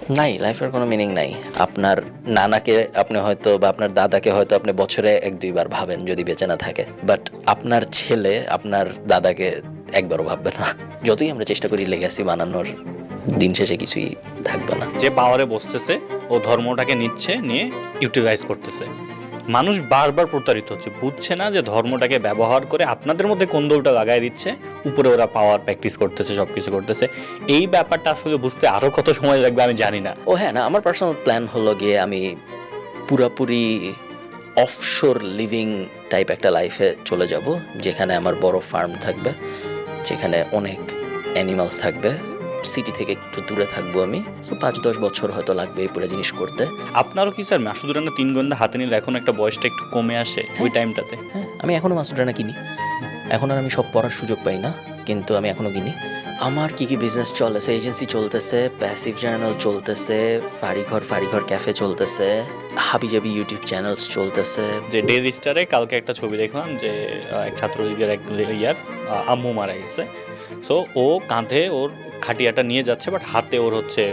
নাই, লাইফের কোনো মিনিং নাই। আপনার নানাকে আপনি হয়তো বা আপনার দাদাকে হয়তো আপনি বছরে 1-2 বার ভাবেন যদি বেঁচে না থাকে, বাট আপনার ছেলে আপনার দাদাকে একবারও ভাববে না। যতই আমরা চেষ্টা করি লেগাসি বানানোর, দিন শেষে কিছুই থাকবে না। যে পাওয়ারে বসতেছে ও ধর্মটাকে নিয়ে ইউটিলাইজ করতেছে। মানুষ বারবার প্রতারিত হচ্ছে, বুঝছে না যে ধর্মটাকে ব্যবহার করে আপনাদের মধ্যে কোন্দলটা লাগাই দিচ্ছে, উপরে ওরা পাওয়ার প্র্যাকটিস করতেছে, সব কিছু করতেছে। এই ব্যাপারটা আসলে বুঝতে আরও কত সময় লাগবে আমি জানি না। ও হ্যাঁ, না, আমার পার্সোনাল প্ল্যান হলো গিয়ে আমি পুরাপুরি অফশোর লিভিং টাইপ একটা লাইফে চলে যাব, যেখানে আমার বড় ফার্ম থাকবে, যেখানে অনেক অ্যানিমালস থাকবে, সিটি থেকে একটু দূরে থাকবো আমি। সো 5-10 বছর হয়তো লাগবে এই পুরো জিনিস করতে। আপনারও কি স্যার মাসুদুরানা 3 গোয়েন্দা হাতে নিলে এখন একটা বয়সটা একটু কমে আসে ওই টাইমটাতে? হ্যাঁ, আমি এখনও মাসুদানা কিনি, এখন আর আমি সব পড়ার সুযোগ পাই না, কিন্তু আমি এখনও কিনি। আমার কি কি বিজনেস চলেছে, এজেন্সি চলতেছে, প্যাসিভ জার্নাল চলতেছে, ফাড়িঘর ক্যাফে চলতেছে, হাবিজাবি ইউটিউব চ্যানেলস চলতেছে। যে ডেইলি স্টারে কালকে একটা ছবি দেখলাম যে এক ছাত্রলীগের এক আম্মু মারা গেছে। সো ও কাঁধে ওর খাটিয়াটা নিয়ে যাচ্ছে, বাট হাতে ওর হচ্ছে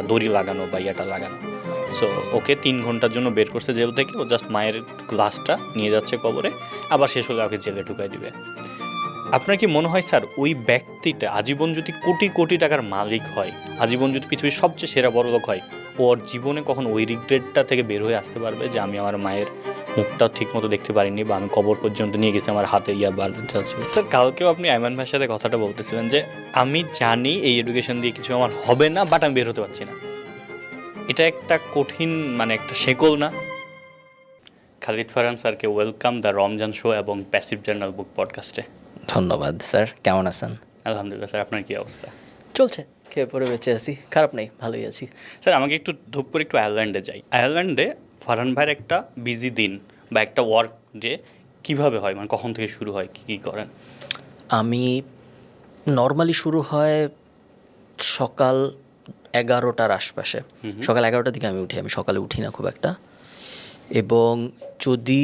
দড়ি লাগানো বা লাগানো। সো ওকে 3 ঘন্টার জন্য বের করছে জেল থেকে। ও জাস্ট মায়ের লাশটা নিয়ে যাচ্ছে কবরে, আবার শেষ হলে ওকে জেলে ঢুকাই দিবে। আপনার কি মনে হয় স্যার ওই ব্যক্তিটা আজীবন যদি কোটি কোটি টাকার মালিক হয়, আজীবন যদি পৃথিবীর সবচেয়ে সেরা বড়লোক হয়, ওর জীবনে কখন ওই রিগ্রেটটা থেকে বের হয়ে আসতে পারবে যে আমি আমার মায়ের মুখটাও ঠিক মতো দেখতে পারিনি, বা আমি কবর পর্যন্ত নিয়ে গেছি আমার হাতে ছিল? স্যার কালকেও আপনি আইমান ভাইয়ের সাথে কথাটা বলতেছিলেন যে আমি জানি এই এডুকেশন দিয়ে কিছু আমার হবে না, বাট আমি বের হতে পারছি না। এটা একটা কঠিন একটা শেকল না? খালিদ ফারহান স্যারকে ওয়েলকাম দ্য রমজান শো এবং প্যাসিভ জার্নাল বুক পডকাস্টে। ধন্যবাদ স্যার, কেমন আছেন? আলহামদুলিল্লাহ স্যার, আপনার কি অবস্থা? চলছে, খেয়ে পরে বেঁচে আছি, খারাপ নেই, ভালোই আছি। স্যার আমাকে একটু ধূপ করে একটু আয়ারল্যান্ডে যাই। আয়ারল্যান্ডে ফারহান ভাইয়ের একটা বিজি দিন বা একটা ওয়ার্ক ডে কীভাবে হয়, কখন থেকে শুরু হয়, কী কী করেন? আমি নর্মালি শুরু হয় সকাল 11টার আশপাশে। সকাল 11টার দিকে আমি উঠি, আমি সকালে উঠি না খুব একটা। এবং যদি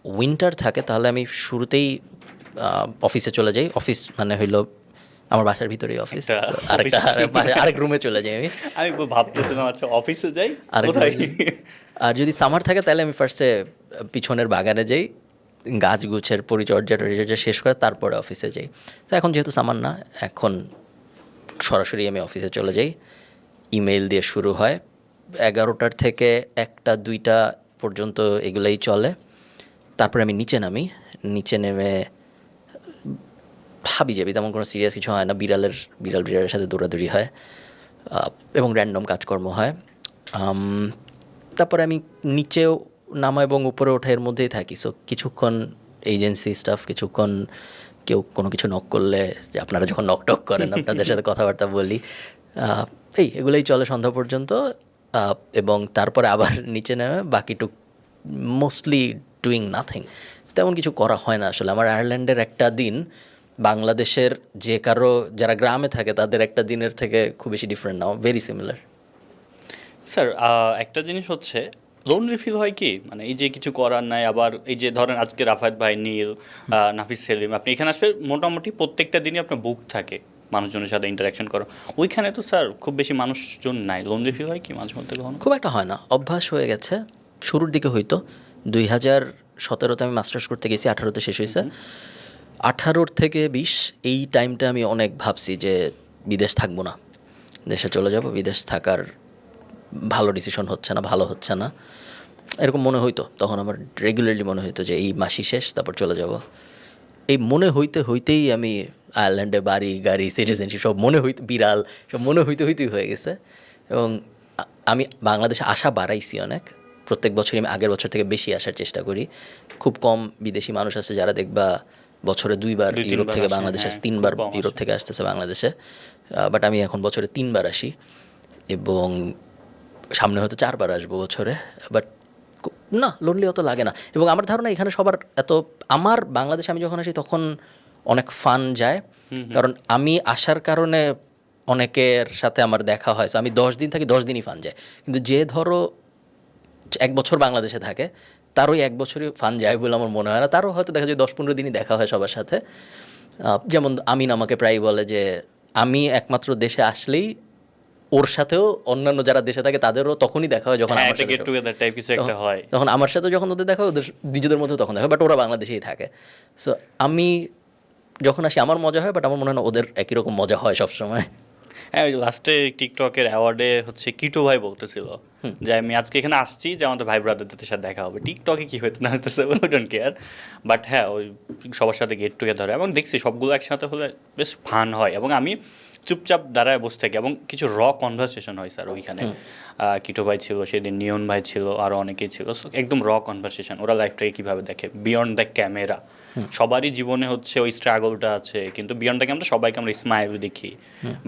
উইন্টার থাকে তাহলে আমি শুরুতেই অফিসে চলে যাই। অফিস মানে হইল আমার বাসার ভিতরেই অফিস, আরেক রুমে চলে যাই আমি ভাবতেছিলাম আচ্ছা অফিসে যাই। আর যদি সামার থাকে তাহলে আমি ফার্স্টে পিছনের বাগানে যাই, গাছ গুছের পরিচর্যা শেষ করে তারপরে অফিসে যাই। তো এখন যেহেতু সামার না, এখন সরাসরি আমি অফিসে চলে যাই। ইমেইল দিয়ে শুরু হয়, 11টার থেকে 1টা-2টা পর্যন্ত এগুলোই চলে। তারপরে আমি নিচে নামি, নিচে নেমে ভাবি যাবি, তেমন কোনো সিরিয়াস কিছু হয় না। বিড়ালের সাথে দৌড়াদৌড়ি হয় এবং র্যান্ডম কাজকর্ম হয়। তারপরে আমি নিচেও নামা এবং উপরে ওঠা এর মধ্যেই থাকি। সো কিছুক্ষণ এজেন্সি স্টাফ, কিছুক্ষণ কেউ কোনো কিছু নক করলে, যে আপনারা যখন নক টক করেন আপনাদের সাথে কথাবার্তা বলি, এগুলোই চলে সন্ধ্যা পর্যন্ত। এবং তারপরে আবার নিচে নেমে বাকিটুক মোস্টলি ডুইং নাথিং, তেমন কিছু করা হয় না আসলে। আমার আয়ারল্যান্ডের একটা দিন বাংলাদেশের যারা গ্রামে থাকে তাদের একটা দিনের থেকে খুব বেশি ডিফারেন্ট না, ভেরি সিমিলার। স্যার একটা জিনিস হচ্ছে, লোনলি ফিল হয় কি, এই যে কিছু করার নাই, আবার এই যে ধরেন আজকে রাফায়েত ভাই, নীল, নাফিস সেলিম, আপনি এখানে আসলে মোটামুটি প্রত্যেকটা দিনই আপনার বুক থাকে মানুষজনের সাথে ইন্টারাকশন করো। ওইখানে তো স্যার খুব বেশি মানুষজন নাই, লোনলি ফিল হয় কি মাঝে মধ্যে? খুব একটা হয় না, অভ্যাস হয়ে গেছে। শুরুর দিকে হয়তো 2017-তে আমি মাস্টার্স করতে গেছি, 18তে শেষ হয়েছে। 18 থেকে 20 এই টাইমটা আমি অনেক ভাবছি যে বিদেশ থাকবো না, দেশে চলে যাব। বিদেশ থাকার ভালো ডিসিশন হচ্ছে না, ভালো হচ্ছে না, এরকম মনে হইতো। তখন আমার রেগুলারলি মনে হইতো যে এই মাসই শেষ, তারপর চলে যাব। এই মনে হইতেই আমি আয়ারল্যান্ডে বাড়ি গাড়ি সিটিজেনশিপ সব বিড়াল সব হইতেই হয়ে গেছে। এবং আমি বাংলাদেশে আসা বাড়াইছি অনেক, প্রত্যেক বছরই আমি আগের বছর থেকে বেশি আসার চেষ্টা করি। খুব কম বিদেশি মানুষ আছে যারা দেখবা বছরে 2বার ইউরোপ থেকে বাংলাদেশে আসে, 3বার ইউরোপ থেকে আসতেছে বাংলাদেশে। বাট আমি এখন বছরে 3বার আসি এবং সামনে হয়তো 4বার আসবো বছরে। বাট না, লোনলি অত লাগে না। এবং আমার ধারণা এখানে সবার আমার বাংলাদেশে আমি যখন আসি তখন অনেক ফান যায়, কারণ আমি আসার কারণে অনেকের সাথে আমার দেখা হয়। আমি 10 দিন থাকি, 10 দিনই ফান যায়। কিন্তু যে ধরো 1 বছর বাংলাদেশে থাকে, তারও 1 বছরই ফান যায় বলে আমার মনে হয় না। তারও হয়তো দেখা যায় 10-15 দিনই দেখা হয় সবার সাথে। যেমন আমিন আমাকে প্রায় বলে যে আমি একমাত্র দেশে আসলেই ওর সাথেও অন্যান্য যারা দেশে থাকে তাদেরও তখনই দেখা হয় যখন হ্যাঁ আমার একটা সাথে গেট টুগেদার টাইপ কিছু একটা হয়। তখন আমার সাথে যখন ওদের দেখা হয়, ওদের নিজেদের মধ্যেও তখন দেখা হয়, বাট ওরা বাংলাদেশেই থাকে। সো আমি যখন আসি আমার মজা হয়, বাট আমার মনে হয় না ওদের একই রকম মজা হয় সবসময়। হ্যাঁ ওই লাস্টে টিকটকের অ্যাওয়ার্ডে হচ্ছে কিটো ভাই বলতেছিল যে আমি আজকে এখানে আসছি যে আমাদের ভাই ব্রাদারদের সাথে দেখা হবে, টিকটকে কি হইতে না হইতেছে উই ডোন্ট কেয়ার, বাট হ্যাঁ ওই সবার সাথে গেট টুগেদার হয় এবং দেখছি সবগুলো একসাথে হলে বেশ ফান হয় এবং আমি চুপচাপ দাঁড়ায় বসে থাকি এবং কিছু কনভারসেশন হয় স্যার ওইখানে। কিটো ভাই ছিল সেদিন, নিয়ন ভাই ছিল, আরও অনেকেই ছিল। So, একদম কনভারসেশন, ওরা লাইফটাকে কীভাবে দেখে বিয়ন্ড দ্য ক্যামেরা। সবারই জীবনে হচ্ছে ওই স্ট্রাগলটা আছে, কিন্তু বিয়ন্ড দ্য ক্যামেরা সবাইকে আমরা স্মাইল দেখি,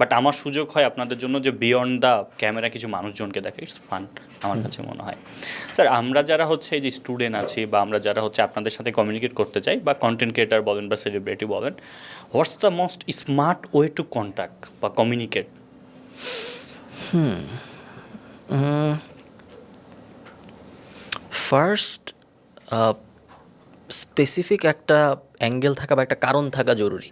বাট আমার সুযোগ হয় আপনাদের জন্য যে বিয়ন্ড দ্য ক্যামেরা কিছু মানুষজনকে দেখে, ইটস ফান আমার কাছে মনে হয়। স্যার আমরা যারা হচ্ছে এই যে স্টুডেন্ট আছি বা আমরা যারা হচ্ছে আপনাদের সাথে কমিউনিকেট করতে চাই বা কন্টেন্ট ক্রিয়েটার বলেন বা সেলিব্রিটি বলেন, what's the most smart way to contact বা কমিউনিকেট? ফার্স্ট স্পেসিফিক একটা অ্যাঙ্গেল থাকা বা একটা কারণ থাকা জরুরি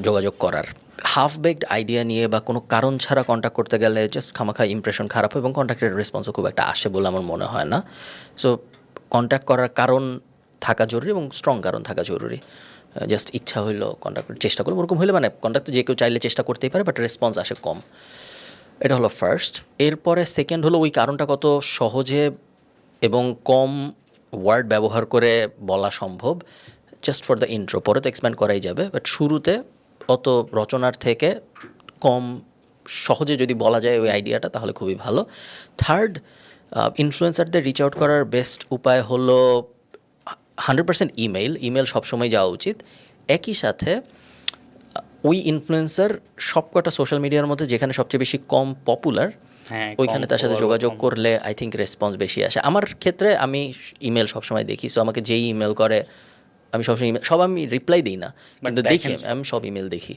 যোগাযোগ করার। হাফ বেকড আইডিয়া নিয়ে বা কোনো কারণ ছাড়া কন্ট্যাক্ট করতে গেলে জাস্ট খামাখা ইমপ্রেশন খারাপ এবং কন্ট্যাক্টের রেসপন্সও খুব একটা আসে বলে আমার মনে হয় না। সো কন্ট্যাক্ট করার কারণ থাকা জরুরি এবং স্ট্রং কারণ থাকা জরুরি। জাস্ট ইচ্ছা হইলো কন্ট্যাক্ট করার চেষ্টা করলো ওরকম হইলে, মানে কন্ট্যাক্ট তো যে কেউ চাইলে চেষ্টা করতেই পারে, বাট রেসপন্স আসে কম। এটা হলো ফার্স্ট। এরপরে সেকেন্ড হলো ওই কারণটা কত সহজে এবং কম ওয়ার্ড ব্যবহার করে বলা সম্ভব, জাস্ট ফর দ্য ইন্ট্রো। পরে তো এক্সপ্যান্ড করাই যাবে, বাট শুরুতে অত রচনার থেকে কম সহজে যদি বলা যায় ওই আইডিয়াটা, তাহলে খুবই ভালো। থার্ড, ইনফ্লুয়েন্সারদের রিচ আউট করার বেস্ট উপায় হলো 100% ইমেল সবসময় যাওয়া উচিত। একই সাথে ওই ইনফ্লুয়েন্সার সবকটা সোশ্যাল মিডিয়ার মধ্যে যেখানে সবচেয়ে বেশি কম পপুলার, ওইখানে তার সাথে যোগাযোগ করলে আই থিঙ্ক রেসপন্স বেশি আসে। আমার ক্ষেত্রে আমি ইমেল সবসময় দেখি, সো আমাকে যেই ইমেল করে আমি সবসময় সব আমি রিপ্লাই দিই না, কিন্তু দেখি আমি সব ইমেল দেখি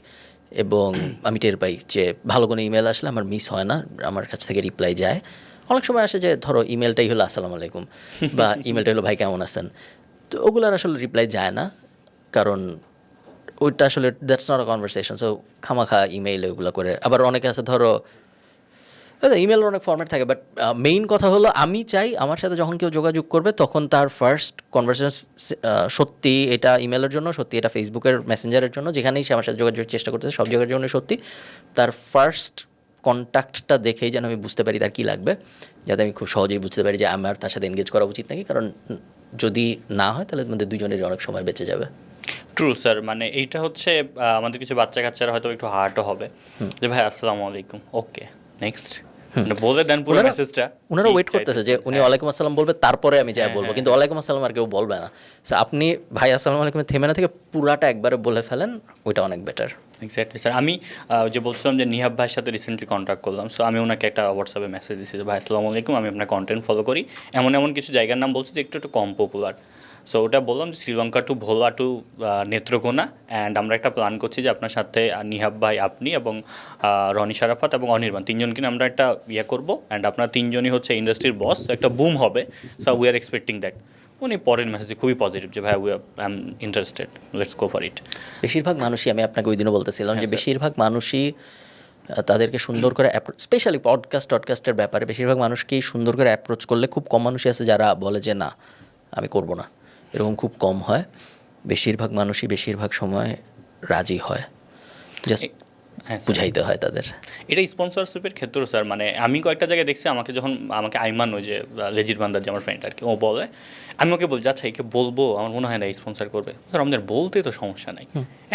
এবং আমি টের পাই যে ভালো কোনো ইমেল আসলে আমার মিস হয় না, আমার কাছ থেকে রিপ্লাই যায়। অনেক সময় আসে যে ধরো ইমেলটাই হলো আসসালামু আলাইকুম বা ইমেলটা হলো ভাই কেমন আছেন, তো ওগুলোর আসলে রিপ্লাই যায় না, কারণ ওইটা আসলে that's not a conversation. So খামাখা ইমেইল ওইগুলো করে। আবার অনেকে আছে ধরো ইমেলের অনেক ফরম্যাট থাকে, বাট মেইন কথা হলো আমি চাই আমার সাথে যখন কেউ যোগাযোগ করবে তখন তার ফার্স্ট কনভারসেশন সত্যি এটা ইমেলের জন্য, সত্যি এটা ফেসবুকের মেসেঞ্জারের জন্য, যেখানেই সে আমার সাথে যোগাযোগের চেষ্টা করতেছে সব জায়গার জন্য সত্যি, তার ফার্স্ট কন্ট্যাক্টটা দেখেই যেন আমি বুঝতে পারি তার কী লাগবে, যাতে আমি খুব সহজেই বুঝতে পারি যে আমার তার সাথে এনগেজ করা উচিত নাকি, কারণ যদি না হয় তাহলে আমাদের দুজনেরই অনেক সময় বেঁচে যাবে। ট্রু স্যার, মানে এইটা হচ্ছে আমাদের কিছু বাচ্চা কাচ্চারা হয়তো একটু হার্টও হবে যে ভাই আসসালামু আলাইকুম, ওকে নেক্সট বলে দেন পুরো মেসেজটা। ওনারা ওয়েট করতেছে যে উনি ওয়ালাইকুম আসসালাম বলবে, তারপরে আমি যাই বলবো, কিন্তু ওয়ালাইকুম আসসালাম আর কেউ বলবে না। সো আপনি ভাই আসসালামু আলাইকুম থেমে না থেকে পুরাটা একবারে বলে ফেলেন, ওইটা অনেক বেটার। Exactly sir. আমি যে বলছিলাম যে নিহাব ভাইয়ের সাথে রিসেন্টলি কন্ট্যাক্ট করলাম, সো আমি ওনাকে একটা হোয়াটসঅ্যাপে মেসেজ দিচ্ছি যে ভাই আসসালামু আলাইকুম, আমি আপনার কন্টেন্ট ফলো করি, এমন এমন কিছু জায়গার নাম বলছি যে একটু একটু কম পপুলার। সো ওটা বললাম যে Sri Lanka to Bhola to Netrokona, and আমরা একটা প্ল্যান করছি যে আপনার সাথে নিহাব ভাই, আপনি এবং রনি শারাফাত এবং অনির্বাণ তিনজনকে আমরা একটা করবো, অ্যান্ড আপনার তিনজনই হচ্ছে ইন্ডাস্ট্রির বস, একটা বুম হবে। So we are expecting that. উনি পরের মেসেজে খুবই পজিটিভ যে ভাই I am interested, let's go for it. বেশিরভাগ মানুষই, আমি আপনাকে ওই দিনও বলতেছিলাম যে বেশিরভাগ মানুষই তাদেরকে সুন্দর করে স্পেশালি টডকাস্টের ব্যাপারে বেশিরভাগ মানুষকেই সুন্দর করে অ্যাপ্রোচ করলে, খুব কম মানুষই আছে যারা বলে যে না আমি করব না, এরকম খুব কম হয়। বেশিরভাগ মানুষই বেশিরভাগ সময় রাজি হয়, জাস্ট বুঝাইতে হয় তাদের। এটা স্পন্সরশিপের ক্ষেত্রেও স্যার, মানে আমি কয়েকটা জায়গায় দেখছি আমাকে যখন আমাকে আইমান ওই যে লেজির বান্দার যে আমার ফ্রেন্ড আর কি, ও বলে, আমি ওকে বলছি আচ্ছা একে বলবো, আমার মনে হয় না স্পন্সর করবে। স্যার আমাদের বলতে তো সমস্যা নাই,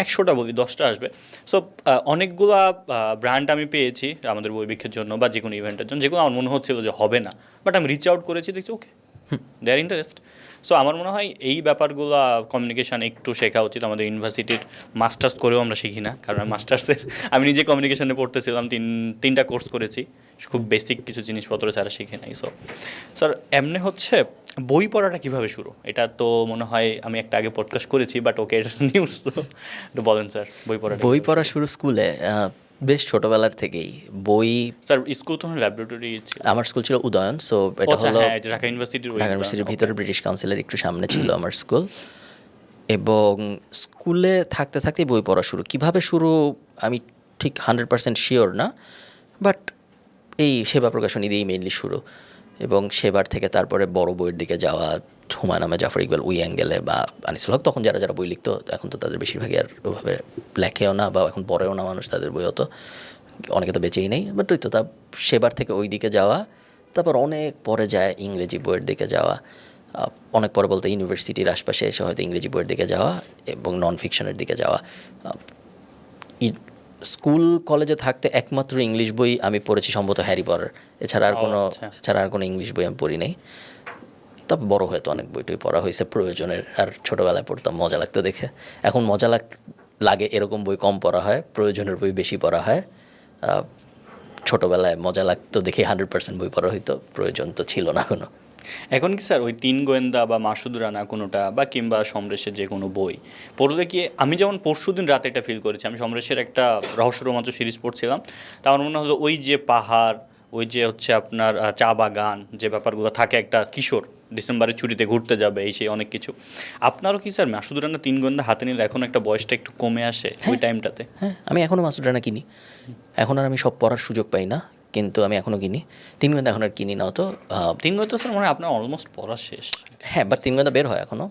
100টা বলি 10টা আসবে। সো অনেকগুলা ব্র্যান্ড আমি পেয়েছি আমাদের বই বিক্রির জন্য বা যে কোনো ইভেন্টের জন্য, যেগুলো আমার মনে হচ্ছিল যে হবে না, বাট আমি রিচ আউট করেছি, দেখছি ওকে দে আর ইন্টারেস্ট। সো আমার মনে হয় এই ব্যাপারগুলো কমিউনিকেশান একটু শেখা উচিত। আমাদের ইউনিভার্সিটির মাস্টার্স করেও আমরা শিখি না, কারণ মাস্টার্সের আমি নিজে কমিউনিকেশানে পড়তেছিলাম, তিনটা কোর্স করেছি, খুব বেসিক কিছু জিনিসপত্র ছাড়া শিখে নাই। সো স্যার এমনি হচ্ছে বই পড়াটা কীভাবে শুরু, এটা তো মনে হয় আমি একটা আগে পডকাস্ট করেছি, বাট ওকে এটা নিউজ তো বলেন স্যার। বই পড়া শুরু স্কুলে বেশ ছোটবেলার থেকেই বই। স্যার স্কুল তো ল্যাবরেটরি, আমার স্কুল ছিল উদয়ন, সো এটা হলো ঢাকা ইউনিভার্সিটির ভিতরে ব্রিটিশ কাউন্সিলের একটু সামনে ছিল আমার স্কুল। এবং স্কুলে থাকতে থাকতেই বই পড়া শুরু। কিভাবে শুরু আমি ঠিক 100% শিওর না, বাট এই সেবা প্রকাশনী দিয়েই মেইনলি শুরু, এবং সেবার থেকে তারপরে বড় বইয়ের দিকে যাওয়া, হুমায়ুন আহমেদ, জাফর ইকবাল ওই অ্যাঙ্গেলে, বা আনিসুল হক, তখন যারা যারা বই লিখতো, এখন তো তাদের বেশিরভাগই আর ওভাবে লেখেও না বা এখন পড়েও না মানুষ তাদের বই অত, অনেকে তো বেঁচেই নেই, বাট ওই তো তা সেবার থেকে ওই দিকে যাওয়া, তারপর অনেক পরে যায় ইংরেজি বইয়ের দিকে যাওয়া, অনেক পরে বলতে ইউনিভার্সিটির আশপাশে এসে হয়তো ইংরেজি বইয়ের দিকে যাওয়া এবং নন ফিকশনের দিকে যাওয়া। স্কুল কলেজে থাকতে একমাত্র ইংলিশ বই আমি পড়েছি সম্ভবত হ্যারি পটার, এছাড়া আর কোনো ইংলিশ বই আমি পড়ি নাই। তবে বড় হয়তো অনেক বইটই পড়া হয়েছে প্রয়োজনের, আর ছোটোবেলায় পড়তাম মজা লাগতো দেখে। এখন মজা লাগে এরকম বই কম পড়া হয়, প্রয়োজনের বই বেশি পড়া হয়। ছোটোবেলায় মজা লাগতো দেখে 100% বই পড়া হইতো, প্রয়োজন তো ছিল না কোনো। এখন কি স্যার ওই তিন গোয়েন্দা বা মাসুদ রানা কোনোটা বা কিংবা সমরেশের যে কোনো বই পড়লে কি, আমি যেমন পরশুদিন রাতে একটা ফিল করেছি, আমি সমরেশের একটা রহস্য রোমাঞ্চ সিরিজ পড়ছিলাম, তা আমার মনে হলো ওই যে পাহাড়, ওই যে হচ্ছে আপনার চা বাগান, যে ব্যাপারগুলো থাকে, একটা কিশোর ডিসেম্বরের ছুটিতে ঘুরতে যাবে, এই সেই অনেক কিছু। আপনারও কি স্যার মাসুদ রানা তিন গোয়েন্দা হাতে নিলে এখন একটা বয়সটা একটু কমে আসে ওই টাইমটাতে? হ্যাঁ, আমি এখনও মাসুদ রানা কিনি, এখন আর আমি সব পড়ার সুযোগ পাই না, কিন্তু আমি এখনও কিনি। তিন গোয়েন্দা এখন আর কিনি না তো। তিন গোয়েন্দা স্যার মানে আপনার অলমোস্ট পড়া শেষ। হ্যাঁ, বাট তিন গোয়েন্দা বের হয় এখনও,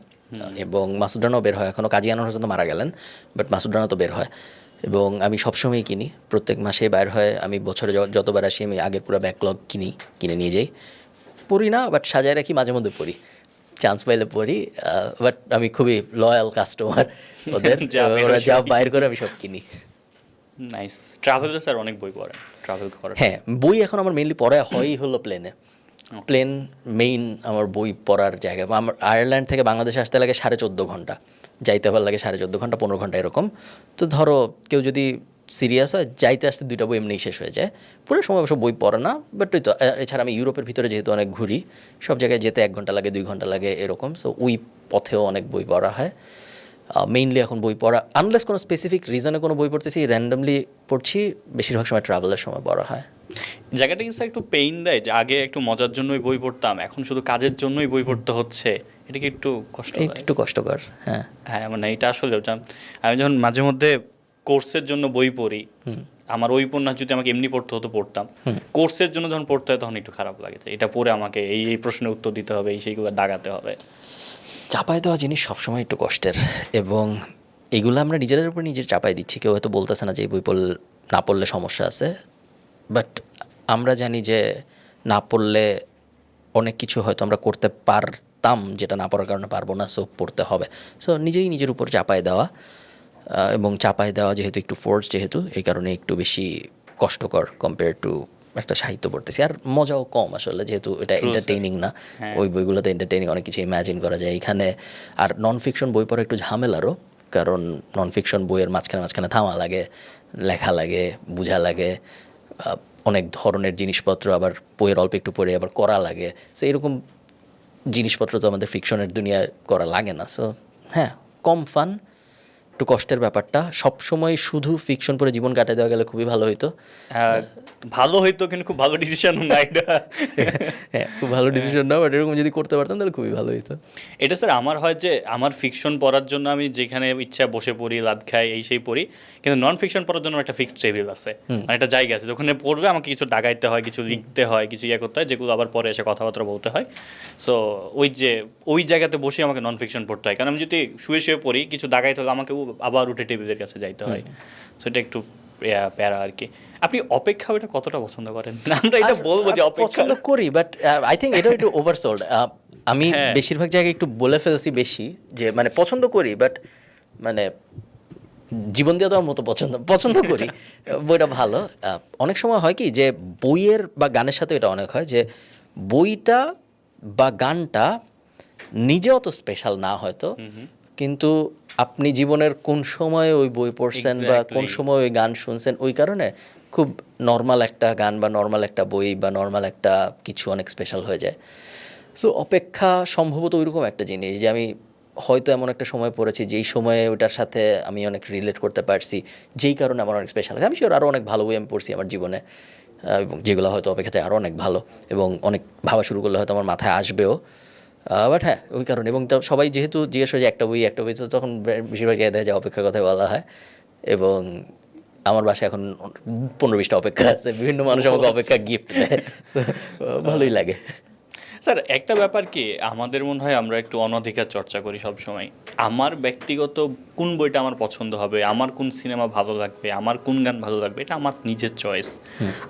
এবং মাসুদ রানাও বের হয় এখনও। কাজী আনোয়ার হোসেন তো মারা গেলেন, বাট মাসুদ রানা তো বের হয়, এবং আমি সবসময়ই কিনি, প্রত্যেক মাসে বাইর হয়। আমি বছরে যতবার আসি আমি আগের পুরো ব্যাকলগ কিনে নিয়ে যাই। পড়ি না, বাট সাজায় রাখি, মাঝে মধ্যে পড়ি, চান্স পাইলে পড়ি। বাট আমি খুবই লয়াল কাস্টমার ওদের, ওরা যা বাইর করে আমি সব কিনি। নাইস। ট্রাভেলে স্যার অনেক বই পড়েন, ট্রাভেল করেন? হ্যাঁ, বই এখন আমার মেইনলি পড়া হয়ই হলো প্লেনে। প্লেন মেইন আমার বই পড়ার জায়গা। আমার আয়ারল্যান্ড থেকে বাংলাদেশে আসতে লাগে 14.5 ঘন্টা, যাইতে আবার লাগে 14.5 ঘন্টা, 15 ঘন্টা এরকম। তো ধরো কেউ যদি সিরিয়াস হয়, যাইতে আসতে 2টা বই এমনিই শেষ হয়ে যায়, পুরো সময় অবশ্য বই পড়ে না। বাট ওই তো, এছাড়া আমি ইউরোপের ভিতরে যেহেতু অনেক ঘুরি, সব জায়গায় যেতে 1 ঘন্টা লাগে, 2 ঘন্টা লাগে এরকম। সো ওই পথেও অনেক বই পড়া হয়। মেইনলি এখন বই পড়া, আনলেস কোনো স্পেসিফিক রিজনে কোনো বই পড়তেছি, র্যান্ডমলি পড়ছি, বেশিরভাগ সময় ট্রাভেলের সময় পড়া হয়। জায়গাটা কি স্যার একটু পেইন দেয় যে আগে একটু মজার জন্যই বই পড়তাম, এখন শুধু কাজের জন্যই বই পড়তে হচ্ছে? এটা কি একটু কষ্ট? একটু কষ্টকর, হ্যাঁ। হ্যাঁ, মানে এটা আসলে আমি যখন মাঝে মধ্যে কোর্সের জন্য বই পড়ি, আমার ওই উপন্যাস যদি আমাকে এমনি পড়তে হতো পড়তাম, কোর্সের জন্য যখন পড়তে হয় তখন একটু খারাপ লাগে, এটা পড়ে আমাকে এই এই প্রশ্নের উত্তর দিতে হবে, এই সেইগুলো দাগাতে হবে। চাপায় দেওয়া জিনিস সবসময় একটু কষ্টের, এবং এগুলো আমরা নিজেদের উপর নিজে চাপাই দিচ্ছি। কেউ হয়তো বলতেছে না যে এই বই না পড়লে সমস্যা আছে, বাট আমরা জানি যে না পড়লে অনেক কিছু হয়তো আমরা করতে পারতাম যেটা না পড়ার কারণে পারবো না, সো পড়তে হবে। সো নিজেই নিজের উপর চাপায় দেওয়া, এবং চাপায় দেওয়া যেহেতু একটু ফোর্স, যেহেতু এই কারণে একটু বেশি কষ্টকর কম্পেয়ার টু একটা সাহিত্য পড়তেছি। আর মজাও কম আসলে, যেহেতু এটা এন্টারটেইনিং না। ওই বইগুলোতে এন্টারটেইনিং অনেক কিছু ইম্যাজিন করা যায় এখানে। আর নন ফিকশন বই পড়া একটু ঝামেলারও, কারণ নন ফিকশন বইয়ের মাঝখানে থামা লাগে, লেখা লাগে, বোঝা লাগে, অনেক ধরনের জিনিসপত্র আবার বইয়ের অল্প একটু পড়ে আবার করা লাগে। সো এরকম জিনিসপত্র তো আমাদের ফিকশনের দুনিয়ায় করা লাগে না। সো হ্যাঁ, কম ফান, একটু কষ্টের ব্যাপারটা। সবসময় শুধু ফিকশন পড়ে জীবন কাটিয়ে দেওয়া গেলে খুবই ভালো হইতো। ভালো হইতো, কিন্তু খুব ভালো ডিসিশন না এটা। হ্যাঁ, খুব ভালো ডিসিশন না, বাট এরকম যদি করতে পারতাম তাহলে খুবই ভালো হইতো। এটা স্যার আমার হয় যে আমার ফিকশন পড়ার জন্য আমি যেখানে ইচ্ছা বসে পড়ি, লাদ খাই, এই সেই পড়ি, কিন্তু নন ফিকশন পড়ার জন্য একটা ফিক্সড টেবিল আছে, মানে একটা জায়গা আছে ওখানে পড়বে, আমাকে কিছু দাগাইতে হয়, কিছু লিখতে হয়, কিছু করতে হয়, যেগুলো আবার পরে এসে কথাবার্তা বলতে হয়। সো ওই জায়গাতে বসে আমাকে নন ফিকশন পড়তে হয়, কারণ আমি যদি শুয়ে শুয়ে পড়ি, কিছু দাগাইতে হলে আমাকে আবার উঠে টেবিলের কাছে যাইতে হয়। সো এটা একটু প্যারা আর কি। আপনি অপেক্ষা এটা কতটা পছন্দ করেন? আমরা এটা বলবো যে পছন্দ করি, বাট আই থিঙ্ক এটা একটু ওভারসোল্ড। আমি বেশিরভাগ জায়গায় একটু বলে ফেলছি বেশি, যে মানে পছন্দ করি, বাট মানে জীবন দিয়ে দেওয়ার মতো পছন্দ করি। বইটা ভালো। অনেক সময় হয় কি যে বইয়ের বা গানের সাথে এটা অনেক হয় যে বইটা বা গানটা নিজে অত স্পেশাল না হয়তো, কিন্তু আপনি জীবনের কোন সময় ওই বই পড়ছেন বা কোন সময় ওই গান শুনছেন, ওই কারণে খুব নর্মাল একটা গান বা নর্মাল একটা বই বা নর্মাল একটা কিছু অনেক স্পেশাল হয়ে যায়। সো অপেক্ষা সম্ভবত ওইরকম একটা জিনিস, যে আমি হয়তো এমন একটা সময় পড়েছি যেই সময়ে ওটার সাথে আমি অনেক রিলেট করতে পারছি, যেই কারণে আমার অনেক স্পেশাল। আমি শিওর আরও অনেক ভালো বই আমি পড়ছি আমার জীবনে, এবং যেগুলো হয়তো অপেক্ষাতে আরও অনেক ভালো, এবং অনেক ভাবা শুরু করলে হয়তো আমার মাথায় আসবেও। বাট হ্যাঁ, ওই কারণে। এবং সবাই যেহেতু জিজ্ঞেস করে যে একটা বই, তো তখন বেশিরভাগ জায়গায় দেখা যায় অপেক্ষার কথাই বলা হয়, এবং আমার বাসায় এখন 15-20টা অপেক্ষা আছে, বিভিন্ন মানুষ আমাকে অপেক্ষা গিফট দেয়। So, ভালোই লাগে। স্যার একটা ব্যাপার কি, আমাদের মনে হয় আমরা একটু অনধিকার চর্চা করি সব সময়। আমার ব্যক্তিগত কোন বইটা আমার পছন্দ হবে, আমার কোন সিনেমা ভালো লাগবে, আমার কোন গান ভালো লাগবে, এটা আমার নিজের চয়েস।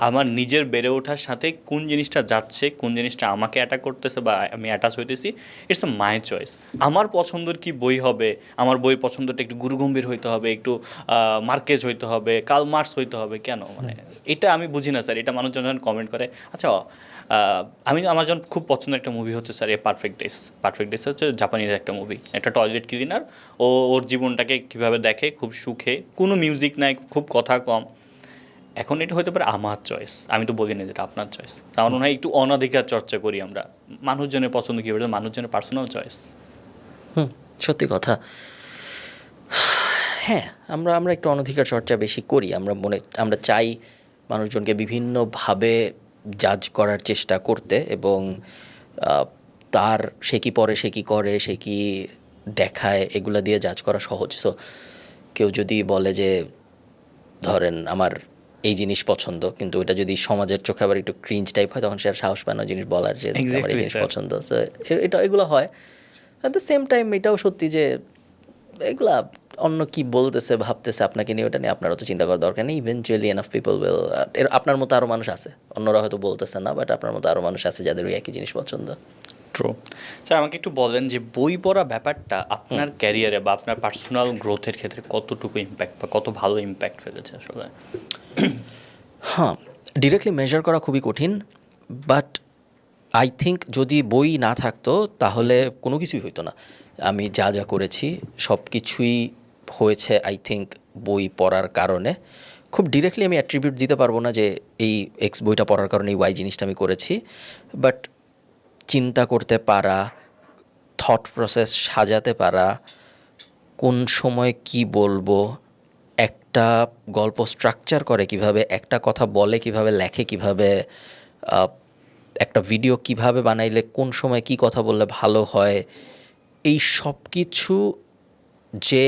আমার নিজের বেড়ে ওঠার সাথে কোন জিনিসটা যাচ্ছে, কোন জিনিসটা আমাকে অ্যাটাক করতেছে বা আমি অ্যাটাচ হইতেছি, ইটস আ মাই চয়েস। আমার পছন্দের কি বই হবে, আমার বইয়ের পছন্দটা একটু গুরুগম্ভীর হইতে হবে, একটু মার্কেজ হইতে হবে, কার্ল মার্কস হইতে হবে, কেন? মানে এটা আমি বুঝি না স্যার। এটা মানুষজন যখন কমেন্ট করে, আচ্ছা আমার যখন খুব পছন্দের একটা মুভি হচ্ছে স্যার পারফেক্ট ডেস। পারফেক্ট ডেস হচ্ছে জাপানিজ একটা মুভি, একটা টয়লেট ক্লিনার, ওর জীবনটাকে কীভাবে দেখে, খুব সুখে, কোনো মিউজিক নাই, খুব কথা কম। এখন এটা হতে পারে আমার চয়েস, আমি তো বলি না যেটা আপনার চয়েস। আমার মনে হয় একটু অনধিকার চর্চা করি আমরা। মানুষজনের পছন্দ কী হবে, মানুষজনের পার্সোনাল চয়েস। সত্যি কথা। হ্যাঁ, আমরা একটু অনধিকার চর্চা বেশি করি। আমরা চাই মানুষজনকে বিভিন্নভাবে জাজ করার চেষ্টা করতে, এবং তার সে কি পড়ে, সে কি করে, সে কি দেখায়, এগুলা দিয়ে জাজ করা সহজ। সো কেউ যদি বলে যে ধরেন আমার এই জিনিস পছন্দ, কিন্তু এটা যদি সমাজের চোখে আবার একটু ক্রিঞ্জ টাইপ হয়, তখন সে আর সাহস পায় না জিনিস বলার যে আমার এই জিনিস পছন্দ। সো এগুলো হয়। অ্যাট দ্য সেম টাইম এটাও সত্যি যে এগুলা অন্য কি বলতেছে, ভাবতেছে আপনাকে নিয়ে, ওটা নিয়ে আপনারও তো চিন্তা করার দরকার নেই। ইভেনচুয়ালি এনাফ পিপল উইল, আপনার মতো আরও মানুষ আছে, অন্যরা হয়তো বলতেছে না, বাট আপনার মতো আরও মানুষ আছে যাদের ওই একই জিনিস পছন্দ। ট্রু। স্যার আমাকে একটু বলেন যে বই পড়া ব্যাপারটা আপনার ক্যারিয়ারে বা আপনার পার্সোনাল গ্রোথের ক্ষেত্রে কতটুকু ইম্প্যাক্ট বা কত ভালো ইম্প্যাক্ট ফেলেছে আসলে? হ্যাঁ, ডিরেক্টলি মেজার করা খুবই কঠিন, বাট আই থিঙ্ক যদি বই না থাকতো তাহলে কোনো কিছুই হইতো না। আমি যা যা করেছি সব কিছুই হয়েছে আই থিঙ্ক বই পড়ার কারণে। খুব ডিরেক্টলি আমি অ্যাট্রিবিউট দিতে পারবো না যে এই এক্স বইটা পড়ার কারণে এই ওয়াই জিনিসটা আমি করেছি, বাট চিন্তা করতে পারা, থট প্রসেস সাজাতে পারা, কোন সময় কি বলবো, একটা গল্প স্ট্রাকচার করে কিভাবে, একটা কথা বলে কিভাবে, লেখে কিভাবে, একটা ভিডিও কিভাবে বানাইলে কোন সময় কি কথা বললে ভালো হয়, এই সব কিছু যে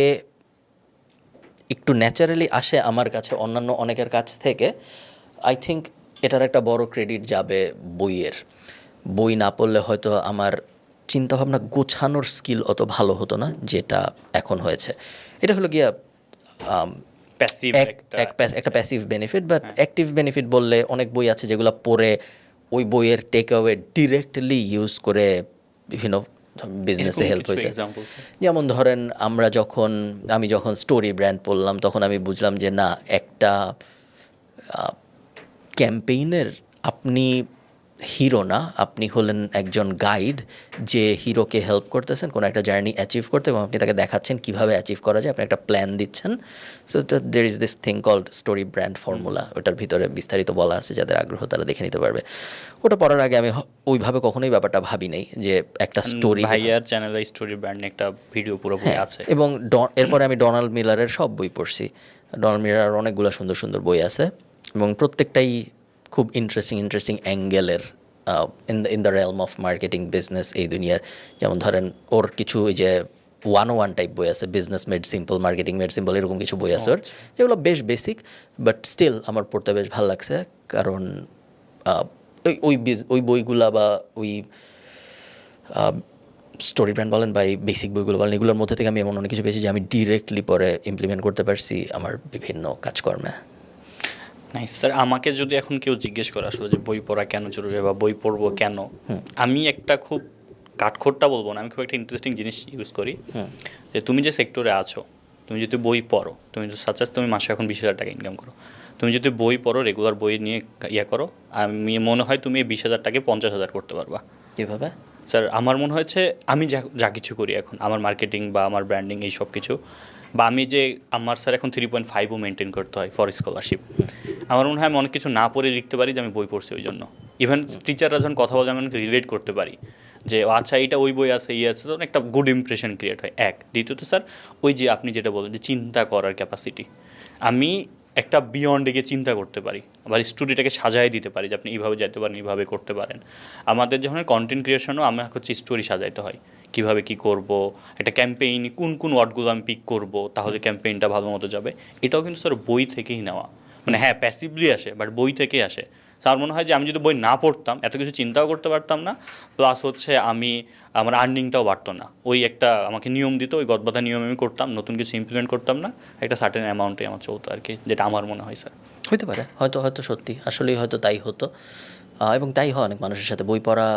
একটু ন্যাচারালি আসে আমার কাছে অন্যান্য অনেকের কাছ থেকে, আই থিঙ্ক এটার একটা বড় ক্রেডিট যাবে বইয়ের। বই না পড়লে হয়তো আমার চিন্তাভাবনা গোছানোর স্কিল অত ভালো হতো না যেটা এখন হয়েছে। এটা হলো গিয়া প্যাসিভ একটা passive benefit, but active benefit বললে অনেক বই আছে যেগুলো পড়ে ওই বইয়ের টেক অ্যাওয়ে ডিরেক্টলি ইউজ করে বিভিন্ন বিজনেসে হেল্প হয়েছে। যেমন ধরেন আমি যখন স্টোরি ব্র্যান্ড পড়লাম, তখন আমি বুঝলাম যে না, একটা ক্যাম্পেইনের আপনি হিরো না, আপনি হলেন একজন গাইড যে হিরোকে হেল্প করতেছেন কোনো একটা জার্নি অ্যাচিভ করতে, এবং আপনি তাকে দেখাচ্ছেন কীভাবে অ্যাচিভ করা যায়, আপনি একটা প্ল্যান দিচ্ছেন। So there is this thing called story brand formula. ওটার ভিতরে বিস্তারিত বলা আছে, যাদের আগ্রহ তারা দেখে নিতে পারবে। ওটা পড়ার আগে আমি ওইভাবে কখনোই ব্যাপারটা ভাবি নাই যে একটা স্টোরি, ভাইয়ার চ্যানেলে স্টোরি ব্র্যান্ড একটা ভিডিও পুরোপুরি আছে। এবং এরপরে আমি ডোনাল্ড মিলারের সব বই পড়ছি। ডোনাল্ড মিলারের অনেকগুলো সুন্দর সুন্দর বই আছে, এবং প্রত্যেকটাই খুব ইন্টারেস্টিং অ্যাঙ্গেলের in the realm of marketing business এই দুনিয়ার। যেমন ধরেন ওর কিছু ওই যে 101 টাইপ বই আছে, business made simple, marketing made simple, এরকম কিছু বই আছে ওর, যেগুলো বেশ বেসিক, বাট স্টিল আমার পড়তে বেশ ভালো লাগছে। কারণ ওই বইগুলা বা ওই স্টোরি ব্র্যান্ড বলেন বা এই বেসিক বইগুলো বলেন, এগুলোর মধ্যে থেকে আমি এমন অনেক কিছু পেয়েছি যে আমি ডিরেক্টলি পরে ইমপ্লিমেন্ট করতে পারছি আমার বিভিন্ন কাজকর্মে। Nice sir. আমাকে যদি এখন কেউ জিজ্ঞেস করে আসলে যে বই পড়া কেন জরুরি বা বই পড়বো কেন, আমি একটা খুব কাঠখোট্টা বলবো না, আমি খুব একটা ইন্টারেস্টিং জিনিস ইউজ করি যে তুমি যে সেক্টরে আছো, তুমি যদি বই পড়ো, তুমি সাচাস তুমি মাসে এখন 20,000 টাকা ইনকাম করো, তুমি যদি বই পড়ো, রেগুলার বই নিয়ে করো, আমি মনে হয় তুমি 20,000 টাকায় 50,000 করতে পারবা। কীভাবে? স্যার আমার মনে হয়েছে আমি যা কিছু করি এখন, আমার মার্কেটিং বা আমার ব্র্যান্ডিং এই সব কিছু, বা আমি যে আমার স্যার এখন 3.5ও মেনটেন করতে হয় ফর স্কলারশিপ, আমার মনে হয় আমি অনেক কিছু না পড়ে লিখতে পারি যে আমি বই পড়ছি ওই জন্য। ইভেন টিচাররা যখন কথা বলে আমি অনেক রিলেট করতে পারি যে আচ্ছা এটা ওই বই আছে, আছে, তখন একটা গুড ইমপ্রেশন ক্রিয়েট হয়। দ্বিতীয়ত স্যার ওই যে আপনি যেটা বলেন যে চিন্তা করার ক্যাপাসিটি, আমি একটা বিয়ন্ডে গিয়ে চিন্তা করতে পারি, আবার স্টোরিটাকে সাজাই দিতে পারি যে আপনি এইভাবে যেতে পারেন, এইভাবে করতে পারেন। আমাদের যখন কন্টেন্ট ক্রিয়েশনও আমার হচ্ছে স্টোরি সাজাইতে হয়, কিভাবে কি করব, একটা ক্যাম্পেইন কোন কোন ওয়ার্ডগুলো আমি পিক করব তাহলে ক্যাম্পেইনটা ভালো মতো যাবে, এটাও কিন্তু স্যার বই থেকেই নেওয়া। মানে হ্যাঁ প্যাসিভলি আসে বাট বই থেকেই আসে। স্যার মনে হয় যে আমি যদি বই না পড়তাম এত কিছু চিন্তাও করতে পারতাম না, প্লাস হচ্ছে আমার আর্নিংটাও বাড়তো না। ওই একটা আমাকে নিয়ম দিত, ওই গদবাধা নিয়ম আমি করতাম, নতুন কিছু ইমপ্লিমেন্ট করতাম না, একটা সার্টেন অ্যামাউন্টে আমার চলতো আর কি, যেটা আমার মনে হয় স্যার। হতে পারে, হয়তো হয়তো সত্যি আসলেই হয়তো তাই হতো। এবং তাই হয় অনেক মানুষের সাথে। বই পড়া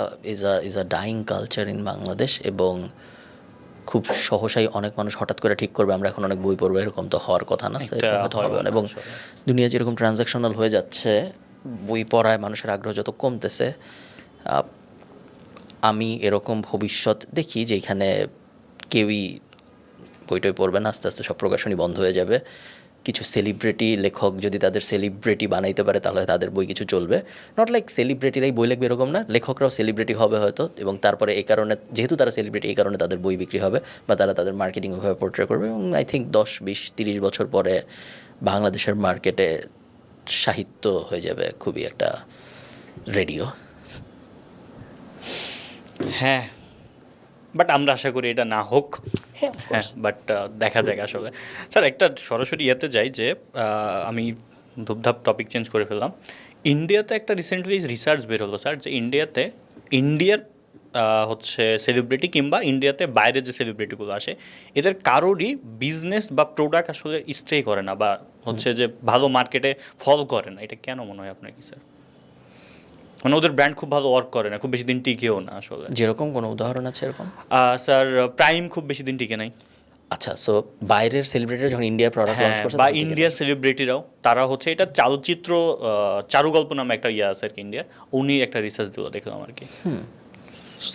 is a dying culture in Bangladesh, এবং খুব সহসাই অনেক মানুষ হঠাৎ করে ঠিক করবে আমরা এখন অনেক বই পড়বো, এরকম তো হওয়ার কথা না। একটা এরকম হয়তো হবে না। এবং দুনিয়া যেরকম ট্রানজ্যাকশনাল হয়ে যাচ্ছে, বই পড়ায় মানুষের আগ্রহ যত কমতেছে, আমি এরকম ভবিষ্যৎ দেখি যেখানে কেউই বইটই পড়বে না, আস্তে আস্তে সব প্রকাশনী বন্ধ হয়ে যাবে। কিছু সেলিব্রিটি লেখক যদি তাদের সেলিব্রিটি বানাইতে পারে তাহলে তাদের বই কিছু চলবে। নট লাইক সেলিব্রিটিরাই বই লিখবে এরকম না, লেখকরাও সেলিব্রিটি হবে হয়তো, এবং তারপরে এই কারণে যেহেতু তারা সেলিব্রিটি এই কারণে তাদের বই বিক্রি হবে বা তারা তাদের মার্কেটিং ওইভাবে পোর্ট্রে করবে। এবং আই থিঙ্ক 10-20-30 বছর পরে বাংলাদেশের মার্কেটে সাহিত্য হয়ে যাবে খুবই একটা রেডিও। হ্যাঁ, বাট আমরা আশা করি এটা না হোক। হ্যাঁ, হ্যাঁ, বাট দেখা যাক আসলে। স্যার একটা সরাসরি ইয়েতে যাই যে আমি ধূপধাপ টপিক চেঞ্জ করে ফেললাম। ইন্ডিয়াতে একটা রিসেন্টলি রিসার্চ বের হলো স্যার, যে ইন্ডিয়ার হচ্ছে সেলিব্রিটি কিংবা ইন্ডিয়াতে বাইরে যে সেলিব্রিটিগুলো আসে এদের কারোরই বিজনেস বা প্রোডাক্ট আসলে স্টে করে না, বা হচ্ছে যে ভালো মার্কেটে ফল করে না। এটা কেন মনে হয় আপনার কি স্যার? মানে ওদের ব্র্যান্ড খুব ভালো ওয়ার্ক করে না, খুব বেশি দিন টিকেও না আসলে। যেরকম কোনো উদাহরণ আছে এরকম? স্যার প্রাইম খুব বেশি দিন টিকে নাই। আচ্ছা, সো বাইরের সেলিব্রিটিরা যখন ইন্ডিয়ার প্রোডাক্ট লঞ্চ হ্যাঁ, করছে বা তখন থেকে ইন্ডিয়ার সেলিব্রিটিরাও তারা হচ্ছে এটা চালচিত্র চারুগল্প নামে একটা ইয়ে আছে আর কি ইন্ডিয়া, উনি একটা রিসার্চ দিল দেখলাম আর কি।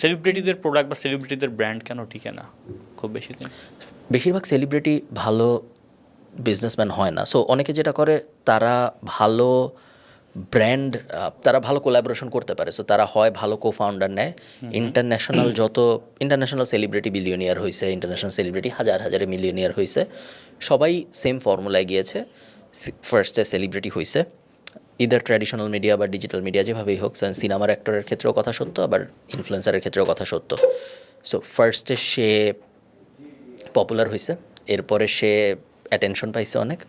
সেলিব্রিটিদের প্রোডাক্ট বা সেলিব্রিটিদের ব্র্যান্ড কেন টিকে না খুব বেশি দিন? বেশিরভাগ সেলিব্রিটি ভালো বিজনেসম্যান হয় না। সো অনেকে যেটা করে তারা ভালো ব্র্যান্ড, তারা ভালো কোলাবোরেশন করতে পারে। সো তারা হয় ভালো কো ফাউন্ডার নেয়। ইন্টারন্যাশনাল সেলিব্রিটি বিলিয়নিয়ার হয়েছে, ইন্টারন্যাশনাল সেলিব্রিটি হাজারে মিলিয়নিয়ার হয়েছে, সবাই সেম ফর্মুলায় গিয়েছে। ফার্স্টে সেলিব্রিটি হয়েছে, ইদার ট্র্যাডিশনাল মিডিয়া বা ডিজিটাল মিডিয়া যেভাবেই হোক। সিনেমার অ্যাক্টরের ক্ষেত্রেও কথা সত্য, আবার ইনফ্লুয়েন্সারের ক্ষেত্রেও কথা সত্য। সো ফার্স্টে সে পপুলার হয়েছে, এরপরে সে অ্যাটেনশন পাইছে অনেক।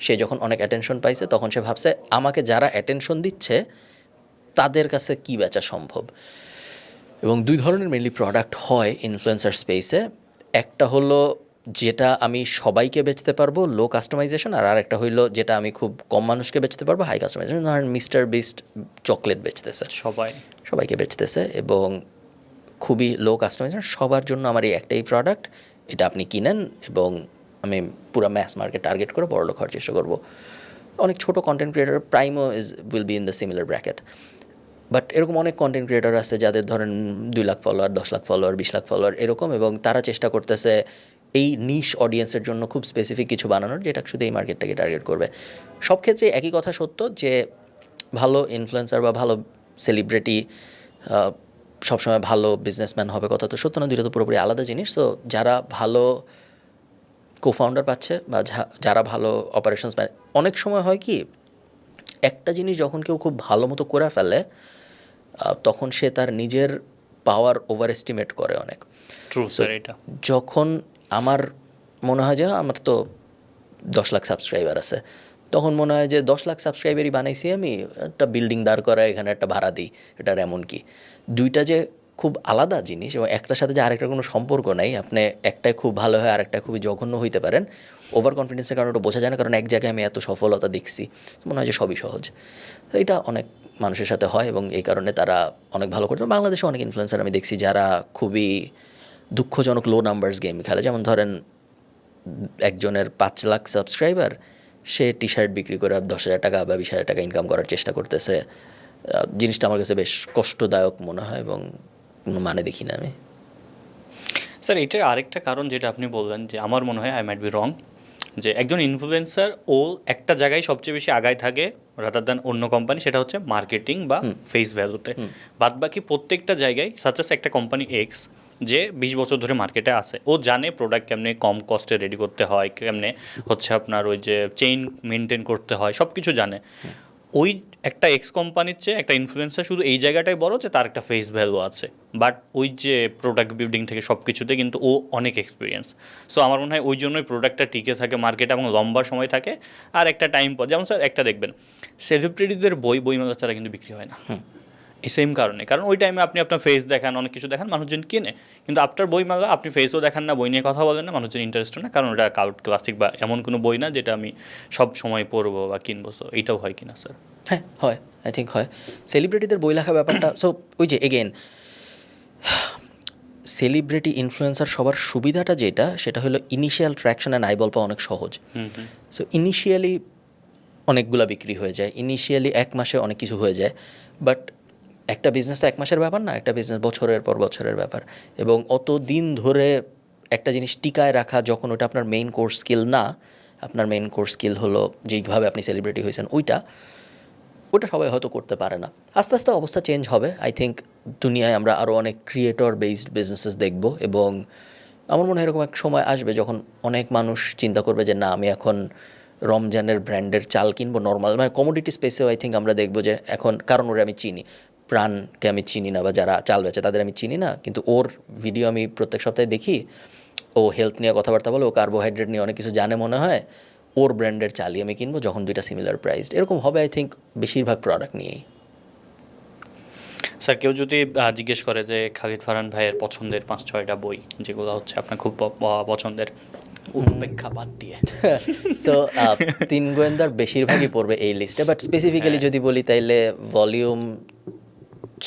সে যখন অনেক অ্যাটেনশন পাইছে তখন সে ভাবছে আমাকে যারা অ্যাটেনশন দিচ্ছে তাদের কাছে কি বেচা সম্ভব। এবং দুই ধরনের মেনলি প্রোডাক্ট হয় ইনফ্লুয়েন্সার স্পেসে। একটা হলো যেটা আমি সবাইকে বেচতে পারবো, লো কাস্টমাইজেশন, আর আরেকটা হইলো যেটা আমি খুব কম মানুষকে বেচতে পারবো, হাই কাস্টমাইজেশন। ধরেন মিস্টার বিস্ট চকলেট বেচতেছে, সবাইকে বেচতেছে এবং খুবই লো কাস্টমাইজেশন, সবার জন্য আমার এই একটাই প্রোডাক্ট, এটা আপনি কিনেন এবং আমি পুরো ম্যাস মার্কেট টার্গেট করে বড় লোক হওয়ার চেষ্টা করবো। অনেক ছোটো কন্টেন্ট ক্রিয়েটার প্রাইমও will be in the similar bracket. But এরকম অনেক কন্টেন্ট ক্রিয়েটার আছে যাদের ধরেন 2 lakh follower, 10 lakh follower, 20 lakh follower এরকম, এবং তারা চেষ্টা করতেছে এই নিশ অডিয়েন্সের জন্য খুব স্পেসিফিক কিছু বানানোর যেটা শুধু এই মার্কেটটাকে টার্গেট করবে। সব ক্ষেত্রে একই কথা সত্য যে ভালো ইনফ্লুয়েন্সার বা ভালো সেলিব্রিটি সবসময় ভালো বিজনেসম্যান হবে কথা তো সত্য না, দুটো তো পুরোপুরি আলাদা জিনিস। তো যারা ভালো কোফাউন্ডার পাচ্ছে বা যারা ভালো অপারেশনস, অনেক সময় হয় কি একটা জিনিস যখন কেউ খুব ভালো মতো করে ফেলে তখন সে তার নিজের পাওয়ার ওভার এস্টিমেট করে অনেক। যখন আমার মনে হয় যে আমার তো 10 লাখ সাবস্ক্রাইবার আছে, তখন মনে হয় যে 10 লাখ সাবস্ক্রাইবারই বানাইছি আমি, একটা বিল্ডিং দাঁড় করা, এখানে একটা ভাড়া দিই, এটার এমন কি। দুইটা যে খুব আলাদা জিনিস এবং একটার সাথে যে আরেকটার কোনো সম্পর্ক নাই। আপনি একটাই খুব ভালো হয় আরেকটা খুবই জঘন্য হইতে পারেন। ওভার কনফিডেন্সের কারণে ওটা বোঝা যায় না, কারণ এক জায়গায় আমি এত সফলতা দেখছি, মনে হয় যে সবই সহজ। তো এটা অনেক মানুষের সাথে হয় এবং এই কারণে তারা অনেক ভালো করতে। বাংলাদেশে অনেক ইনফ্লুয়েন্সার আমি দেখছি যারা খুবই দুঃখজনক লো নাম্বারস গেম খেলে। যেমন ধরেন একজনের 5 লাখ সাবস্ক্রাইবার, সে টি শার্ট বিক্রি করে 10,000 টাকা বা 20,000 টাকা ইনকাম করার চেষ্টা করতেছে। জিনিসটা আমার কাছে বেশ কষ্টদায়ক মনে হয় এবং কোনো মানে দেখি না আমি। স্যার এটা আরেকটা কারণ যেটা আপনি বললেন, যে আমার মনে হয় আই মাইট বি রং, যে একজন ইনফ্লুয়েন্সার ও একটা জায়গায় সবচেয়ে বেশি আগায় থাকে রাদার দ্যান অন্য কোম্পানি, সেটা হচ্ছে মার্কেটিং বা ফেস ভ্যালুতে। বাদ বাকি প্রত্যেকটা জায়গায় সাচেস একটা কোম্পানি এক্স যে 20 বছর ধরে মার্কেটে আছে, ও জানে প্রোডাক্ট কেমনে কম কস্টে রেডি করতে হয়, কেমনে হচ্ছে আপনার ওই যে চেইন মেনটেন করতে হয়, সব কিছু জানে। ওই একটা এক্স কোম্পানির চেয়ে একটা ইনফ্লুয়েন্সার শুধু এই জায়গাটাই বড় যে তার একটা ফেস ভ্যালু আছে, বাট ওই যে প্রোডাক্ট বিল্ডিং থেকে সব কিছুতে কিন্তু ও অনেক এক্সপিরিয়েন্স। সো আমার মনে হয় ওই জন্যই প্রোডাক্টটা টিকে থাকে মার্কেটে এবং লম্বা সময় থাকে। আর একটা টাইম পর যেমন স্যার একটা দেখবেন সেলিব্রিটিদের বইমেলা ছাড়া কিন্তু বিক্রি হয় না, এই সেম কারণে। কারণ ওই টাইমে আপনি আপনার ফেস দেখান, অনেক কিছু দেখান, মানুষজন কিনে। কিন্তু আফটার বইমেলা আপনি ফেসও দেখান না, বই নিয়ে কথা বলেন না, মানুষজন ইন্টারেস্ট না, কারণ ওটা কাউট ক্লাসিক বা এমন কোনো বই না যেটা আমি সব সময় পড়বো বা কিনবো। সো এইটাও হয় কিনা স্যার? হ্যাঁ হয়, আই থিঙ্ক হয়। সেলিব্রিটিদের বই লেখা ব্যাপারটা, সো ওই যে এগেন সেলিব্রিটি ইনফ্লুয়েন্সার সবার সুবিধাটা যেটা, সেটা হলো ইনিশিয়াল ট্র্যাকশন অ্যান্ড আইবল পাওয়া অনেক সহজ। সো ইনিশিয়ালি অনেকগুলা বিক্রি হয়ে যায়, ইনিশিয়ালি 1 মাসে অনেক কিছু হয়ে যায়। বাট একটা বিজনেস তো 1 মাসের ব্যাপার না, একটা বিজনেস বছরের পর বছরের ব্যাপার। এবং অত দিন ধরে একটা জিনিস টিকায় রাখা, যখন ওটা আপনার মেইন কোর্স স্কিল না, আপনার মেইন কোর্স স্কিল হলো যেইভাবে আপনি সেলিব্রিটি হয়েছেন ওটা সবাই হয়তো করতে পারে না। আস্তে আস্তে অবস্থা চেঞ্জ হবে। আই থিঙ্ক দুনিয়ায় আমরা আরও অনেক ক্রিয়েটর বেসড বিজনেসেস দেখব, এবং আমার মনে হয় এরকম এক সময় আসবে যখন অনেক মানুষ চিন্তা করবে যে না, আমি এখন রমজানের ব্র্যান্ডের চাল কিনবো নর্মাল, মানে কমোডিটি স্পেসেও আই থিঙ্ক আমরা দেখবো যে এখন, কারণ ওরা আমি চিনি, প্রাণকে আমি চিনি না, বা যারা চাল বেচে তাদের আমি চিনি না, কিন্তু ওর ভিডিও আমি প্রত্যেক সপ্তাহে দেখি, ও হেলথ নিয়ে কথাবার্তা বলে, ও কার্বোহাইড্রেট নিয়ে অনেক কিছু জানে মনে হয়, ওর ব্র্যান্ডের চালই আমি কিনবো যখন দুইটা সিমিলার প্রাইসড। এরকম হবে আই থিঙ্ক বেশিরভাগ প্রোডাক্ট নিয়েই। স্যার কেউ যদি জিজ্ঞেস করে যে খালিদ ফারহান ভাইয়ের পছন্দের 5-6টা বই যেগুলো হচ্ছে আপনার খুব পছন্দের, উপেক্ষা বাদ দিয়ে তো 3 গোয়েন্দার বেশিরভাগই পড়বে এই লিস্টে, বাট স্পেসিফিক্যালি যদি বলি তাইলে ভলিউম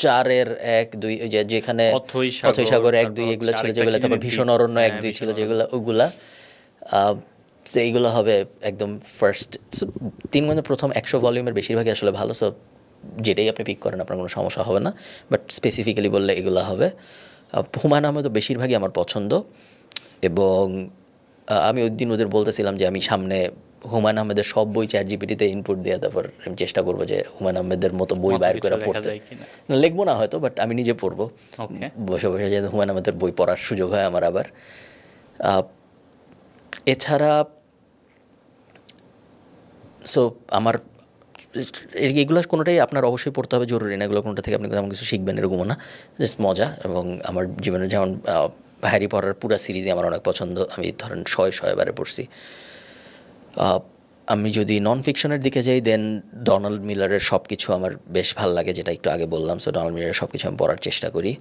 4-এর 1-2, যেখানে অথৈ সাগর 1-2 এগুলো ছিল যেগুলো, তারপর ভীষণ অরণ্য 1-2 ছিল যেগুলো, ওগুলা তো এইগুলো হবে একদম ফার্স্ট। 3 গোয়েন্দা প্রথম 100 ভলিউমের বেশিরভাগই আসলে ভালো। সো যেটাই আপনি পিক করেন আপনার কোনো সমস্যা হবে না, বাট স্পেসিফিক্যালি বললে এগুলো হবে। হুমায়ুন আহমেদও বেশিরভাগই আমার পছন্দ, এবং আমি ওই দিন ওদের বলতেছিলাম যে আমি সামনে হুমায়ুন আহমেদের সব বই চ্যাটজিপিটিতে ইনপুট দিয়ে তারপর আমি চেষ্টা করবো যে হুমায়ুন আহমেদের মতো বই বাইর করে পড়তে। লিখবো না হয়তো, বাট আমি নিজে পড়বো বসে বসে, যে হুমায়ুন আহমেদের বই পড়ার সুযোগ হয় আমার। আবার এছাড়া সো আমার এগুলো কোনোটাই আপনার অবশ্যই পড়তে হবে জরুরি না, এগুলো কোনোটা থেকে আপনি তেমন কিছু শিখবেন এরকমও না, জাস্ট মজা। এবং আমার জীবনে যেমন হ্যারি পটার পুরো সিরিজই আমার অনেক পছন্দ, আমি ধরেন 100 বারে পড়ছি। আমি যদি নন ফিকশনের দিকে যাই, দেন ডোনাল্ড মিলারের সব কিছু আমার বেশ ভালো লাগে, যেটা একটু আগে বললাম। সো ডোনাল্ড মিলারের সব কিছু আমি পড়ার চেষ্টা করি।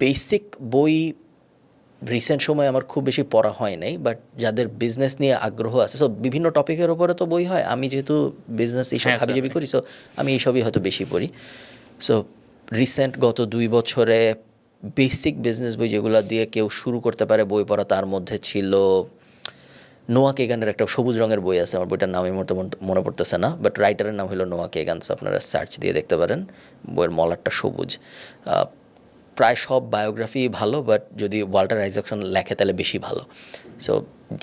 বেসিক বই রিসেন্ট সময় আমার খুব বেশি পড়া হয় নাই, বাট যাদের বিজনেস নিয়ে আগ্রহ আছে, সো বিভিন্ন টপিকের ওপরে তো বই হয়, আমি যেহেতু বিজনেস এইসব হাবিজাবি করি, সো আমি এইসবই হয়তো বেশি পড়ি। সো রিসেন্ট গত 2 বছরে বেসিক বিজনেস বই যেগুলো দিয়ে কেউ শুরু করতে পারে বই পড়া, তার মধ্যে ছিল নোয়া কেগানের একটা সবুজ রঙের বই আছে, আমার বইটার নাম এই মুহূর্তে মনে পড়তেছে না, বাট রাইটারের নাম হলো নোয়া কেগান। আপনারা সার্চ দিয়ে দেখতে পারেন, বইয়ের মলারটা সবুজ। প্রায় সব বায়োগ্রাফি ভালো, বাট যদি ওয়াল্টার আইজাকসন লেখে তাহলে বেশি ভালো। সো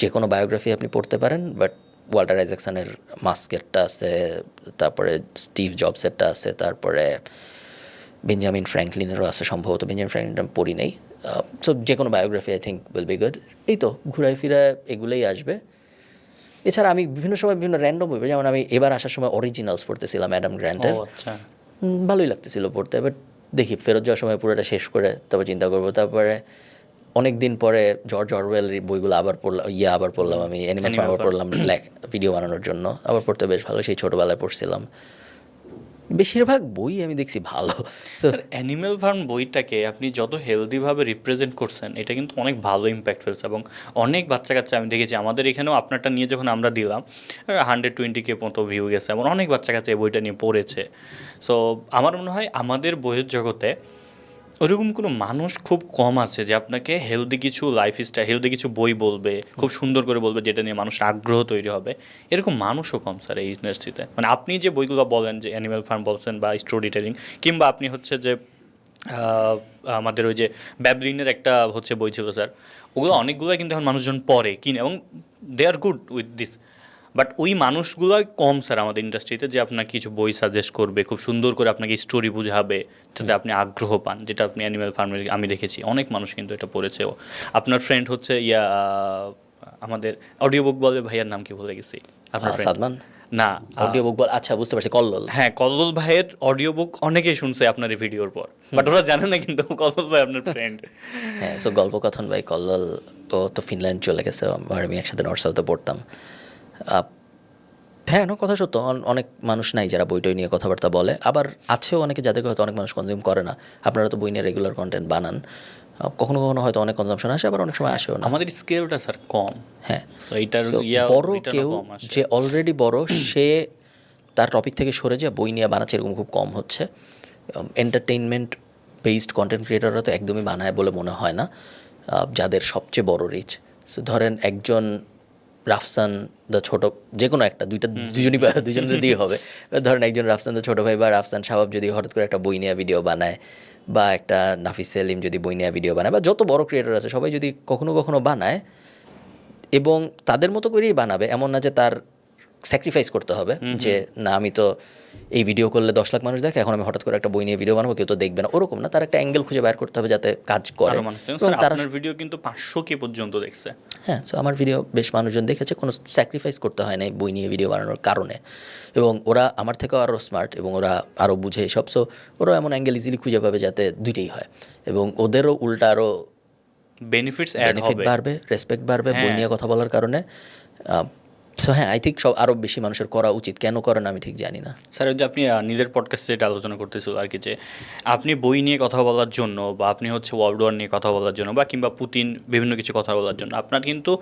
যে কোনো বায়োগ্রাফি আপনি পড়তে পারেন, বাট ওয়াল্টার আইজাকসনের মাস্কেরটা আছে, তারপরে স্টিভ জবসেরটা আছে, তারপরে বেঞ্জামিন ফ্র্যাঙ্কলিনেরও আছে সম্ভবত, বেঞ্জামিন ফ্র্যাঙ্কলিনটা পড়ি নেই। সো যে কোনো biography I think will be good. এই তো ঘুরায় ফিরায় এগুলোই আসবে। এছাড়া আমি বিভিন্ন সময় বিভিন্ন র্যান্ডম বই, যেমন আমি এবার আসার সময় অরিজিনালস পড়তেছিলাম অ্যাডাম গ্র্যান্টের, ভালোই লাগতেছিল পড়তে, বাট দেখি ফেরত যাওয়ার সময় পুরোটা শেষ করে তারপর চিন্তা করবো। তারপরে অনেক দিন পরে জর্জ অরওয়েলের বইগুলো আবার পড়লাম আমি, অ্যানিমেল ফার্ম আবার পড়লাম ভিডিও বানানোর জন্য, আবার পড়তে বেশ ভালো, সেই ছোটোবেলায় পড়ছিলাম। বেশিরভাগ বই আমি দেখছি ভালো। অ্যানিমেল ফার্ম বইটাকে আপনি যত হেলদিভাবে রিপ্রেজেন্ট করছেন, এটা কিন্তু অনেক ভালো ইম্প্যাক্ট ফেলছে, এবং অনেক বাচ্চা কাচ্চা আমি দেখেছি আমাদের এখানেও আপনারটা নিয়ে যখন আমরা দিলাম 120K মতো ভিউ গেছে, এমন অনেক বাচ্চা কাচ্চা এই বইটা নিয়ে পড়েছে। সো আমার মনে হয় আমাদের বইয়ের জগতে ওরকম কোনো মানুষ খুব কম আছে যে আপনাকে হেলদি কিছু লাইফস্টাইল, হেলদি কিছু বই বলবে, খুব সুন্দর করে বলবে, যেটা নিয়ে মানুষের আগ্রহ তৈরি হবে। এরকম মানুষও কম স্যার এই ইন্ডাস্ট্রিতে। মানে আপনি যে বইগুলো বলেন, যে অ্যানিমেল ফার্ম বলছেন বা স্টোরি টেলিং, কিংবা আপনি হচ্ছে যে আমাদের ওই যে ব্যাবলিনের একটা হচ্ছে বই ছিল স্যার, ওগুলো অনেকগুলোই কিন্তু এখন মানুষজন পড়ে কিনে, এবং দে আর গুড উইথ দিস। বাট ওই মানুষগুলোই কম স্যার আমাদের ইন্ডাস্ট্রিতে, যে আপনাকে কিছু বই সাজেস্ট করবে, খুব সুন্দর করে আপনাকে স্টোরি বুঝাবে, যাতে আপনি আগ্রহ পান, যেটা আপনি অ্যানিমেল ফার্মের আমি দেখেছি অনেক মানুষ কিন্তু এটা পড়েছেও। আপনার ফ্রেন্ড হচ্ছে আমাদের অডিও বুক বলবে, ভাইয়ার নাম কি ভুলে গেছি, আপনার সাদমান না অডিও বুক আচ্ছা বুঝতে পারছি, কল্লোল। হ্যাঁ, কল্লোল ভাইয়ের অডিও বুক অনেকেই শুনছে আপনার এই ভিডিওর পর, বাট ওরা জানে না কিন্তু কল্লোল ভাই আপনার ফ্রেন্ড। হ্যাঁ, সো গল্পকথন ভাই কল্লোল ও তো ফিনল্যান্ড চলে গেছে, আর আমি একসাথে নর্থ সাউথে পড়তাম। হ্যাঁ, কথা সত্য, অনেক মানুষ নাই যারা বইটই নিয়ে কথাবার্তা বলে, আবার আছেও অনেকে যাদেরকে হয়তো অনেক মানুষ কনজিউম করে না। আপনারা তো বই নিয়ে রেগুলার কন্টেন্ট বানান, কখনো কখনো হয়তো অনেক কনজাম্পশন আসে, আবার অনেক সময় আসেও না। আমাদের স্কেলটা স্যার কম। হ্যাঁ, তো এইটার বড় কেউ যে অলরেডি বড়, সে তার টপিক থেকে সরে যায় বই নিয়ে বানাচ্ছে এরকম খুব কম হচ্ছে। এন্টারটেইনমেন্ট বেসড কন্টেন্ট ক্রিয়েটররা তো একদমই বানায় বলে মনে হয় না, যাদের সবচেয়ে বড় রিচ। সো ধরেন একজন রাফসান দ্য ছোট, যে কোনো একটা দুজনের দিয়ে হবে। ধরেন একজন রাফসান দ্য ছোট ভাই বা রাফসান শাবাব যদি হঠাৎ করে একটা বই নিয়ে ভিডিও বানায়, বা একটা নাফিস সেলিম যদি বই নিয়ে ভিডিও বানায়, বা যত বড় ক্রিয়েটর আছে সবাই যদি কখনো কখনো বানায়, এবং তাদের মতো করেই বানাবে, এমন না যে তার স্যাক্রিফাইস করতে হবে যে না আমি তো এই ভিডিও করলে 10 লাখ মানুষ দেখে, এখন আমি হঠাৎ করে একটা বই নিয়ে ভিডিও বানাবো, কেউ তো দেখবে না, ওরকম না। তার একটা অ্যাঙ্গেল খুঁজে বের করতে হবে যাতে কাজ করে। আপনার ভিডিও কিন্তু 500K পর্যন্ত দেখছে। হ্যাঁ, সো আমার ভিডিও বেশ মানুষজন দেখেছে, কোনো স্যাক্রিফাইস করতে হয় না বই নিয়ে ভিডিও বানানোর কারণে। এবং ওরা আমার থেকেও আরও স্মার্ট এবং ওরা আরও বুঝে সব। সো ওরা এমন অ্যাঙ্গেল ইজিলি খুঁজে পাবে যাতে দুইটাই হয়, এবং ওদেরও উল্টা আরও বেনিফিট বাড়বে, রেসপেক্ট বাড়বে বই নিয়ে কথা বলার কারণে। সো হ্যাঁ, আই থিঙ্ক সব আরও বেশি মানুষের করা উচিত। কেন করে না আমি ঠিক জানি না। স্যার, ওই যে আপনি নিজের পডকাস্টে যেটা আলোচনা করতেছিল আর কি, যে আপনি বই নিয়ে কথা বলার জন্য, বা আপনি হচ্ছে ওয়ার্ল্ড ওয়ার নিয়ে কথা বলার জন্য, বা কিংবা পুতিন বিভিন্ন কিছু কথা বলার জন্য আপনার কিন্তু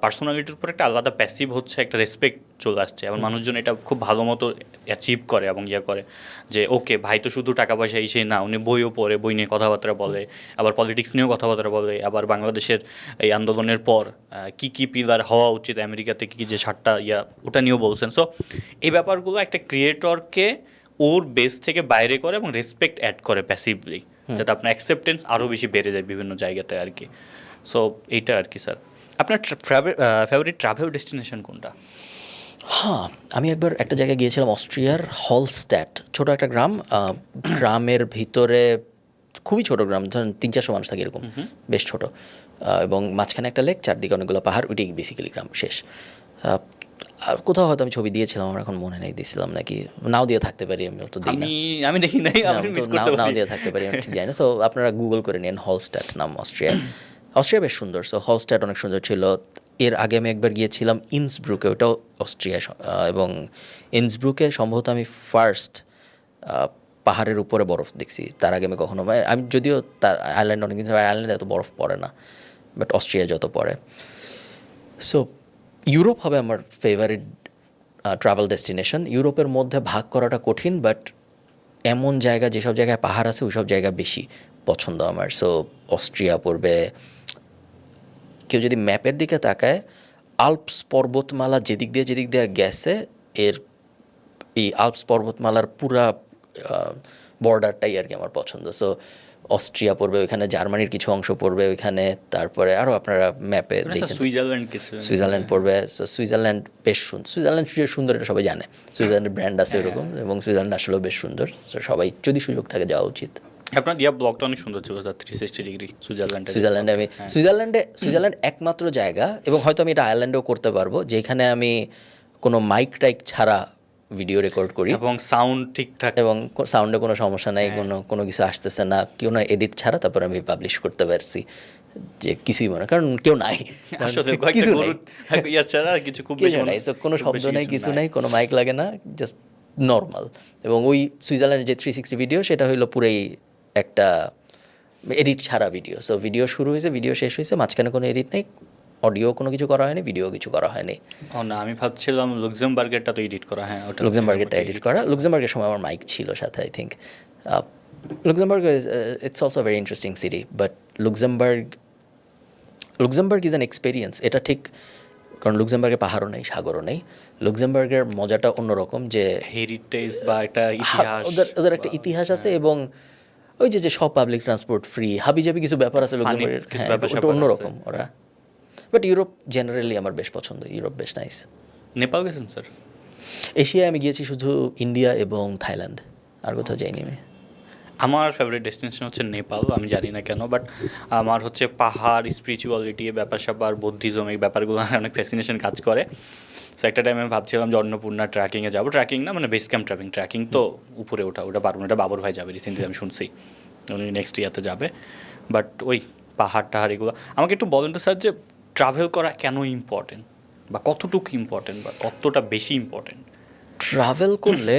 পার্সোনালিটির উপর একটা আলাদা প্যাসিভ হচ্ছে একটা রেসপেক্ট চলে আসছে, এবং মানুষজন এটা খুব ভালো মতো অ্যাচিভ করে এবং করে যে ওকে ভাই তো শুধু টাকা পয়সা সেই না, উনি বইও পড়ে, বই নিয়ে কথাবার্তা বলে, আবার পলিটিক্স নিয়েও কথাবার্তা বলে, আবার বাংলাদেশের এই আন্দোলনের পর কি পিলার হওয়া উচিত আমেরিকাতে, কি যে 7টা ওটা নিয়েও বলছেন। সো এই ব্যাপারগুলো একটা ক্রিয়েটরকে ওর বেস থেকে বাইরে করে এবং রেসপেক্ট অ্যাড করে প্যাসিভলি, যাতে আপনার অ্যাকসেপ্টেন্স আরও বেশি বেড়ে যায় বিভিন্ন জায়গাতে আর কি। সো এইটা আর কি। স্যার, আপনার ফেভারিট ট্রাভেল ডেস্টিনেশন কোনটা? হ্যাঁ, আমি একবার একটা জায়গায় গিয়েছিলাম, অস্ট্রিয়ার হলস্ট্যাট, ছোট একটা গ্রাম। গ্রামের ভিতরে খুবই ছোট গ্রাম, ধরেন 300-400 মানুষ থাকে এরকম, বেশ ছোট, এবং মাঝখানে একটা লেক, চারদিকে অনেকগুলো পাহাড়, ওইটাই বেসিক্যালি গ্রাম শেষ। কোথাও হয়তো আমি ছবি দিয়েছিলাম, আমার এখন মনে নেই দিয়েছিলাম নাকি, নাও দিয়ে থাকতে পারি, আমি তো দিই না, আমি দেখি নাই, নাও দিয়ে থাকতে পারি, আমি ঠিক জানি না। সো আপনারা গুগল করে নিন, হলস্ট্যাট নাম অস্ট্রিয়া। অস্ট্রিয়া বেশ সুন্দর। সো হলস্ট্যাট অনেক সুন্দর ছিল। এর আগে আমি একবার গিয়েছিলাম ইন্সব্রুকে, ওটাও অস্ট্রিয়া, এবং ইন্সব্রুকে সম্ভবত আমি ফার্স্ট পাহাড়ের উপরে বরফ দেখছি। তার আগে আমি কখনো, আমি যদিও তার আয়ারল্যান্ড অনেক দিন, আয়ারল্যান্ডে এত বরফ পড়ে না, বাট অস্ট্রিয়া যত পড়ে। সো ইউরোপ হবে আমার ফেভারিট ট্রাভেল ডেস্টিনেশন। ইউরোপের মধ্যে ভাগ করাটা কঠিন, বাট এমন জায়গা, যেসব জায়গায় পাহাড় আছে ওইসব জায়গা বেশি পছন্দ আমার। সো অস্ট্রিয়া পড়বে। কেউ যদি ম্যাপের দিকে তাকায়, আল্পস পর্বতমালা যেদিক দিয়ে গেছে, এই আল্পস পর্বতমালার পুরা বর্ডারটাই আর কি আমার পছন্দ। সো অস্ট্রিয়া পড়বে, ওইখানে জার্মানির কিছু অংশ পড়বে ওইখানে, তারপরে আরও আপনারা ম্যাপে দেখেন সুইজারল্যান্ড পড়বে। সো সুইজারল্যান্ড বেশ সুন্দর। সুইজারল্যান্ড সুন্দর, এটা সবাই জানে, সুইজারল্যান্ডের ব্র্যান্ড আছে এরকম, এবং সুইজারল্যান্ড আসলেও বেশ সুন্দর। সো সবাই যদি সুযোগ থাকে যাওয়া উচিত। আপনার ব্লগটা অনেক সুন্দর ছিল, 360 ডিগ্রি সুইজারল্যান্ড একমাত্র জায়গা, এবং হয়তো আমি এটা আয়ারল্যান্ডেও করতে পারবো, যেখানে আমি কোনো মাইক টাইক ছাড়া ভিডিও রেকর্ড করি, এবং সাউন্ড ঠিকঠাক, এবং সাউন্ডে কোনো সমস্যা নাই, কোনো কিছু আসতেছে না, কোনো এডিট ছাড়া, তারপর আমি পাবলিশ করতে পারছি, যে কিছুই মনে, কারণ কেউ নাই, কিছু নাই, কোনো শব্দ নাই, কিছু নাই, কোনো মাইক লাগে না, জাস্ট নর্মাল। এবং ওই সুইজারল্যান্ডের যে 360 ভিডিও, সেটা হইলো পুরোই একটা এডিট ছাড়া ভিডিও। সো ভিডিও শুরু হয়েছে, ভিডিও শেষ হয়েছে, মাঝখানে কোনো এডিট নেই, অডিও কোনো কিছু করা হয়নি, ভিডিও কিছু করা হয়নি। ও না, আমি ভাবছিলাম লুক্সেমবার্গেরটা তো এডিট করা। হ্যাঁ, ওটা লুক্সেমবার্গেরটা এডিট করা। লুক্সেমবার্গের সময় আমার মাইক ছিল সাথে, I think. Luxembourg it's also very interesting city, but Luxembourg is an experience. এটা ঠিক, কারণ লুক্সেমবার্গে পাহাড়ও নেই, সাগরও নেই। লুক্সেমবার্গের মজাটা অন্যরকম, যে হেরিটেজ বা একটা ইতিহাস, ওদের একটা ইতিহাস আছে, এবং ওই যে সব পাবলিক ট্রান্সপোর্ট ফ্রি, হাবিজাবি কিছু ব্যাপার আছে লুক্সেমবার্গের, ওটা অন্যরকম ওরা। বাট ইউরোপ জেনারেলি আমার বেশ পছন্দ, ইউরোপ বেশ নাইস। নেপাল গেছেন স্যার? এশিয়ায় আমি গিয়েছি শুধু ইন্ডিয়া এবং থাইল্যান্ড, আর কোথাও যাইনি আমি। আমার ফেভারিট ডেস্টিনেশন হচ্ছে নেপাল, আমি জানি না কেন, বাট আমার হচ্ছে পাহাড়, স্পিরিচুয়ালিটি, ব্যাপার স্যাপার, বুদ্ধিজম, এই ব্যাপারগুলো অনেক ফ্যাসিনেশন কাজ করে। সো একটা টাইমে আমি ভাবছিলাম যে অন্নপূর্ণা ট্র্যাকিংয়ে যাবো, ট্র্যাকিং না মানে বেস ক্যাম্প ট্র্যাকিং তো উপরে ওটা পারবো না, এটা বাবর ভাই যাবে, রিসেন্টলি আমি শুনছি উনি নেক্সট ইয়ারতে যাবে। বাট ওই পাহাড় টাহাড় এগুলো আমাকে একটু বলেন তো স্যার, যে ট্রাভেল করা কেন ইম্পর্টেন্ট, বা কতটুকু ইম্পর্টেন্ট, বা কতটা বেশি ইম্পর্টেন্ট? ট্রাভেল করলে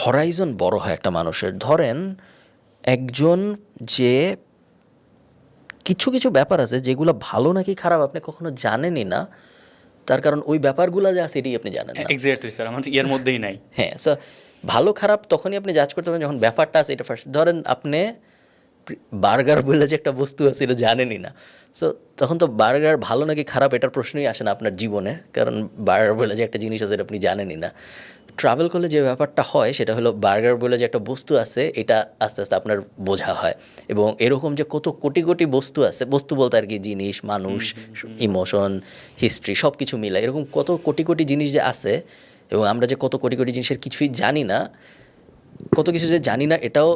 হরাইজন বড় হয় একটা মানুষের। ধরেন একজন যে কিছু কিছু ব্যাপার আছে যেগুলো ভালো নাকি খারাপ আপনি কখনো জানেনই না, তার কারণ ওই ব্যাপারগুলো যে আছে এটাই আপনি জানেন না। এক্স্যাক্টলি স্যার, আমার এর মধ্যেই নাই। হ্যাঁ, সো ভালো খারাপ তখনই আপনি জাজ করতে পারেন যখন ব্যাপারটা আছে এটা ফার্স্ট। ধরেন আপনি বার্গার বলে যে একটা বস্তু আছে এটা জানেনই না, সো তখন তো বার্গার ভালো নাকি খারাপ এটার প্রশ্নই আসে না আপনার জীবনে, কারণ বার্গার বলে যে একটা জিনিস আছে এটা আপনি জানেনই না। ট্রাভেল করলে যে ব্যাপারটা হয় সেটা হলো বার্গার বলে যে একটা বস্তু আছে এটা আস্তে আস্তে আপনার বোঝা হয়, এবং এরকম যে কত কোটি কোটি বস্তু আছে, বস্তু বলতে আর কি জিনিস, মানুষ, ইমোশন, হিস্ট্রি সব কিছু মিলে এরকম কত কোটি কোটি জিনিস যে আছে, এবং আমরা যে কত কোটি কোটি জিনিসের কিছুই জানি না, কত কিছু যে জানি না এটাও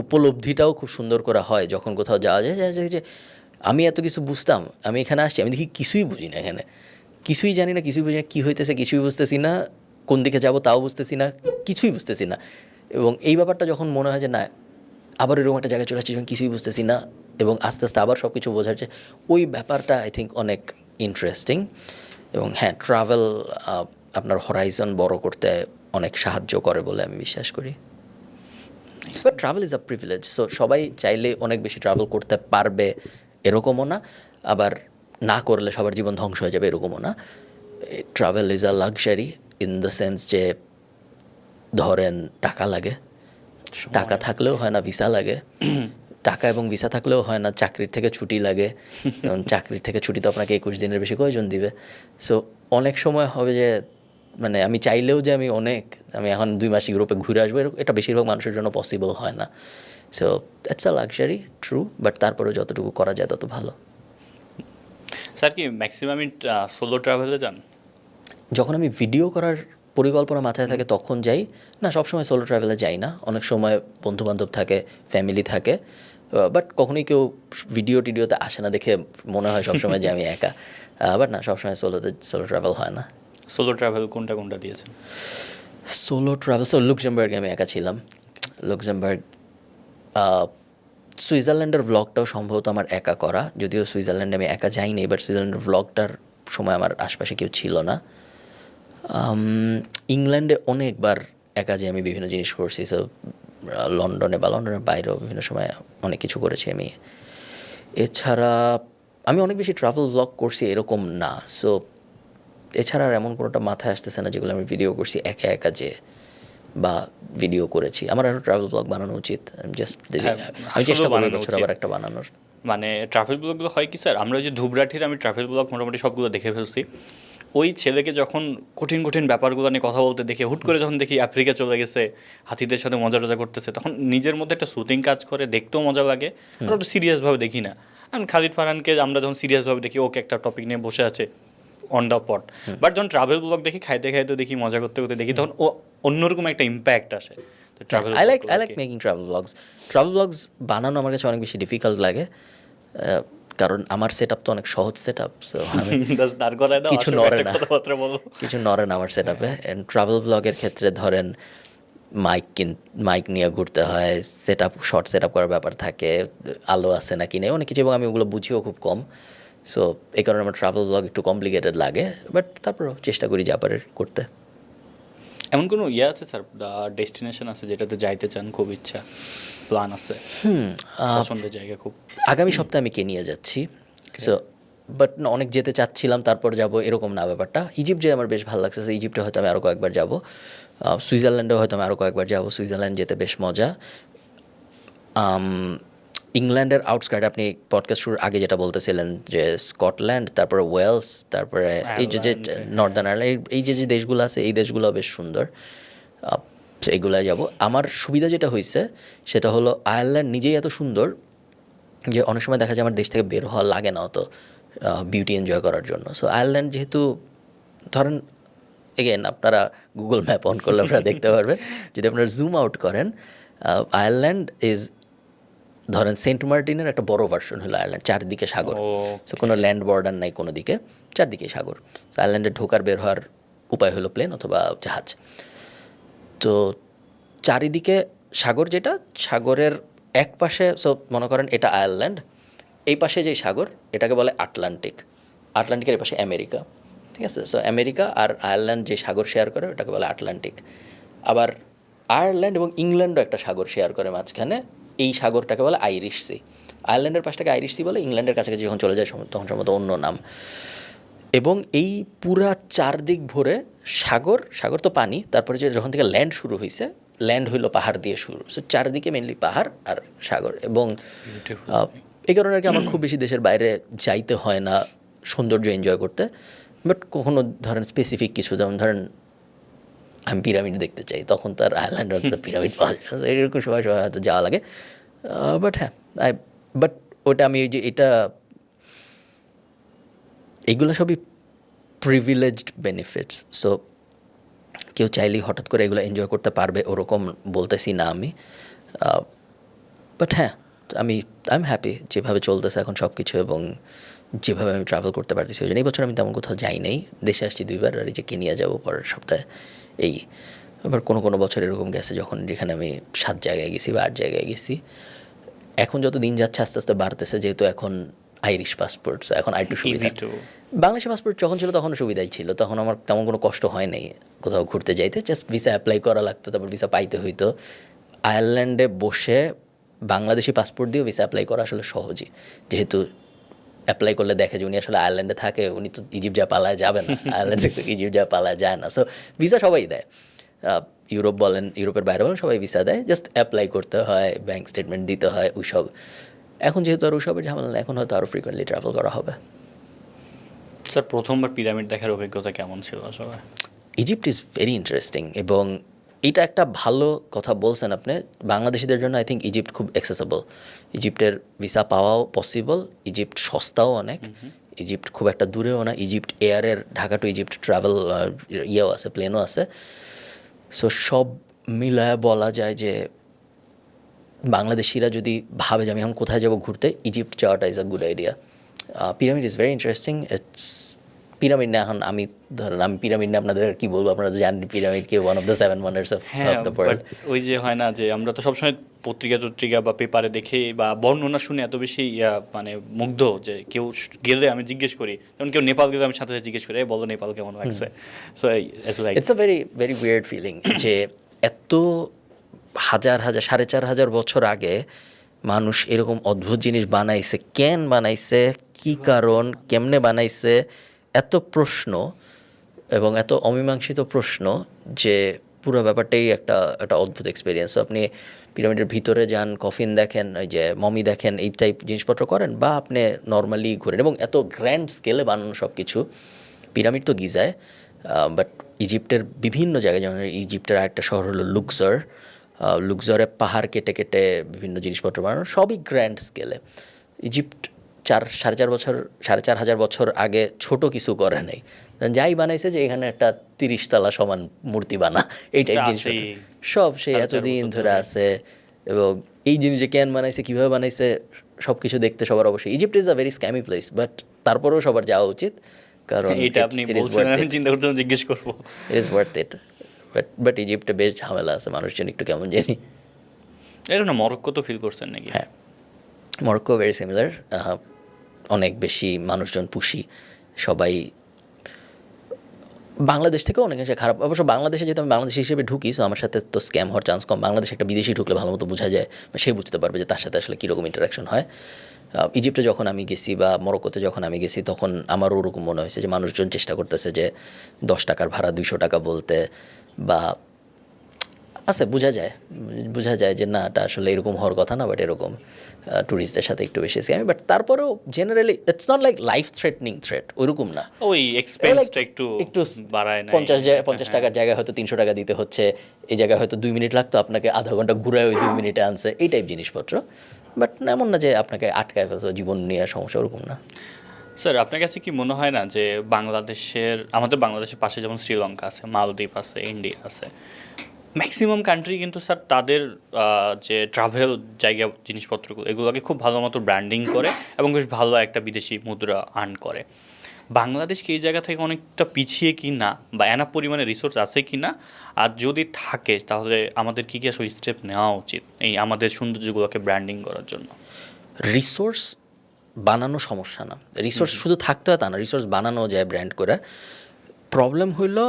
উপলব্ধিটাও খুব সুন্দর করা হয় যখন কোথাও যাওয়া যায়। যে আমি এত কিছু বুঝতাম, আমি এখানে আসছি, আমি দেখি কিছুই বুঝি না, এখানে কিছুই জানি না, কিছুই বুঝি না, কী হইতেছে কিছুই বুঝতেছি না, কোন দিকে যাব তাও বুঝতেছি না, কিছুই বুঝতেছি না। এবং এই ব্যাপারটা যখন মনে হয় যে না আবার এরকম একটা জায়গায় চলে আসছি যখন কিছুই বুঝতেছি না এবং আস্তে আস্তে আবার সব কিছু বোঝার যে ওই ব্যাপারটা আই থিঙ্ক অনেক ইন্টারেস্টিং। এবং হ্যাঁ, ট্রাভেল আপনার হরাইজন বড় করতে অনেক সাহায্য করে বলে আমি বিশ্বাস করি। But travel is a privilege, so সবাই চাইলে অনেক বেশি ট্রাভেল করতে পারবে এরকমও না, আবার না করলে সবার জীবন ধ্বংস হয়ে যাবে এরকমও না। Travel is a luxury in the sense যে ধরেন টাকা লাগে, টাকা থাকলেও হয় না ভিসা লাগে, টাকা এবং ভিসা থাকলেও হয় না চাকরির থেকে ছুটি লাগে, যেমন চাকরির থেকে ছুটি তো আপনাকে 21 দিনের বেশি কয়জন দিবে। সো অনেক সময় হবে যে মানে আমি চাইলেও যে আমি এখন 2 মাস ইউরোপে ঘুরে আসবো এটা বেশিরভাগ মানুষের জন্য পসিবল হয় না। So that's a luxury, true, but তারপরেও যতটুকু করা যায় তত ভালো। স্যার কি ম্যাক্সিমামই সোলো ট্রাভেলে যান? যখন আমি ভিডিও করার পরিকল্পনা মাথায় থাকে তখন যাই, না সবসময় সোলো ট্রাভেলে যাই না, অনেক সময় বন্ধুবান্ধব থাকে, ফ্যামিলি থাকে, বাট কখনোই কেউ ভিডিও টিডিওতে আসে না দেখে মনে হয় সবসময় যে আমি একা, বাট না সবসময় সোলো ট্রাভেল হয় না। সোলো ট্রাভেল কোনটা কোনটা দিয়েছেন? সোলো ট্রাভেল লুক্সেমবার্গে আমি একা ছিলাম, লুক্সেমবার্গ, সুইজারল্যান্ডের ভ্লগটাও সম্ভবত আমার একা করা, যদিও সুইজারল্যান্ডে আমি একা যাইনি, বাট সুইজারল্যান্ডের ভ্লগটার সময় আমার আশপাশে কেউ ছিল না। ইংল্যান্ডে অনেকবার একা যে আমি বিভিন্ন জিনিস করছি, সো লন্ডনে বা লন্ডনের বাইরেও বিভিন্ন সময় অনেক কিছু করেছি আমি। এছাড়া আমি অনেক বেশি ট্রাভেল ভ্লগ করছি এরকম না, সো এছাড়া আর এমন কোনোটা মাথায় আসতেছে না যেগুলো আমি ভিডিও করছি একা একা যে বা ভিডিও করেছি। আমার আরও ট্রাভেল ভ্লগ বানানো উচিত, আমি চেষ্টা করি বছর আবার একটা বানানোর। মানে ট্রাভেল ব্লগগুলো হয় কি স্যার, আমরা ওই যে ধুবরাঠির আমি ট্রাভেল ব্লগ মোটামুটি সবগুলো দেখে ফেলছি। ওই ছেলেকে যখন কঠিন কঠিন ব্যাপারগুলো নিয়ে কথা বলতে দেখে, হুট করে যখন দেখি আফ্রিকা চলে গেছে, হাতিদের সাথে মজা টজা করতেছে, তখন নিজের মধ্যে একটা সুতিং কাজ করে, দেখতেও মজা লাগে, আর ওটা সিরিয়াসভাবে দেখি না। আমি খালিদ ফারহানকে আমরা যখন সিরিয়াসভাবে দেখি, ওকে একটা টপিক নিয়ে বসে আছে অন দ্য পট, বাট যখন ট্রাভেল ব্লগ দেখি, খাইতে খাইতে দেখি, মজা করতে করতে দেখি, তখন ও অন্যরকম একটা ইম্প্যাক্ট আসে। I like making travel blogs. Travel blogs বানানো আমার কাছে অনেক বেশি ডিফিকাল্ট লাগে, কারণ আমার সেট আপ তো অনেক সহজ সেট আপ, সো কিছু নড়ে না আমার সেট আপে। অ্যান্ড ট্রাভেল ব্লগের ক্ষেত্রে ধরেন মাইক নিয়ে ঘুরতে হয়, শর্ট সেট আপ করার ব্যাপার থাকে, আলো আছে নাকি নেই, অনেক কিছু, এবং আমি ওগুলো বুঝিও খুব কম। সো এই কারণে আমার ট্রাভেল ব্লগ একটু কমপ্লিকেটেড লাগে, বাট তারপরেও চেষ্টা করি যা পারে করতে। এমন কোনো আছে স্যার, ডেস্টিনেশন আছে যেটাতে যাইতে চান, খুব ইচ্ছা, প্ল্যান আছে, পছন্দের জায়গা খুব? আগামী সপ্তাহে আমি কেনিয়া যাচ্ছি, সো বাট অনেক যেতে চাচ্ছিলাম তারপর যাব এরকম না ব্যাপারটা। ইজিপ্ট যে আমার বেশ ভালো লাগছে, ইজিপ্টে হয়তো আমি আরও কয়েকবার যাব, সুইজারল্যান্ডেও হয়তো আমি আরও কয়েকবার যাব, সুইজারল্যান্ড যেতে বেশ মজা। ইংল্যান্ডের আউটস্কার্ট আপনি পডকাস্ট শুরুর আগে যেটা বলতেছিলেন যে স্কটল্যান্ড, তারপরে ওয়েলস, তারপরে এই যে নর্দার্ন আয়ারল্যান্ড, এই যে দেশগুলো আছে এই দেশগুলো বেশ সুন্দর, এইগুলোয় যাব। আমার সুবিধা যেটা হয়েছে সেটা হলো আয়ারল্যান্ড নিজেই এত সুন্দর যে অনেক সময় দেখা যায় আমার দেশ থেকে বের হওয়া লাগে না অত বিউটি এনজয় করার জন্য। সো আয়ারল্যান্ড যেহেতু ধরেন এগেন আপনারা গুগল ম্যাপ অন করলে আপনারা দেখতে পারবে, যদি আপনারা জুম আউট করেন, আয়ারল্যান্ড ইজ ধরেন সেন্ট মার্টিনের একটা বড় ভার্সন হলো আয়ারল্যান্ড, চারদিকে সাগর। সো কোনো ল্যান্ড বর্ডার নাই কোনো দিকে, চারদিকে সাগর। আয়ারল্যান্ডে ঢোকার বের হওয়ার উপায় হলো প্লেন অথবা জাহাজ। তো চারিদিকে সাগর, যেটা সাগরের এক পাশে, সো মনে করেন এটা আয়ারল্যান্ড, এই পাশে যেই সাগর এটাকে বলে আটলান্টিক, আটলান্টিকের এই পাশে আমেরিকা, ঠিক আছে? সো আমেরিকা আর আয়ারল্যান্ড যে সাগর শেয়ার করে ওটাকে বলে আটলান্টিক। আবার আয়ারল্যান্ড এবং ইংল্যান্ডও একটা সাগর শেয়ার করে মাঝখানে, এই সাগরটাকে বলে আইরিশ সি। আয়ারল্যান্ডের পাশটাকে আইরিশ সি বলে, ইংল্যান্ডের কাছাকাছি যখন চলে যায় তখন সম্ভবত অন্য নাম। এবং এই পুরা চারদিক ভরে সাগর, সাগর তো পানি, তারপরে যে যখন থেকে ল্যান্ড শুরু হয়েছে, ল্যান্ড হইলো পাহাড় দিয়ে শুরু। সো চারদিকে মেনলি পাহাড় আর সাগর। এবং এই কারণে আর কি আমার খুব বেশি দেশের বাইরে যাইতে হয় না সৌন্দর্য এনজয় করতে। বাট কখনো ধরেন স্পেসিফিক কিছু, যেমন ধরেন আমি পিরামিড দেখতে চাই, তখন তার আয়ারল্যান্ডে পিরামিড পাওয়া যায়, এরকম সময় সময় হয়তো যাওয়া লাগে। বাট হ্যাঁ, বাট ওটা আমি যে এটা, এইগুলো সবই প্রিভিলেজড বেনিফিটস। সো কেউ চাইলেই হঠাৎ করে এগুলো এনজয় করতে পারবে ওরকম বলতেছি না আমি। বাট হ্যাঁ, আই এম হ্যাপি যেভাবে চলতেছে এখন সব কিছু, এবং যেভাবে আমি ট্রাভেল করতে পারতেছি। ওই জন্য এই বছর আমি তেমন কোথাও যাই নাই, দেশে আসছি 2বার, আর এই যে কেনিয়া যাবো পরের সপ্তাহে। এই আবার কোনো বছর এরকম গেছে যখন যেখানে আমি 7 জায়গায় গেছি বা 8 জায়গায় গেছি। এখন যত দিন যাচ্ছে আস্তে আস্তে বাড়তেছে, যেহেতু এখন আইরিশ পাসপোর্ট, এখন আরেকটু সুবিধা। বাংলাদেশি পাসপোর্ট যখন ছিল তখন সুবিধাই ছিল, তখন আমার তেমন কোনো কষ্ট হয় নাই কোথাও ঘুরতে যাইতে। জাস্ট ভিসা অ্যাপ্লাই করা লাগতো, তারপর ভিসা পাইতে হইতো। আয়ারল্যান্ডে বসে বাংলাদেশি পাসপোর্ট দিয়েও ভিসা অ্যাপ্লাই করা আসলে সহজই, যেহেতু অ্যাপ্লাই করলে দেখে যে উনি আসলে আয়ারল্যান্ডে থাকে, উনি তো ইজিপ্ট যা পালায় যাবে না, আয়ারল্যান্ড থেকে ইজিপ্ট যা পালায় যায় না। সো ভিসা সবাই দেয়, ইউরোপ বলেন, ইউরোপের বাইরে বলেন, সবাই ভিসা দেয়, জাস্ট অ্যাপ্লাই করতে হয়, ব্যাঙ্ক স্টেটমেন্ট দিতে হয়, ওইসব। এখন যেহেতু আর ওইসবের ঝামেলা, এখন হয়তো আরও ফ্রিকোয়েন্টলি ট্রাভেল করা হবে। স্যার, প্রথমবার পিরামিড দেখার অভিজ্ঞতা কেমন ছিল আসলে? ইজিপ্ট ইজ ভেরি ইন্টারেস্টিং, এবং এটা একটা ভালো কথা বলছেন আপনি। বাংলাদেশিদের জন্য আই থিঙ্ক ইজিপ্ট খুব অ্যাক্সেসেবল। ইজিপ্টের ভিসা পাওয়াও পসিবল, ইজিপ্ট সস্তাও অনেক, ইজিপ্ট খুব একটা দূরেও না। ইজিপ্ট এয়ারের ঢাকা টু ইজিপ্ট ট্রাভেল ইয়েও আছে, প্লেনও আছে। সো সব মিলায় বলা যায় যে বাংলাদেশিরা যদি ভাবে যে আমি এখন কোথায় যাবো ঘুরতে, ইজিপ্ট যাওয়াটা is a good idea. Pyramid is very interesting. It's pyramid না, এখন আমি ধরেন আমি পিরামিড না আপনাদের কি বলবো, আপনারা তো জানেন পিরামিডকে one of the 7 wonders of the world. ওই যে হয় না যে আমরা তো সবসময় পত্রিকা বা পেপারে দেখে বা বর্ণনা শুনে এত বেশি মানে মুগ্ধ, যে কেউ গেলে আমি জিজ্ঞেস করি, যেমন কেউ নেপাল গেলে আমি সাথে সাথে জিজ্ঞেস করি, বলো নেপাল কেমন লাগছে। So it's a very very weird feeling যে এত হাজার 4,500 বছর আগে মানুষ এরকম অদ্ভুত জিনিস বানাইছে, কেন বানাইছে, কি কারণ, কেমনে বানাইছে, এত প্রশ্ন এবং এত অমীমাংসিত প্রশ্ন, যে পুরো ব্যাপারটাই একটা অদ্ভুত এক্সপিরিয়েন্স। আপনি পিরামিডের ভিতরে যান, কফিন দেখেন, ওই যে মমি দেখেন, এই টাইপ জিনিসপত্র করেন, বা আপনি নর্মালি ঘুরেন, এবং এত গ্র্যান্ড স্কেলে বানানো সব কিছু। পিরামিড তো গিজায়, বাট ইজিপ্টের বিভিন্ন জায়গায়, যেমন ইজিপ্টের আরেকটা শহর হলো লুক্সর, লুক্সরে পাহাড় কেটে কেটে বিভিন্ন জিনিসপত্র বানানো, সবই গ্র্যান্ড স্কেলে। ইজিপ্ট 4,500 বছর আগে ছোট কিছু করে নাই, যাই বানাইছে যে এখানে একটা 30 তলা সমান মূর্তি বানা, এই টাইপ জিনিস সব সেই এতদিন ধরে আছে। এবং এই জিনিস যে কেন বানাইছে, কীভাবে বানাইছে, সব কিছু দেখতে সবার অবশ্যই। Egypt is a very scammy place, but তারপরেও সবার যাওয়া উচিত, কারণ এটা আপনি বলছেন, আমি চিন্তা করতে জিজ্ঞেস করবো। It is worth it. But ইজিপ্টে বেশ ঝামেলা আছে, মানুষজন একটু কেমন জানি। এরকম না, মরক্কো তো ফিল করছেন নাকি? হ্যাঁ, মরক্কো ভেরি সিমিলার, অনেক বেশি মানুষজন পুষি, সবাই বাংলাদেশ থেকেও অনেক খারাপ। অবশ্য বাংলাদেশে যেহেতু আমি বাংলাদেশি হিসেবে ঢুকি, সো আমার সাথে তো স্ক্যাম হওয়ার চান্স কম। বাংলাদেশে একটা বিদেশি ঢুকলে ভালো মতো বোঝা যায়, সে বুঝতে পারবে যে তার সাথে আসলে কীরকম ইন্টারাকশন হয়। ইজিপ্টে যখন আমি গেছি বা মরক্কোতে যখন আমি গেছি, তখন আমারও ওরকম মনে হয়েছে যে মানুষজন চেষ্টা করতেছে যে 10 টাকার ভাড়া 200 টাকা বলতে, বা আছে বোঝা যায় যে না, এটা আসলে এরকম হওয়ার কথা না, বাট এরকম ট্যুরিস্টদের সাথে একটু বেশি স্ক্যামি। বাট তারপরেও generally it's not like life threatening threat, ওইরকম না। ওই এক্সপেন্সটা একটু বাড়ায় না, 50 টাকার জায়গায় হয়তো 300 টাকা দিতে হচ্ছে, এই জায়গায় হয়তো 2 মিনিট লাগতো, আপনাকে আধা ঘন্টা ঘুরায় ওই 2 মিনিটে আনছে, এই টাইপ জিনিসপত্র। বাট এমন না যে আপনাকে আটকায় ফেলছে, জীবন নিয়ে সমস্যা, ওরকম না। স্যার, আপনার কাছে কি মনে হয় না যে আমাদের বাংলাদেশের পাশে যেমন শ্রীলঙ্কা আছে, মালদ্বীপ আছে, ইন্ডিয়া আছে, ম্যাক্সিমাম কান্ট্রি কিন্তু স্যার তাদের যে ট্রাভেল জায়গা জিনিসপত্রগুলো এগুলোকে খুব ভালো মতো ব্র্যান্ডিং করে এবং বেশ ভালো একটা বিদেশি মুদ্রা আর্ন করে। বাংলাদেশ কি এই জায়গা থেকে অনেকটা পিছিয়ে কি না, বা এনাফ পরিমাণে রিসোর্স আছে কি না, আর যদি থাকে তাহলে আমাদের কী কী আসলে স্টেপ নেওয়া উচিত এই আমাদের সৌন্দর্যগুলোকে ব্র্যান্ডিং করার জন্য? রিসোর্স বানানো সমস্যা না, রিসোর্স শুধু থাকতে হয় তা না, রিসোর্স বানানো যায় ব্র্যান্ড করে। প্রবলেম হইল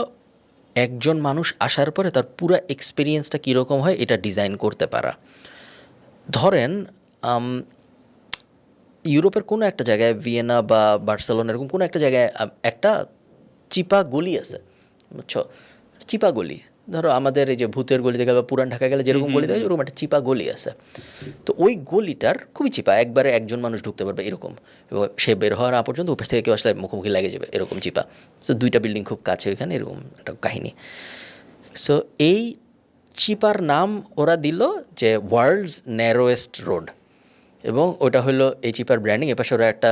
একজন মানুষ আসার পরে তার পুরো এক্সপিরিয়েন্সটা কীরকম হয় এটা ডিজাইন করতে পারা। ধরেন ইউরোপের কোনো একটা জায়গায়, ভিয়েনা বা বার্সেলোনা এরকম কোনো একটা জায়গায় একটা চিপা গলি আছে, বুঝছো? চিপা গলি, ধরো আমাদের এই যে ভূতের গলিতে গেলে বা পুরান ঢাকা গেলে যেরকম গলি থাকে ওরকম একটা চিপা গলি আছে। তো ওই গলিটার খুবই চিপা, একবারে একজন মানুষ ঢুকতে পারবে এরকম, এবং সে বের হওয়ার না পর্যন্ত উপর থেকে কেউ আসলে মুখোমুখি লেগে যাবে এরকম চিপা। সো দুইটা বিল্ডিং খুব কাছে ওইখানে, এরকম একটা কাহিনী। সো এই চিপার নাম ওরা দিল যে ওয়ার্ল্ডস ন্যারোয়েস্ট রোড, এবং ওটা হলো এই চিপার ব্র্যান্ডিং। এপাশে ওরা একটা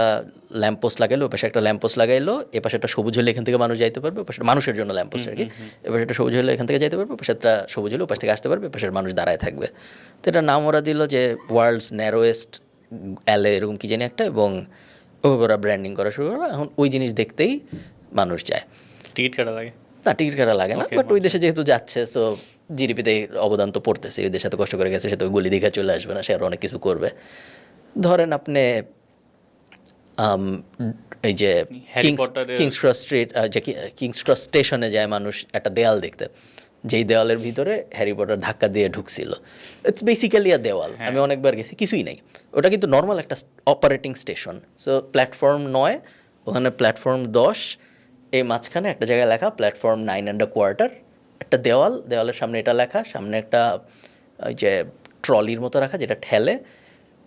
ল্যাম্পপোস্ট লাগাইলো, ওপাশে একটা ল্যাম্পপোস্ট লাগাইলো, এপাশে একটা সবুজ হলে এখান থেকে মানুষ যাইতে পারবে, ওপাশে মানুষের জন্য ল্যাম্পপোস্ট আর কি, এপাশে একটা সবুজ হলে এখান থেকে যাইতে পারবে, ওপাশে একটা সবুজ হলে ওপাশ থেকে আসতে পারবে, এপাশের মানুষ দাঁড়ায় থাকবে। তো এটার নাম ওরা দিল যে ওয়ার্ল্ডস ন্যারোয়েস্ট অ্যালে এরকম কি জানি একটা, এবং ওভাবে ওরা ব্র্যান্ডিং করা শুরু করলো। এখন ওই জিনিস দেখতেই মানুষ যায়। টিকিট কাটা লাগে না, টিকিট কাটা লাগে না, Okay, বাট ওই দেশে যেহেতু যাচ্ছে, সো জিডিপিতে অবদান তো পড়তেছে, ওই দেশে এত কষ্ট করে গেছে, সে তো ওই গলি দেখে চলে আসবে না, সে আরও অনেক কিছু করবে। ধরেন আপনি এই যে হ্যারি পটারের- কিংস ক্রস স্ট্রিট, যে কিংস ক্রস স্টেশনে যায় মানুষ একটা দেয়াল দেখতে, যেই দেওয়ালের ভিতরে হ্যারি পটার ধাক্কা দিয়ে ঢুকছিল। ইটস বেসিক্যালি আ দেওয়াল, আমি অনেকবার গেছি, কিছুই নেই। ওটা কিন্তু নর্মাল একটা অপারেটিং স্টেশন। সো প্ল্যাটফর্ম 9, ওখানে প্ল্যাটফর্ম 10, এই মাঝখানে একটা জায়গায় লেখা প্ল্যাটফর্ম 9.25, একটা দেওয়াল, দেওয়ালের সামনে এটা লেখা, সামনে একটা ওই যে ট্রলির মতো রাখা যেটা ঠেলে,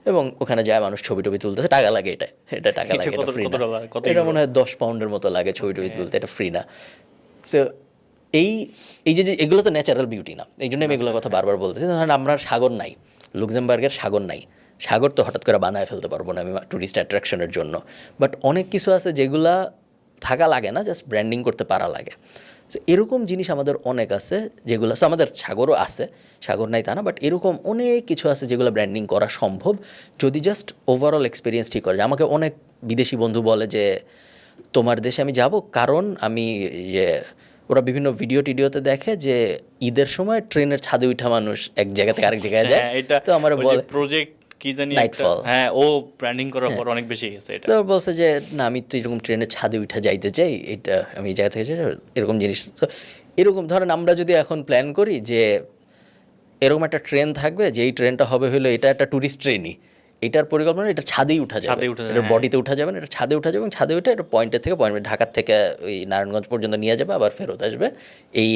এবং ওখানে যায় মানুষ ছবি টবি তুলতেছে, টাকা লাগে। এটা এটা টাকা এটা লাগে, এটা কত- ফ্রি কত না। ডলার? কত এটা ইউরো? মনে হয় 10 পাউন্ডের মতো লাগে ছবি টবি তুলতে, এটা ফ্রি না। সো এই এই যে এগুলো তো ন্যাচারাল বিউটি না, এই জন্য আমি এগুলোর কথা বারবার বলতেছি। ধরেন আমরা সাগর নাই, লুক্সেমবার্গের সাগর নাই, সাগর তো হঠাৎ করে বানায় ফেলতে পারবো না আমি টুরিস্ট অ্যাট্রাকশনের জন্য, বাট অনেক কিছু আছে যেগুলা থাকা লাগে না, জাস্ট ব্র্যান্ডিং করতে পারা লাগে। সো এরকম জিনিস আমাদের অনেক আছে যেগুলো, সো আমাদের সাগরও আছে, সাগর নাই তা না, বাট এরকম অনেক কিছু আছে যেগুলো ব্র্যান্ডিং করা সম্ভব যদি জাস্ট ওভারঅল এক্সপিরিয়েন্স ঠিক করে। আমাকে অনেক বিদেশি বন্ধু বলে যে তোমার দেশে আমি যাব, কারণ আমি যে ওরা বিভিন্ন ভিডিও টিডিওতে দেখে যে ঈদের সময় ট্রেনের ছাদে উঠা মানুষ এক জায়গা থেকে আরেক জায়গায় যায়। হ্যাঁ, এটা তো আমার বলে প্রজেক্ট কি জানি Nightfall। একটা, হ্যাঁ ও ব্র্যান্ডিং করার পর অনেক বেশি গেছে এটা। তো বলছে যে না, আমি তো এরকম ট্রেনের ছাদে উঠে যাইতে চাই, এটা আমি এই জায়গা থেকে যাই, এরকম জিনিস। তো এরকম ধরেন আমরা যদি এখন প্ল্যান করি যে এরকম একটা ট্রেন থাকবে, যে এই ট্রেনটা হবে হলো এটা একটা ট্যুরিস্ট ট্রেনই, এটার পরিকল্পনা এটা ছাদেই উঠা যাবে, ছাদে উঠা যাবে, এটা হ্যাঁ। বডিতে উঠা যাবে না, এটা ছাদে উঠা যাবে, এবং ছাদে উঠে এটা পয়েন্টের থেকে পয়েন্ট, ঢাকার থেকে ওই নারায়ণগঞ্জ পর্যন্ত নিয়ে যাবে, আবার ফেরত আসবে, এই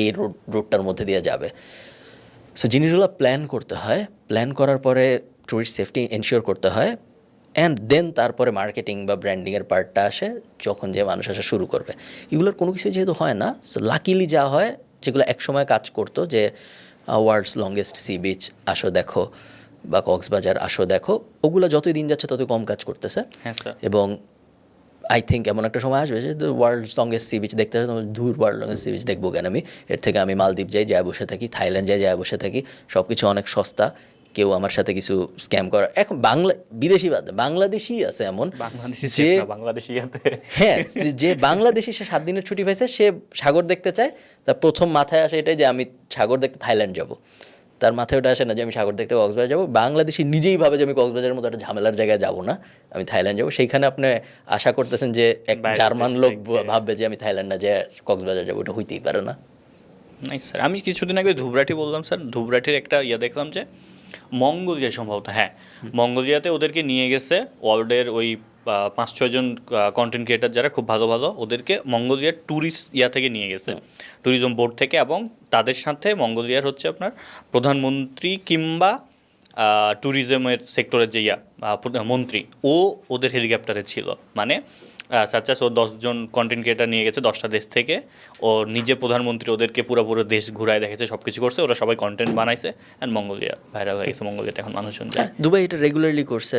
রোডটার মধ্যে দিয়ে যাবে। সো জিনিসগুলো প্ল্যান করতে হয়, প্ল্যান করার পরে ট্যুরিস্ট সেফটি এনশিওর করতে হয়, অ্যান্ড দেন তারপরে মার্কেটিং বা ব্র্যান্ডিংয়ের পার্টটা আসে, যখন যে মানুষ আসা শুরু করবে। এগুলোর কোনো কিছু যেহেতু হয় না, সো লাকিলি যা হয়, যেগুলো একসময় কাজ করতো, যে ওয়ার্ল্ডস লংগেস্ট সি বিচ আসো দেখো, বা কক্সবাজার আসো দেখো, ওগুলো যতই দিন যাচ্ছে ততই কম কাজ করতেছে। হ্যাঁ স্যার। এবং আই থিঙ্ক এমন একটা সময় আসবে যে ওয়ার্ল্ড লংগেস্ট সি বিচ দেখতে হবে, দূর ওয়ার্ল্ড লংগেস্ট সি বিচ দেখবো কেন আমি, এর থেকে আমি মালদ্বীপ যাই, যায় বসে থাকি, থাইল্যান্ড যাই, যায় বসে থাকি, সব কিছু অনেক সস্তা, কেউ আমার সাথে কিছু স্ক্যাম করা। এখন বিদেশি বাদ, বাংলাদেশি আছে এমন বাংলাদেশি যে বাংলাদেশি ইয়াতে হ্যাঁ, যে বাংলাদেশি, সে 7 দিনের ছুটি পাইছে, সে সাগর দেখতে চায়, তার প্রথম মাথায় আসে এটাই যে আমি সাগর দেখতে থাইল্যান্ড যাব, তার মাথায় ওটা আসে না যে আমি সাগর দেখতে কক্সবাজার যাবো। বাংলাদেশি নিজেই ভাবে যে আমি কক্সবাজারের মতো একটা ঝামেলার জায়গায় যাব না, আমি থাইল্যান্ড যাবো। সেইখানে আপনি আশা করতেছেন যে এক বাইরের জার্মান দেশ লোক থেকে। ভাববে যে আমি থাইল্যান্ড না যে কক্সবাজার যাবো, এটা হইতেই পারে না। নাই স্যার, আমি কিছুদিন আগে ধুবরাটি বললাম স্যার, ধুবরাটির একটা ইয়ে দেখলাম যে মঙ্গোলিয়া সম্ভবত, হ্যাঁ মঙ্গোলিয়াতে ওদেরকে নিয়ে গেছে ওয়ার্ল্ডের ওই 5-6 জন কন্টেন্ট ক্রিয়েটার যারা খুব ভালো ভালো, ওদেরকে মঙ্গোলিয়ার ট্যুরিস্ট ইয়া থেকে নিয়ে গেছে, ট্যুরিজম বোর্ড থেকে, এবং তাদের সাথে মঙ্গোলিয়ার হচ্ছে আপনার প্রধানমন্ত্রী কিংবা ট্যুরিজমের সেক্টরের যে মন্ত্রী, ও ওদের হেলিকপ্টারে ছিল। মানে সাচাস ও 10 জন কন্টেন্ট ক্রিয়েটার নিয়ে গেছে 10টা দেশ থেকে, ও নিজে প্রধানমন্ত্রী ওদেরকে পুরো দেশ ঘুরায় দেখেছে, সব কিছু করছে, ওরা সবাই কন্টেন্ট বানাইছে, অ্যান্ড মঙ্গোলিয়া ভাইরাল হয়ে গেছে, মঙ্গোলিয়াতে এখন মানুষজন যায়। দুবাই এটা রেগুলারলি করছে,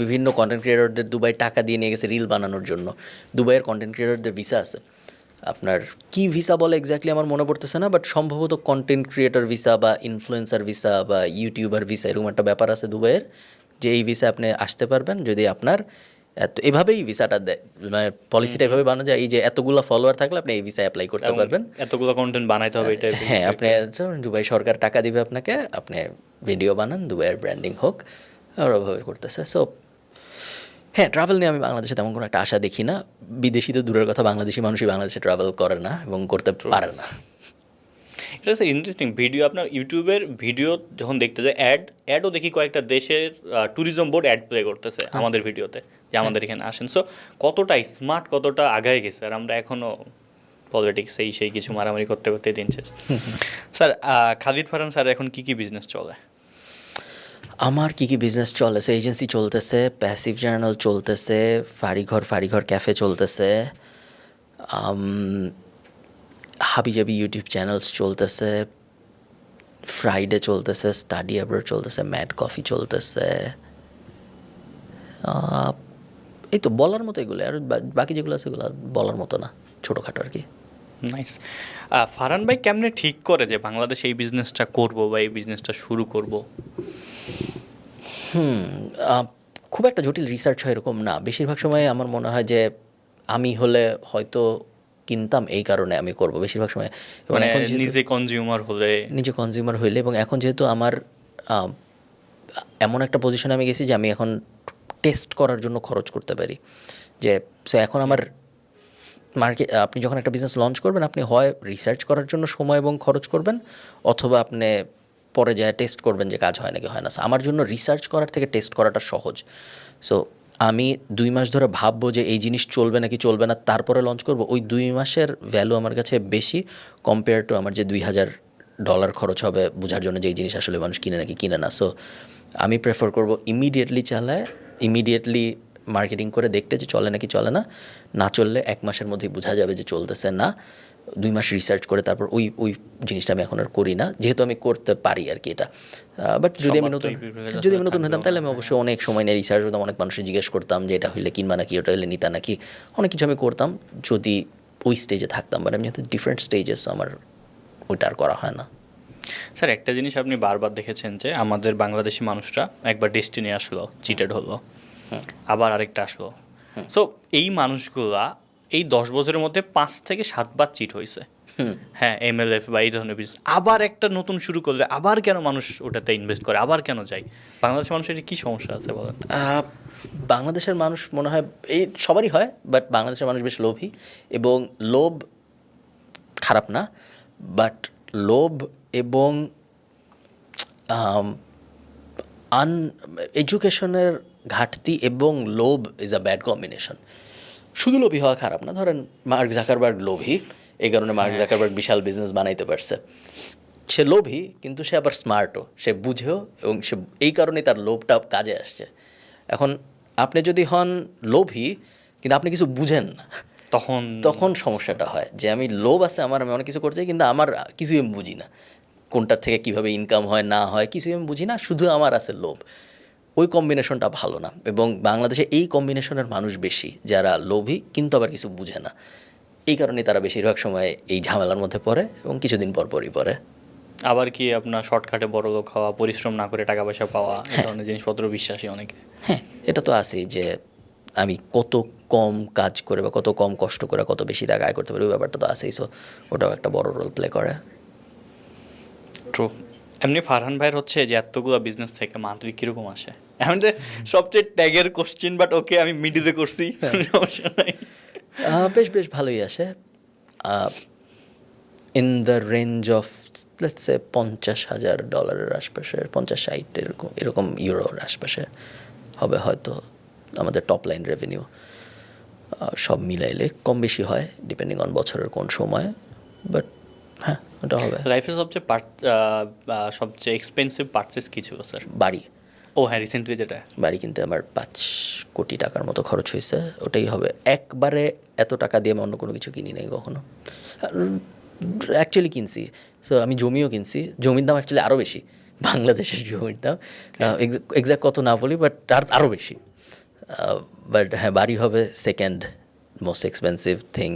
বিভিন্ন কন্টেন্ট ক্রিয়েটরদের দুবাই টাকা দিয়ে নিয়ে গেছে রিল বানানোর জন্য। দুবাইয়ের কন্টেন্ট ক্রিয়েটরদের ভিসা আছে, আপনার কি ভিসা বলে এক্স্যাক্টলি আমার মনে পড়তেছে না, বাট সম্ভবত কন্টেন্ট ক্রিয়েটর ভিসা বা ইনফ্লুয়েন্সার ভিসা বা ইউটিউবার ভিসা এরকম একটা ব্যাপার আছে দুবাইয়ের, যে এই ভিসা আপনি আসতে পারবেন যদি আপনার এভাবেই ভিসাটা দেয়, মানে পলিসিটা এভাবে বানানো যায় এই যে এতগুলো ফলোয়ার থাকলে আপনি এই ভিসা অ্যাপ্লাই করতে পারবেন। এতগুলো কন্টেন্ট বানাইতে হবে এটা। হ্যাঁ, আপনি দুবাই সরকার টাকা দিবে আপনাকে, আপনি ভিডিও বানান, দুবাইয়ের ব্র্যান্ডিং হোক, আর ওভাবে করতেছে। সো হ্যাঁ, ট্রাভেল নিয়ে আমি বাংলাদেশে তেমন কোনো একটা আশা দেখি না। বিদেশি তো দূরের কথা, বাংলাদেশি মানুষই বাংলাদেশে ট্রাভেল করে না এবং করতে পারে না। এটা হচ্ছে ইন্টারেস্টিং ভিডিও। আপনার ইউটিউবের ভিডিও যখন দেখতে যায়, অ্যাডও দেখি কয়েকটা দেশের ট্যুরিজম বোর্ড অ্যাড প্লে করতেছে আমাদের ভিডিওতে, যে আমাদের এখানে আসেন। সো কতটা স্মার্ট, কতটা আগায় গেছে, আর আমরা এখনও পলিটিক্স সেই কিছু মারামারি করতে করতে দিন শেষ। স্যার, খালিদ ফারহান স্যার এখন কি বিজনেস চলে? আমার কী কী বিজনেস চলেছে? এজেন্সি চলতেছে, প্যাসিভ জার্নাল চলতেছে, ফাড়িঘর ক্যাফে চলতেছে, হাবিজাবি ইউটিউব চ্যানেলস চলতেছে, ফ্রাইডে চলতেছে, স্টাডি অ্যাব্রড চলতেছে, ম্যাড কফি চলতেছে। এই তো বলার মতো এগুলো, আর বাকি যেগুলো আছে এগুলো বলার মতো না, ছোটোখাটো আর কি। নাইস। ফারহান ভাই কেমনে ঠিক করে যে বাংলাদেশে এই বিজনেসটা করব বা এই বিজনেসটা শুরু করব? খুব একটা জটিল রিসার্চ হয় এরকম না। বেশিরভাগ সময় আমার মনে হয় যে আমি হলে হয়তো কিনতাম, এই কারণে আমি করব বেশিরভাগ সময়। এবং এখন নিজে কনজিউমার হইলে, এবং এখন যেহেতু আমার এমন একটা পজিশনে আমি গেছি যে আমি এখন টেস্ট করার জন্য খরচ করতে পারি। যে এখন আমার আপনি যখন একটা বিজনেস লঞ্চ করবেন, আপনি হয় রিসার্চ করার জন্য সময় এবং খরচ করবেন, অথবা আপনি পরে যায় টেস্ট করবেন যে কাজ হয় নাকি হয় না। আমার জন্য রিসার্চ করার থেকে টেস্ট করাটা সহজ। সো আমি 2 মাস ধরে ভাববো যে এই জিনিস চলবে নাকি চলবে না, তারপরে লঞ্চ করব। ওই 2 মাসের ভ্যালু আমার কাছে বেশি কম্পেয়ার টু আমার যে $2000 খরচ হবে বোঝার জন্য যে এই জিনিস আসলে মানুষ কিনে নাকি কিনে না। সো আমি প্রেফার করব ইমিডিয়েটলি ইমিডিয়েটলি মার্কেটিং করে দেখতে যে চলে নাকি চলে না। না চললে 1 মাসের মধ্যেই বোঝা যাবে যে চলতেছে না। 2 মাস রিসার্চ করে তারপর ওই জিনিসটা আমি এখন আর করি না, যেহেতু আমি করতে পারি আর কি এটা। বাট যদি আমি নতুন হতাম তাহলে আমি অবশ্যই অনেক সময় নিয়ে রিসার্চ করতাম, অনেক মানুষের জিজ্ঞেস করতাম যে এটা হইলে কিনবা নাকি, ওটা হইলে নিতা নাকি, অনেক কিছু আমি করতাম যদি ওই স্টেজে থাকতাম। বাট আমি যেহেতু ডিফারেন্ট স্টেজেস, আমার ওইটা আর করা হয় না। স্যার, একটা জিনিস আপনি বারবার দেখেছেন যে আমাদের বাংলাদেশি মানুষরা একবার ডেস্টিনি আসলো, চিটেড হলো, আবার আরেকটা আসলো। সো এই মানুষগুলা এই 10 বছরের মধ্যে 5 থেকে 7 বার চিট হয়েছে। হ্যাঁ, MLF বা এই ধরনের বিজনেস আবার একটা নতুন শুরু করলে আবার কেন মানুষ ওটাতে ইনভেস্ট করে, আবার কেন যায়? বাংলাদেশের মানুষের কী সমস্যা আছে বলেন? বাংলাদেশের মানুষ মনে হয় এই সবারই হয়, বাট বাংলাদেশের মানুষ বেশ লোভী, এবং লোভ খারাপ না, বাট লোভ এবং এডুকেশনের ঘাটতি এবং লোভ ইজ আ ব্যাড কম্বিনেশন। শুধু লোভী হওয়া খারাপ না। ধরেন মার্ক জাকারবার্গ লোভী, এই কারণে মার্ক জাকারবার্গ বিশাল বিজনেস বানাইতে পারছে। সে লোভী, কিন্তু সে আবার স্মার্টও, সে বুঝেও, এবং সে এই কারণেই তার লোভটা কাজে আসছে। এখন আপনি যদি হন লোভী কিন্তু আপনি কিছু বুঝেন না, তখন সমস্যাটা হয় যে আমি লোভ আছে আমার, আমি অনেক কিছু করতে চাই কিন্তু আমার কিছুই আমি বুঝি না, কোনটার থেকে কীভাবে ইনকাম হয় না হয় কিছুই আমি বুঝি না, শুধু আমার আছে লোভ। ওই কম্বিনেশনটা ভালো না, এবং বাংলাদেশে এই কম্বিনেশনের মানুষ বেশি, যারা লোভী কিন্তু আবার কিছু বুঝে না। এই কারণে তারা বেশিরভাগ সময় এই ঝামেলার মধ্যে পড়ে এবং কিছুদিন পরই পড়ে। আবার কি আপনার শর্টকাটে বড় লোক হওয়া, পরিশ্রম না করে টাকা পয়সা পাওয়া, এই ধরনের জিনিসপত্র বিশ্বাসী অনেকে। হ্যাঁ, এটা তো আছেই যে আমি কত কম কাজ করে বা কত কম কষ্ট করে কত বেশি টাকা আয় করতে পারি, ওই ব্যাপারটা তো আছেই। সো ওটাও একটা বড় রোল প্লে করে। ট্রু। এমনি ফারহান ভাইয়ের হচ্ছে যে এতগুলো বিজনেস থেকে মান্থলি কীরকম আসে? এখন যে সবচেয়ে ট্যাগের কোশ্চেন, বাট ওকে আমি মিডিলে করছি, সমস্যা নাই। বেশ ভালোই আসে। In the range of let's say $50,000 আশপাশে, 50-60 এরকম ইউরোর আশপাশে হবে হয়তো আমাদের টপ লাইন রেভিনিউ। সব মিলাইলে কম বেশি হয় ডিপেন্ডিং অন বছরের কোন সময়, বাট হ্যাঁ ওটা হবে। লাইফের সবচেয়ে এক্সপেন্সিভ পারচেস কী ছিল স্যার? বাড়ি। ও হ্যাঁ, রিসেন্টলি যেটা বাড়ি কিনতে আমার 5 কোটি টাকার মতো খরচ হয়েছে। ওটাই হবে। একবারে এত টাকা দিয়ে আমি অন্য কোনো কিছু কিনি নাই কখনো। অ্যাকচুয়ালি কিনছি, সো আমি জমিও কিনছি। জমির দাম অ্যাকচুয়ালি আরও বেশি, বাংলাদেশের জমির দাম এক্স্যাক্ট কত না বলি, বাট আরও বেশি। বাট হ্যাঁ, বাড়ি হবে সেকেন্ড মোস্ট এক্সপেন্সিভ থিং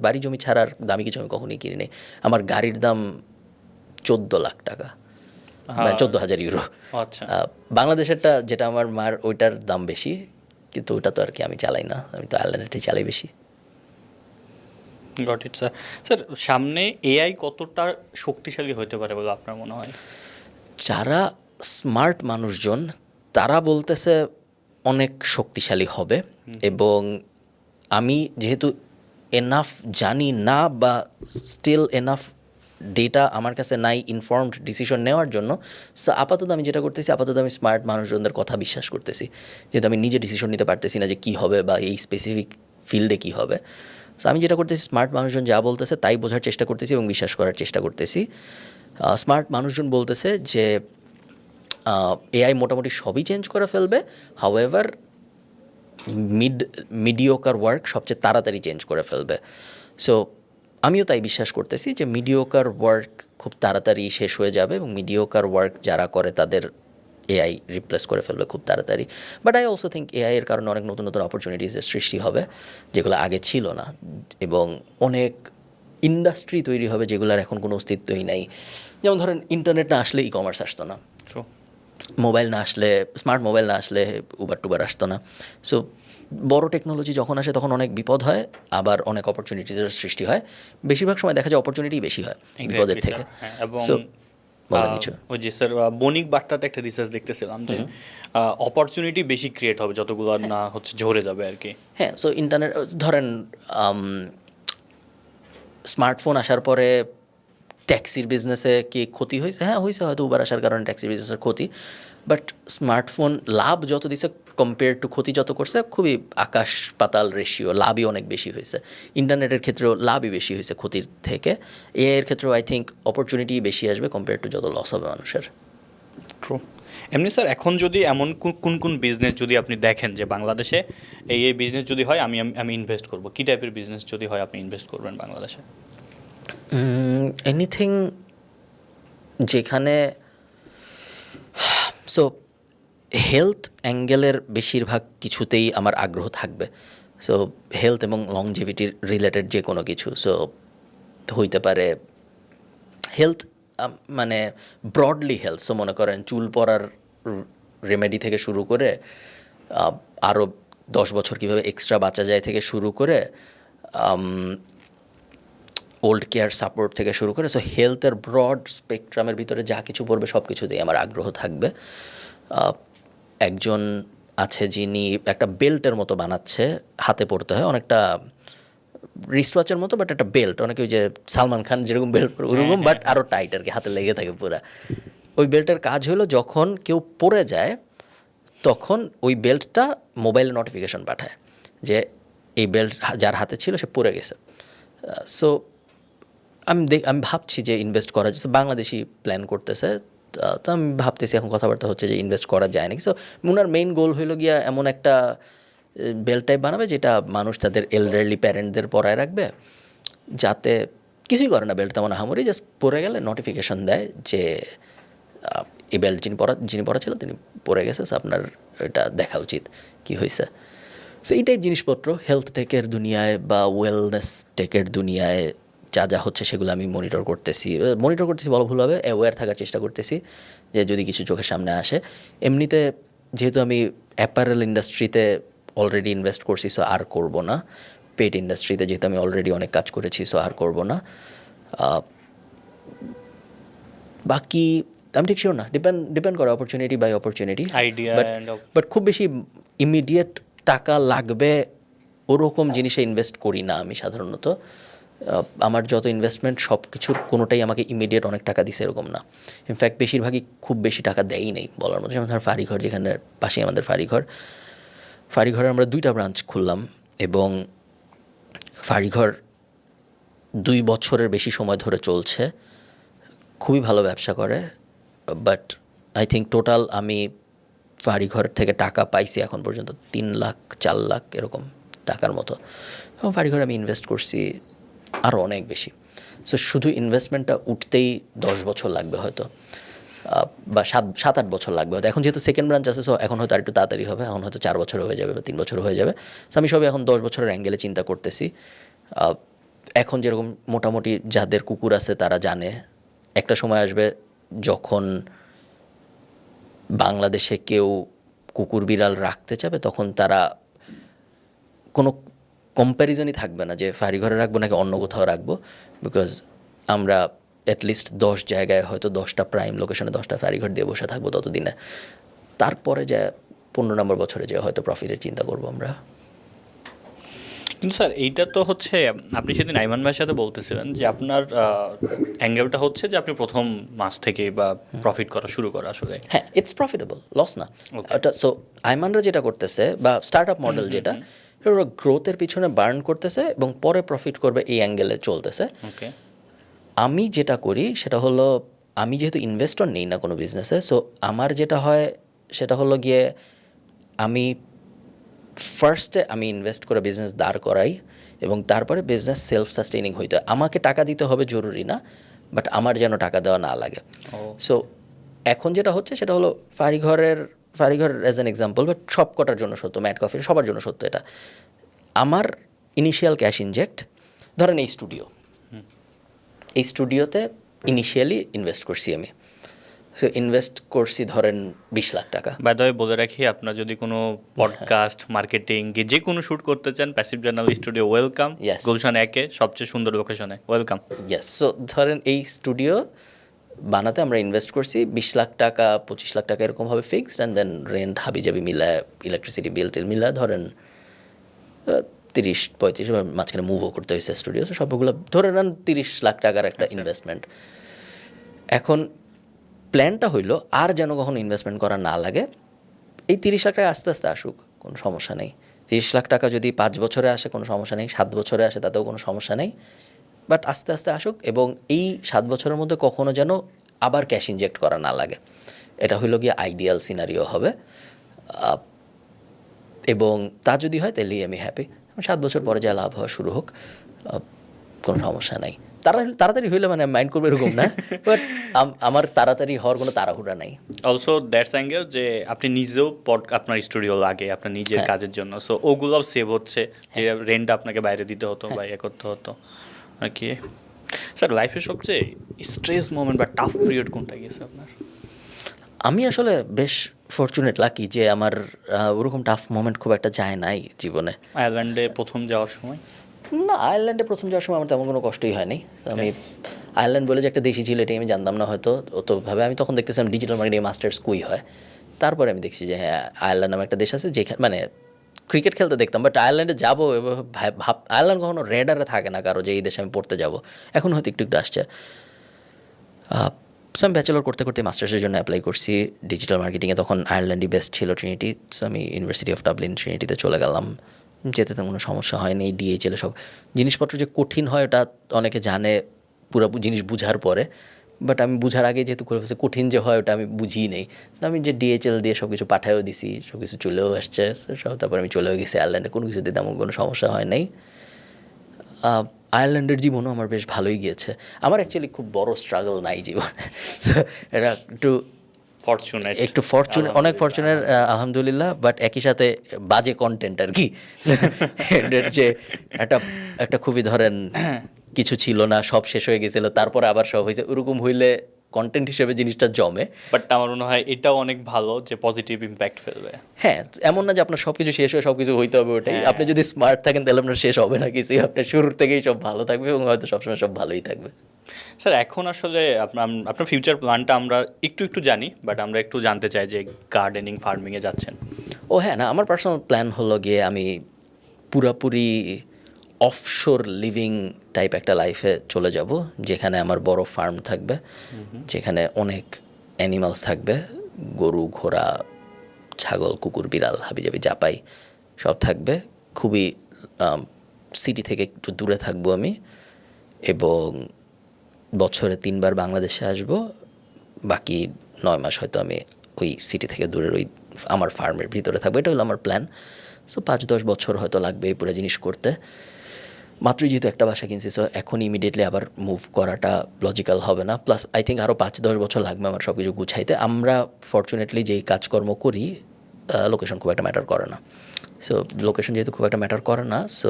বাড়ি জমি ছাড়ার দামি কিছু আমি কখনোই কিনি নি। আমার গাড়ির দাম 14 লাখ টাকা, 14,000 ইউরো। আচ্ছা, বাংলাদেশেরটা যেটা আমার মার, ওইটার দাম বেশি, কিন্তু ওটা তো আর কি আমি চালাই না, আমি তো আয়ারল্যান্ডেরটাই চালাই বেশি। Got it sir. স্যার, সামনে এআই কতটা শক্তিশালী হতে পারে বলে আপনার মনে হয়? যারা স্মার্ট মানুষজন তারা বলতেছে অনেক শক্তিশালী হবে, এবং আমি যেহেতু এনাফ জানি না বা স্টিল এনাফ ডেটা আমার কাছে নাই ইনফর্মড ডিসিশন নেওয়ার জন্য, সো আপাতত আমি যেটা করতেছি, আপাতত আমি স্মার্ট মানুষজনদের কথা বিশ্বাস করতেছি, যেহেতু আমি নিজে ডিসিশন নিতে পারতেছি না যে কী হবে বা এই স্পেসিফিক ফিল্ডে কী হবে। সো আমি যেটা করতেছি, স্মার্ট মানুষজন যা বলতেছে তাই বোঝার চেষ্টা করতেছি এবং বিশ্বাস করার চেষ্টা করতেছি। স্মার্ট মানুষজন বলতেছে যে এআই মোটামুটি সবই চেঞ্জ করে ফেলবে, হাউএভার মিডিওকার ওয়ার্ক সবচেয়ে তাড়াতাড়ি চেঞ্জ করে ফেলবে। সো আমিও তাই বিশ্বাস করতেছি যে মিডিওকার ওয়ার্ক খুব তাড়াতাড়ি শেষ হয়ে যাবে, এবং মিডিওকার ওয়ার্ক যারা করে তাদের এআই রিপ্লেস করে ফেলবে খুব তাড়াতাড়ি। But I also think AI এর কারণে অনেক নতুন নতুন অপরচুনিটিসের সৃষ্টি হবে যেগুলো আগে ছিল না, এবং অনেক ইন্ডাস্ট্রি তৈরি হবে যেগুলোর এখন কোনো অস্তিত্বই নাই। যেমন ধরেন, ইন্টারনেট না আসলে ই কমার্স আসতো না, মোবাইল না আসলে, স্মার্ট মোবাইল না আসলে উবার টুবার আসতো না। সো বড় টেকনোলজি যখন আসে তখন অনেক বিপদ হয়, আবার অনেক অপরচুনিটিজের সৃষ্টি হয়। বেশিরভাগ সময় দেখা যায় অপরচুনিটি বেশি হয় বিপদের থেকে। এবং সো বলেন কিছু। ওই যে স্যার, বণিক বার্তাতে একটা রিসার্চ দেখতেছিলাম যে অপরচুনিটি বেশি ক্রিয়েট হবে যতগুলো না হচ্ছে ঝরে যাবে আর কি। হ্যাঁ, সো ইন্টারনেট ধরেন, স্মার্টফোন আসার পরে ট্যাক্সির বিজনেসে কি ক্ষতি হয়েছে? হ্যাঁ হয়েছে, হয়তো উবার আসার কারণে ট্যাক্সির বিজনেসের ক্ষতি। বাট স্মার্টফোন লাভ যত দিছে কম্পেয়ার টু ক্ষতি যত করছে, খুবই আকাশ পাতাল রেশিও, লাভই অনেক বেশি হয়েছে। ইন্টারনেটের ক্ষেত্রেও লাভই বেশি হয়েছে ক্ষতির থেকে। এআই এর ক্ষেত্রেও আই থিঙ্ক অপরচুনিটি বেশি আসবে কম্পেয়ার টু যত লস হবে মানুষের। ট্রু। এমনি স্যার, এখন যদি এমন কোন কোন বিজনেস যদি আপনি দেখেন যে বাংলাদেশে এই বিজনেস যদি হয় আমি ইনভেস্ট করব, কী টাইপের বিজনেস যদি হয় আপনি ইনভেস্ট করবেন বাংলাদেশে? এনিথিং যেখানে, সো হেলথ অ্যাঙ্গেলের বেশিরভাগ কিছুতেই আমার আগ্রহ থাকবে। সো হেলথ এবং লংজিভিটির রিলেটেড যে কোনো কিছু, সো হইতে পারে হেলথ, মানে ব্রডলি হেলথ। সো মনে করেন চুল পড়ার রেমেডি থেকে শুরু করে আরও 10 বছর কীভাবে এক্সট্রা বাঁচা যায় থেকে শুরু করে ওল্ড কেয়ার সাপোর্ট থেকে শুরু করে, সো হেলথের ব্রড স্পেকট্রামের ভিতরে যা কিছু পড়বে সব কিছুতেই আমার আগ্রহ থাকবে। একজন আছে যিনি একটা বেল্টের মতো বানাচ্ছে, হাতে পড়তে হয়, অনেকটা রিস্টওয়াচের মতো, বাট একটা বেল্ট, অনেকে ওই যে সালমান খান যেরকম বেল্ট পরে ওরকম, বাট আরও টাইট আর কি, হাতে লেগে থাকে পুরা। ওই বেল্টের কাজ হলো যখন কেউ পড়ে যায় তখন ওই বেল্টটা মোবাইলে নোটিফিকেশন পাঠায় যে এই বেল্ট যার হাতে ছিল সে পড়ে গেছে। সো আমি ভাবছি যে ইনভেস্ট করা যাচ্ছে, বাংলাদেশি প্ল্যান করতেছে, তো আমি ভাবতেছি এখন কথাবার্তা হচ্ছে যে ইনভেস্ট করা যায় নাকি। সো ওনার মেইন গোল হইলো গিয়া এমন একটা বেল্ট টাইপ বানাবে যেটা মানুষ তাদের এলডারলি প্যারেন্টদের পরায় রাখবে, যাতে কিছুই করে না বেল্ট তেমন আহামরি, জাস্ট পরে গেলে নোটিফিকেশন দেয় যে এই বেল্ট যিনি পরা ছিল তিনি পরে গেছে, সো আপনার এটা দেখা উচিত কী হয়েছে। সো এই টাইপ জিনিসপত্র হেলথ টেকের দুনিয়ায় বা ওয়েলনেস টেকের দুনিয়ায় যা যা হচ্ছে সেগুলো আমি মনিটর করতেছি বলা ভুল হবে, অ্যাওয়্যার থাকার চেষ্টা করতেছি যে যদি কিছু চোখের সামনে আসে। এমনিতে যেহেতু আমি অ্যাপারেল ইন্ডাস্ট্রিতে অলরেডি ইনভেস্ট করছি, সো আর করব না। পেট ইন্ডাস্ট্রিতে যেহেতু আমি অলরেডি অনেক কাজ করেছি, সো আর করব না। বাকি আমি ঠিক শিওর না, ডিপেন্ড করে opportunity by opportunity, idea but খুব বেশি ইমিডিয়েট টাকা লাগবে ওরকম জিনিসে ইনভেস্ট করি না আমি সাধারণত। আমার যত ইনভেস্টমেন্ট সব কিছুর কোনোটাই আমাকে ইমিডিয়েট অনেক টাকা দিছে এরকম না। ইনফ্যাক্ট বেশিরভাগই খুব বেশি টাকা দেয়ই নেই বলার মতো। যেমন ধর ফাড়িঘর, যেখানে পাশেই আমাদের ফাড়িঘরে আমরা 2টা ব্রাঞ্চ খুললাম, এবং ফাড়িঘর 2 বছরের বেশি সময় ধরে চলছে, খুবই ভালো ব্যবসা করে। বাট আই থিঙ্ক টোটাল আমি ফাড়িঘর থেকে টাকা পাইছি এখন পর্যন্ত 3 লাখ 4 লাখ এরকম টাকার মতো, এবং ফাড়িঘরে আমি ইনভেস্ট করছি আরও অনেক বেশি। সো শুধু ইনভেস্টমেন্টটা উঠতেই 10 বছর লাগবে হয়তো। বা 7-8 বছর লাগবে হয়তো। এখন যেহেতু সেকেন্ড ব্রাঞ্চ আছে, সো এখন হয়তো আর একটু তাড়াতাড়ি হবে, এখন হয়তো 4 বছর হয়ে যাবে বা 3 বছর হয়ে যাবে। সো আমি সবই এখন 10 বছরের অ্যাঙ্গেলে চিন্তা করতেছি। এখন যেরকম মোটামুটি যাদের কুকুর আছে তারা জানে একটা সময় আসবে যখন বাংলাদেশে কেউ কুকুর বিড়াল রাখতে চাবে, তখন তারা কোনো কম্প্যারিজনই থাকবে না যে ফাঁড়িঘরে রাখবো নাকি অন্য কোথাও রাখবো, বিকজ আমরা অ্যাটলিস্ট 10 জায়গায় হয়তো 10টা প্রাইম লোকেশনে 10টা ফাঁড়িঘর দিয়ে বসে থাকবো ততদিনে। তারপরে যে 15 নম্বর বছরে যে হয়তো প্রফিটের চিন্তা করবো আমরা। কিন্তু স্যার এইটা তো হচ্ছে আপনি সেদিন আইমান ভাইয়ের সাথে বলতেছিলেন যে আপনার অ্যাঙ্গেলটা হচ্ছে যে আপনি প্রথম মাস থেকে বা প্রফিট করা শুরু করা আসলে। হ্যাঁ, ইটস প্রফিটেবল, লস না ওটা। সো আইমানরা যেটা করতেছে বা স্টার্ট আপ মডেল যেটা, ওরা গ্রোথের পিছনে বার্ন করতেছে এবং পরে প্রফিট করবে এই অ্যাঙ্গেলে চলতেছে। ওকে, আমি যেটা করি সেটা হলো, আমি যেহেতু ইনভেস্টর নেই না কোনো বিজনেসে, সো আমার যেটা হয় সেটা হলো গিয়ে আমি ফার্স্টে আমি ইনভেস্ট করে বিজনেস দাঁড় করাই এবং তারপরে বিজনেস সেলফ সাস্টেইনিং হইতে হয়। আমাকে টাকা দিতে হবে জরুরি না, বাট আমার যেন টাকা দেওয়া না লাগে। সো এখন যেটা হচ্ছে সেটা হলো ফাঁড়িঘর অ্যাজ অ্যান এক্সাম্পল, বাট সব কটার জন্য সত্য, ম্যাট কফির সবার জন্য সত্য এটা। আমার ইনিশিয়াল ক্যাশ ইনজেক্ট, ধরেন এই স্টুডিওতে ইনিশিয়ালি ইনভেস্ট করছি আমি। সো ইনভেস্ট করছি ধরেন 20 লাখ টাকা। বাই দ্য ওয়ে বলে রাখি, আপনার যদি কোনো পডকাস্ট মার্কেটিং যে কোনো শুট করতে চান, passive journal studio welcome. Yes. Gulshan 1-এ সবচেয়ে সুন্দর লোকেশনে ওয়েলকাম। ইয়েস, সো ধরেন এই স্টুডিও বানাতে আমরা ইনভেস্ট করছি 20 লাখ টাকা, 25 লাখ টাকা এরকমভাবে ফিক্সড, অ্যান্ড দেন রেন্ট হাবিজাবি মিলায়, ইলেকট্রিসিটি বিল টিল মিলায় ধরেন 30-35, মাঝখানে মুভও করতে হয়েছে স্টুডিও, সবগুলো ধরে নেন 30 লাখ টাকার একটা ইনভেস্টমেন্ট। এখন প্ল্যানটা হইলো আর যেন কখনো ইনভেস্টমেন্ট করা না লাগে, এই 30 লাখ টাকা আস্তে আস্তে আসুক, কোনো সমস্যা নেই। 30 লাখ টাকা যদি 5 বছরে আসে কোনো সমস্যা নেই, 7 বছরে আসে তাতেও কোনো সমস্যা নেই, বাট আস্তে আস্তে আসুক এবং এই 7 বছরের মধ্যে কখনো যেন আবার ক্যাশ ইনজেক্ট করা না লাগে। এটা হইলো গিয়ে আইডিয়াল সিনারিও হবে, এবং তা যদি হয় তাহলেই আমি হ্যাপি। 7 বছর পরে যা লাভ হওয়া শুরু হোক, কোনো সমস্যা নাই। তাড়াতাড়ি হইলে মানে মাইন্ড করবে এরকম না, বাট আমার তাড়াতাড়ি হওয়ার কোনো তাড়াহুড়া নাই। অলসো দ্যাটস অ্যাঙ্গেল যে আপনি নিজেও আপনার স্টুডিও লাগে আপনার নিজের কাজের জন্য, সো ওগুলোও সেভ হচ্ছে, যে রেন্ট আপনাকে বাইরে দিতে হতো বা ইয়ে করতে হতো আর কি। স্যার লাইফের সবচেয়ে স্ট্রেস মোমেন্ট বা টাফ পিরিয়ড কোনটা গিয়েছে আপনার? আমি আসলে বেশ ফরচুনেট, লাকি যে আমার ওরকম টাফ মোমেন্ট খুব একটা যায় নাই জীবনে। আয়ারল্যান্ডে প্রথম যাওয়ার সময়? না, আয়ারল্যান্ডে প্রথম যাওয়ার সময় আমার তেমন কোনো কষ্টই হয়নি। আমি আয়ারল্যান্ড বলে যে একটা দেশি ছিল এটাই আমি জানতাম না হয়তো অতভাবে। আমি তখন দেখতেছিলাম ডিজিটাল মার্কেটিং মাস্টার্স কুই হয়, তারপরে আমি দেখছি যে হ্যাঁ আয়ারল্যান্ড নামে একটা দেশ আছে যেখানে মানে ক্রিকেট খেলতে দেখতাম, বাট আয়ারল্যান্ডে যাবো আয়ারল্যান্ড কখনো রেডারে থাকে না কারো যে এই দেশে আমি পড়তে যাবো, এখন হয়তো একটু একটু আসছে। সো আমি ব্যাচেলর করতে করতে মাস্টার্সের জন্য অ্যাপ্লাই করছি ডিজিটাল মার্কেটিংয়ে, তখন আয়ারল্যান্ডই বেস্ট ছিল ট্রিনিটি। সো আমি ইউনিভার্সিটি অফ ডাবলিন ট্রিনিটিতে চলে গেলাম, যেতে তো কোনো সমস্যা হয়নি। ডিএইচএলে সব জিনিসপত্র যে কঠিন হয় ওটা অনেকে জানে পুরো জিনিস বুঝার পরে, বাট আমি বুঝার আগে যেহেতু করে ফেলছি কঠিন যে হয় ওটা আমি বুঝিই নেই। আমি যে ডিএইচএল দিয়ে সব কিছু পাঠায়ও দিছি, সব কিছু চলেও আসছে সব, তারপর আমি চলেও গেছি আয়ারল্যান্ডে, কোনো কিছুতে তেমন কোনো সমস্যা হয় নাই। আয়ারল্যান্ডের জীবনও আমার বেশ ভালোই গিয়েছে। আমার অ্যাকচুয়ালি খুব বড় স্ট্রাগল নাই জীবনে, এটা একটু ফরচুনেট, অনেক ফরচুনেট আলহামদুলিল্লাহ, বাট একই সাথে বাজে কন্টেন্ট আর কি। যে একটা খুবই ধরেন কিছু ছিল না, সব শেষ হয়ে গেছিলো, তারপরে আবার সব হয়েছে, ওরকম হইলে কন্টেন্ট হিসেবে জিনিসটা জমে। বাট আমার মনে হয় এটাও অনেক ভালো যে পজিটিভ ইম্প্যাক্ট ফেলবে। হ্যাঁ, এমন না যে আপনার সব কিছু শেষ হয়ে সব কিছু হইতে হবে ওটাই। আপনি যদি স্মার্ট থাকেন তাহলে আপনার শেষ হবে না কিছুই, আপনার শুরুর থেকেই সব ভালো থাকবে এবং হয়তো সবসময় সব ভালোই থাকবে। স্যার এখন আসলে আপনার ফিউচার প্ল্যানটা আমরা একটু জানি, বাট আমরা একটু জানতে চাই যে গার্ডেনিং ফার্মিংয়ে যাচ্ছেন। ও হ্যাঁ, না আমার পার্সোনাল প্ল্যান হলো গিয়ে আমি পুরাপুরি অফশোর লিভিং টাইপ একটা লাইফে চলে যাব, যেখানে আমার বড় ফার্ম থাকবে, যেখানে অনেক অ্যানিমালস থাকবে, গরু, ঘোড়া, ছাগল, কুকুর, বিড়াল, হাবিজাবি যা পাই সব থাকবে। খুবই সিটি থেকে একটু দূরে থাকবো আমি, এবং বছরে 3 বার বাংলাদেশে আসব, বাকি 9 মাস হয়তো আমি ওই সিটি থেকে দূরের ওই আমার ফার্মের ভিতরে থাকবো। এটা হলো আমার প্ল্যান। সো 5-10 বছর হয়তো লাগবে এই পুরো জিনিস করতে। মাত্রই যেহেতু একটা বাসা কিনছি, সো এখন ইমিডিয়েটলি আবার মুভ করাটা লজিক্যাল হবে না। প্লাস আই থিঙ্ক আরও 5-10 বছর লাগবে আমার সব কিছু গুছাইতে। আমরা ফর্চুনেটলি যেই কাজকর্ম করি, লোকেশন খুব একটা ম্যাটার করে না। সো লোকেশন যেহেতু খুব একটা ম্যাটার করে না, সো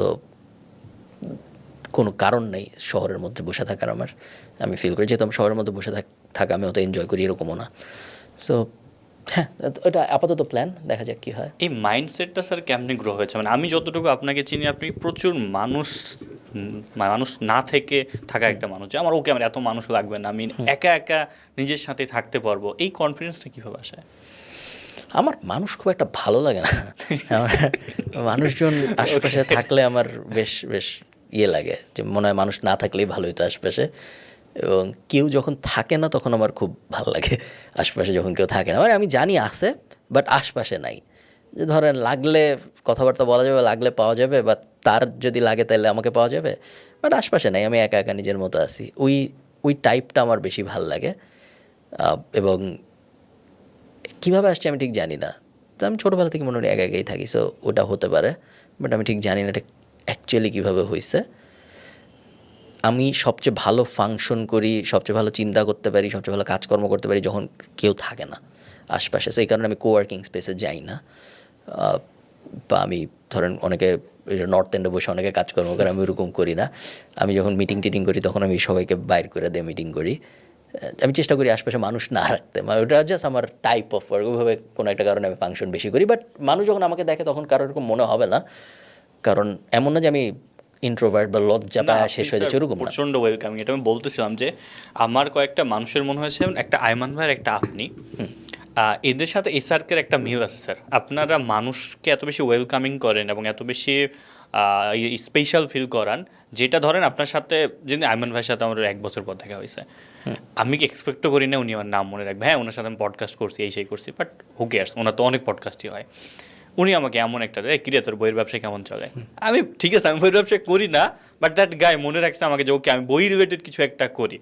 কোনো কারণ নেই শহরের মধ্যে বসে থাকার আমার। আমি ফিল করি যেহেতু আমি শহরের মধ্যে বসে থাকা আমি অত এনজয় করি এরকমও না। সো হ্যাঁ, এটা আপাতত প্ল্যান, দেখা যাক কী হয়। এই মাইন্ডসেটটা স্যার কেমনে গ্রো হয়েছে? মানে আমি যতটুকু আপনাকে চিনি, আপনি প্রচুর মানুষ মানুষ না থেকে থাকা একটা মানুষ, যে আমার ওকে আমার এত মানুষ লাগবে না, আমি একা একা নিজের সাথে থাকতে পারবো। এই কনফিডেন্সটা কীভাবে আসে? আমার মানুষ খুব একটা ভালো লাগে না। আমার মানুষজন আশপাশে থাকলে আমার বেশ বেশ ইয়ে লাগে, যে মনে হয় মানুষ না থাকলেই ভালো হতো আশপাশে। এবং কেউ যখন থাকে না তখন আমার খুব ভালো লাগে আশপাশে যখন কেউ থাকে না। মানে আমি জানি আছে, বাট আশপাশে নাই। যে ধরেন লাগলে কথাবার্তা বলা যাবে, লাগলে পাওয়া যাবে, বা তার যদি লাগে তাহলে আমাকে পাওয়া যাবে, বাট আশপাশে নাই, আমি একা একা নিজের মতো আছি। ওই টাইপটা আমার বেশি ভাল লাগে। এবং কীভাবে আসছে আমি ঠিক জানি না। তো আমি ছোটোবেলা থেকে মনে করি একা একাই থাকি, সো ওটা হতে পারে, বাট আমি ঠিক জানি না এটা অ্যাকচুয়ালি কীভাবে হয়েছে। আমি সবচেয়ে ভালো ফাংশন করি, সবচেয়ে ভালো চিন্তা করতে পারি, সবচেয়ে ভালো কাজকর্ম করতে পারি যখন কেউ থাকে না আশপাশে। সো এই কারণে আমি কোওয়ার্কিং স্পেসে যাই না। বা আমি ধরেন অনেকে নর্থ এন্ডে বসে অনেকে কাজকর্ম করে, আমি ওরকম করি না। আমি যখন মিটিং টিটিং করি তখন আমি সবাইকে বাইর করে দিয়ে মিটিং করি। আমি চেষ্টা করি আশপাশে মানুষ না রাখতে, মানে ওটা জাস্ট আমার টাইপ অফ ওয়ার্ক। ওইভাবে কোনো একটা কারণে আমি ফাংশন বেশি করি, বাট মানুষ যখন আমাকে দেখে তখন কারোর এরকম মনে হবে না। কারণ এমন না যে আমি ইন্ট্রোভার্ট বা লজ্জা পায় শেষ হয়ে যাচ্ছে, ওরকম না। প্রচণ্ড ওয়েলকামিং। এটা আমি বলতেছিলাম যে আমার কয়েকটা মানুষের মনে হয়েছে, একটা আয়মান ভাই, একটা আপনি, এদের সাথে এসআরকের একটা মিল আছে স্যার। আপনারা মানুষকে এত বেশি ওয়েলকামিং করেন এবং এত বেশি স্পেশাল ফিল করান, যেটা ধরেন আপনার সাথে যদি আয়মান ভাইয়ের সাথে আমার 1 বছর পর দেখা হয়েছে, আমি কি এক্সপেক্টও করি না উনি আমার নাম মনে রাখবে। হ্যাঁ, ওনার সাথে আমি পডকাস্ট করছি, এই সেই করছি, বাট হু কেয়ার্স, ওনার তো অনেক পডকাস্টই হয়। উনি আমাকে এমন একটা দেয়, কিরে তোর বইয়ের ব্যবসা কেমন চলে? আমি ঠিক আছে, আমি বইয়ের ব্যবসা করি না, বাট দ্যাট গাই মনে রাখছে আমাকে যে ওকে আমি বই রিলেটেড কিছু একটা করি।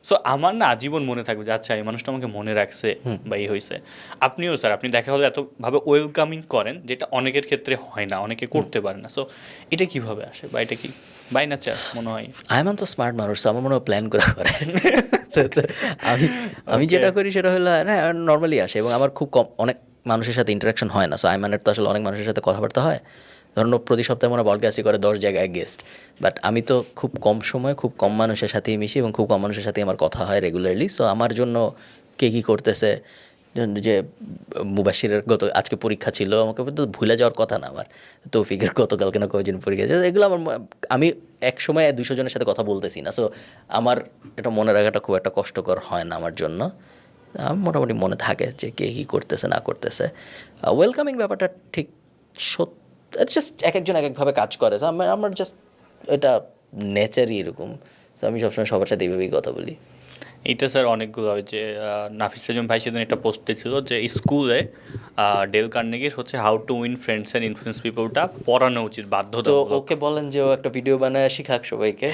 সো আমার না আজীবন মনে থাকবে যে আচ্ছা এই মানুষটা আমাকে মনে রাখছে বা এই হয়েছে। আপনিও স্যার, আপনি দেখা হলে এতভাবে ওয়েলকামিং করেন, যেটা অনেকের ক্ষেত্রে হয় না, অনেকে করতে পারে না। সো এটা কিভাবে আসে, বা এটা কি বাই নেচার মনে হয়? আয়মান তো স্মার্ট মানুষ, আমার মনে হয় প্ল্যান করে করে। আমি যেটা করি সেটা হলো না, নর্মালি আসে। এবং আমার খুব কম, অনেক মানুষের সাথে ইন্টারাকশন হয় না। সো আয়মানের তো আসলে অনেক মানুষের সাথে কথাবার্তা হয়। ধরুন প্রতি সপ্তাহে মনে পডকাস্টই করে 10 জায়গায় গেস্ট, বাট আমি তো খুব কম সময় খুব কম মানুষের সাথেই মিশি এবং খুব কম মানুষের সাথেই আমার কথা হয় রেগুলারলি। সো আমার জন্য কে কী করতেছে, যে মুবাশিরের আজকে পরীক্ষা ছিল, আমাকে তো ভুলে যাওয়ার কথা না। আমার তৌফিকের গতকালকে না কয়েকজন পরীক্ষা ছিল, এগুলো আমি এক সময় 200 জনের সাথে কথা বলতেছি না। সো আমার এটা মনে রাখাটা খুব একটা কষ্টকর হয় না আমার জন্য। মোটামুটি মনে থাকে যে কে কী করতেছে না করতেছে। ওয়েলকামিং ব্যাপারটা ঠিক জাস্ট এক একজন এক একভাবে কাজ করে। আমার জাস্ট এটা নেচারই এরকম। সো আমি সবসময় সবার সাথে এইভাবেই কথা বলি। এইটা স্যার অনেকগুলো হয় যে নাফিস সাজম ভাই সেদিন একটা পোস্ট দিয়েছিল যে স্কুলে ডেল কার্নেগির হচ্ছে how to win friends and influence পিপলটা পড়ানো উচিত, তো বাধ্যতামূলক। ওকে বলেন যে ও একটা ভিডিও বানায় শিখাক সবাইকে।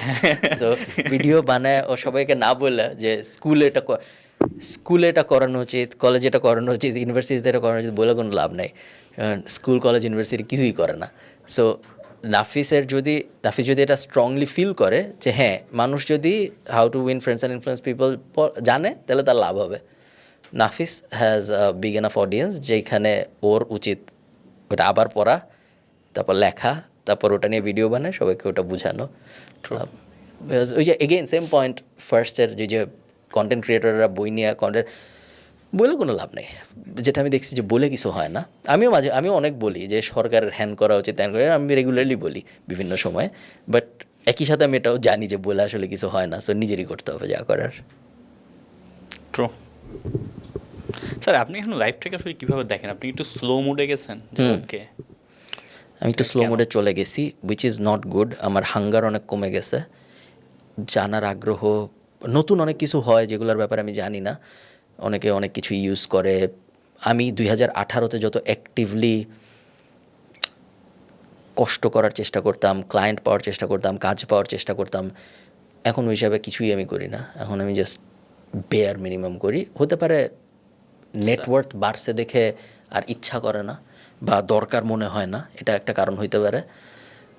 তো ভিডিও বানায় ও সবাইকে না বলে যে স্কুলে এটা করানো উচিত, কলেজে এটা করানো উচিত, ইউনিভার্সিটিতে এটা করানো উচিত বলে কোনো লাভ নেই। স্কুল কলেজ ইউনিভার্সিটি কিছুই করে না। সো নাফিস যদি এটা স্ট্রংলি ফিল করে যে হ্যাঁ, মানুষ যদি how to win friends and influence people জানে, তাহলে তার লাভ হবে। নাফিস হ্যাজ বিগ এনাফ অডিয়েন্স, যেখানে ওর উচিত ওটা আবার পড়া, তারপর লেখা, তারপর ওটা নিয়ে ভিডিও বানায়, সবাইকে ওটা বোঝানো। ওই যে এগেইন সেম পয়েন্ট ফার্স্টের, যে কন্টেন্ট ক্রিয়েটররা বই নিয়ে কন্টেন্ট বলে কোনো লাভ নেই। যেটা আমি দেখছি যে বলে কিছু হয় না। আমিও অনেক বলি যে সরকারের হ্যান করা উচিত, ত্যান করে, আমি রেগুলারলি বলি বিভিন্ন সময়। বাট একই সাথে আমি এটাও জানি যে বলে আসলে কিছু হয় না। সো নিজেরই করতে হবে যা করার। ট্রু। স্যার আপনি এখন লাইফটাকে আসলে কীভাবে দেখেন? আপনি একটু স্লো মুডে গেছেন? ওকে, আমি একটু স্লো মোডে চলে গেছি, উইচ ইজ নট গুড। আমার হাঙ্গার অনেক কমে গেছে, জানার আগ্রহ, নতুন অনেক কিছু হয় যেগুলোর ব্যাপারে আমি জানি না। অনেকে অনেক কিছু ইউজ করে। আমি 2018-তে যত অ্যাক্টিভলি কষ্ট করার চেষ্টা করতাম, ক্লায়েন্ট পাওয়ার চেষ্টা করতাম, কাজ পাওয়ার চেষ্টা করতাম, এখন ওই হিসাবে কিছুই আমি করি না। এখন আমি জাস্ট বেয়ার মিনিমাম করি। হতে পারে নেটওয়ার্ক বাড়ছে দেখে আর ইচ্ছা করে না বা দরকার মনে হয় না, এটা একটা কারণ হইতে পারে।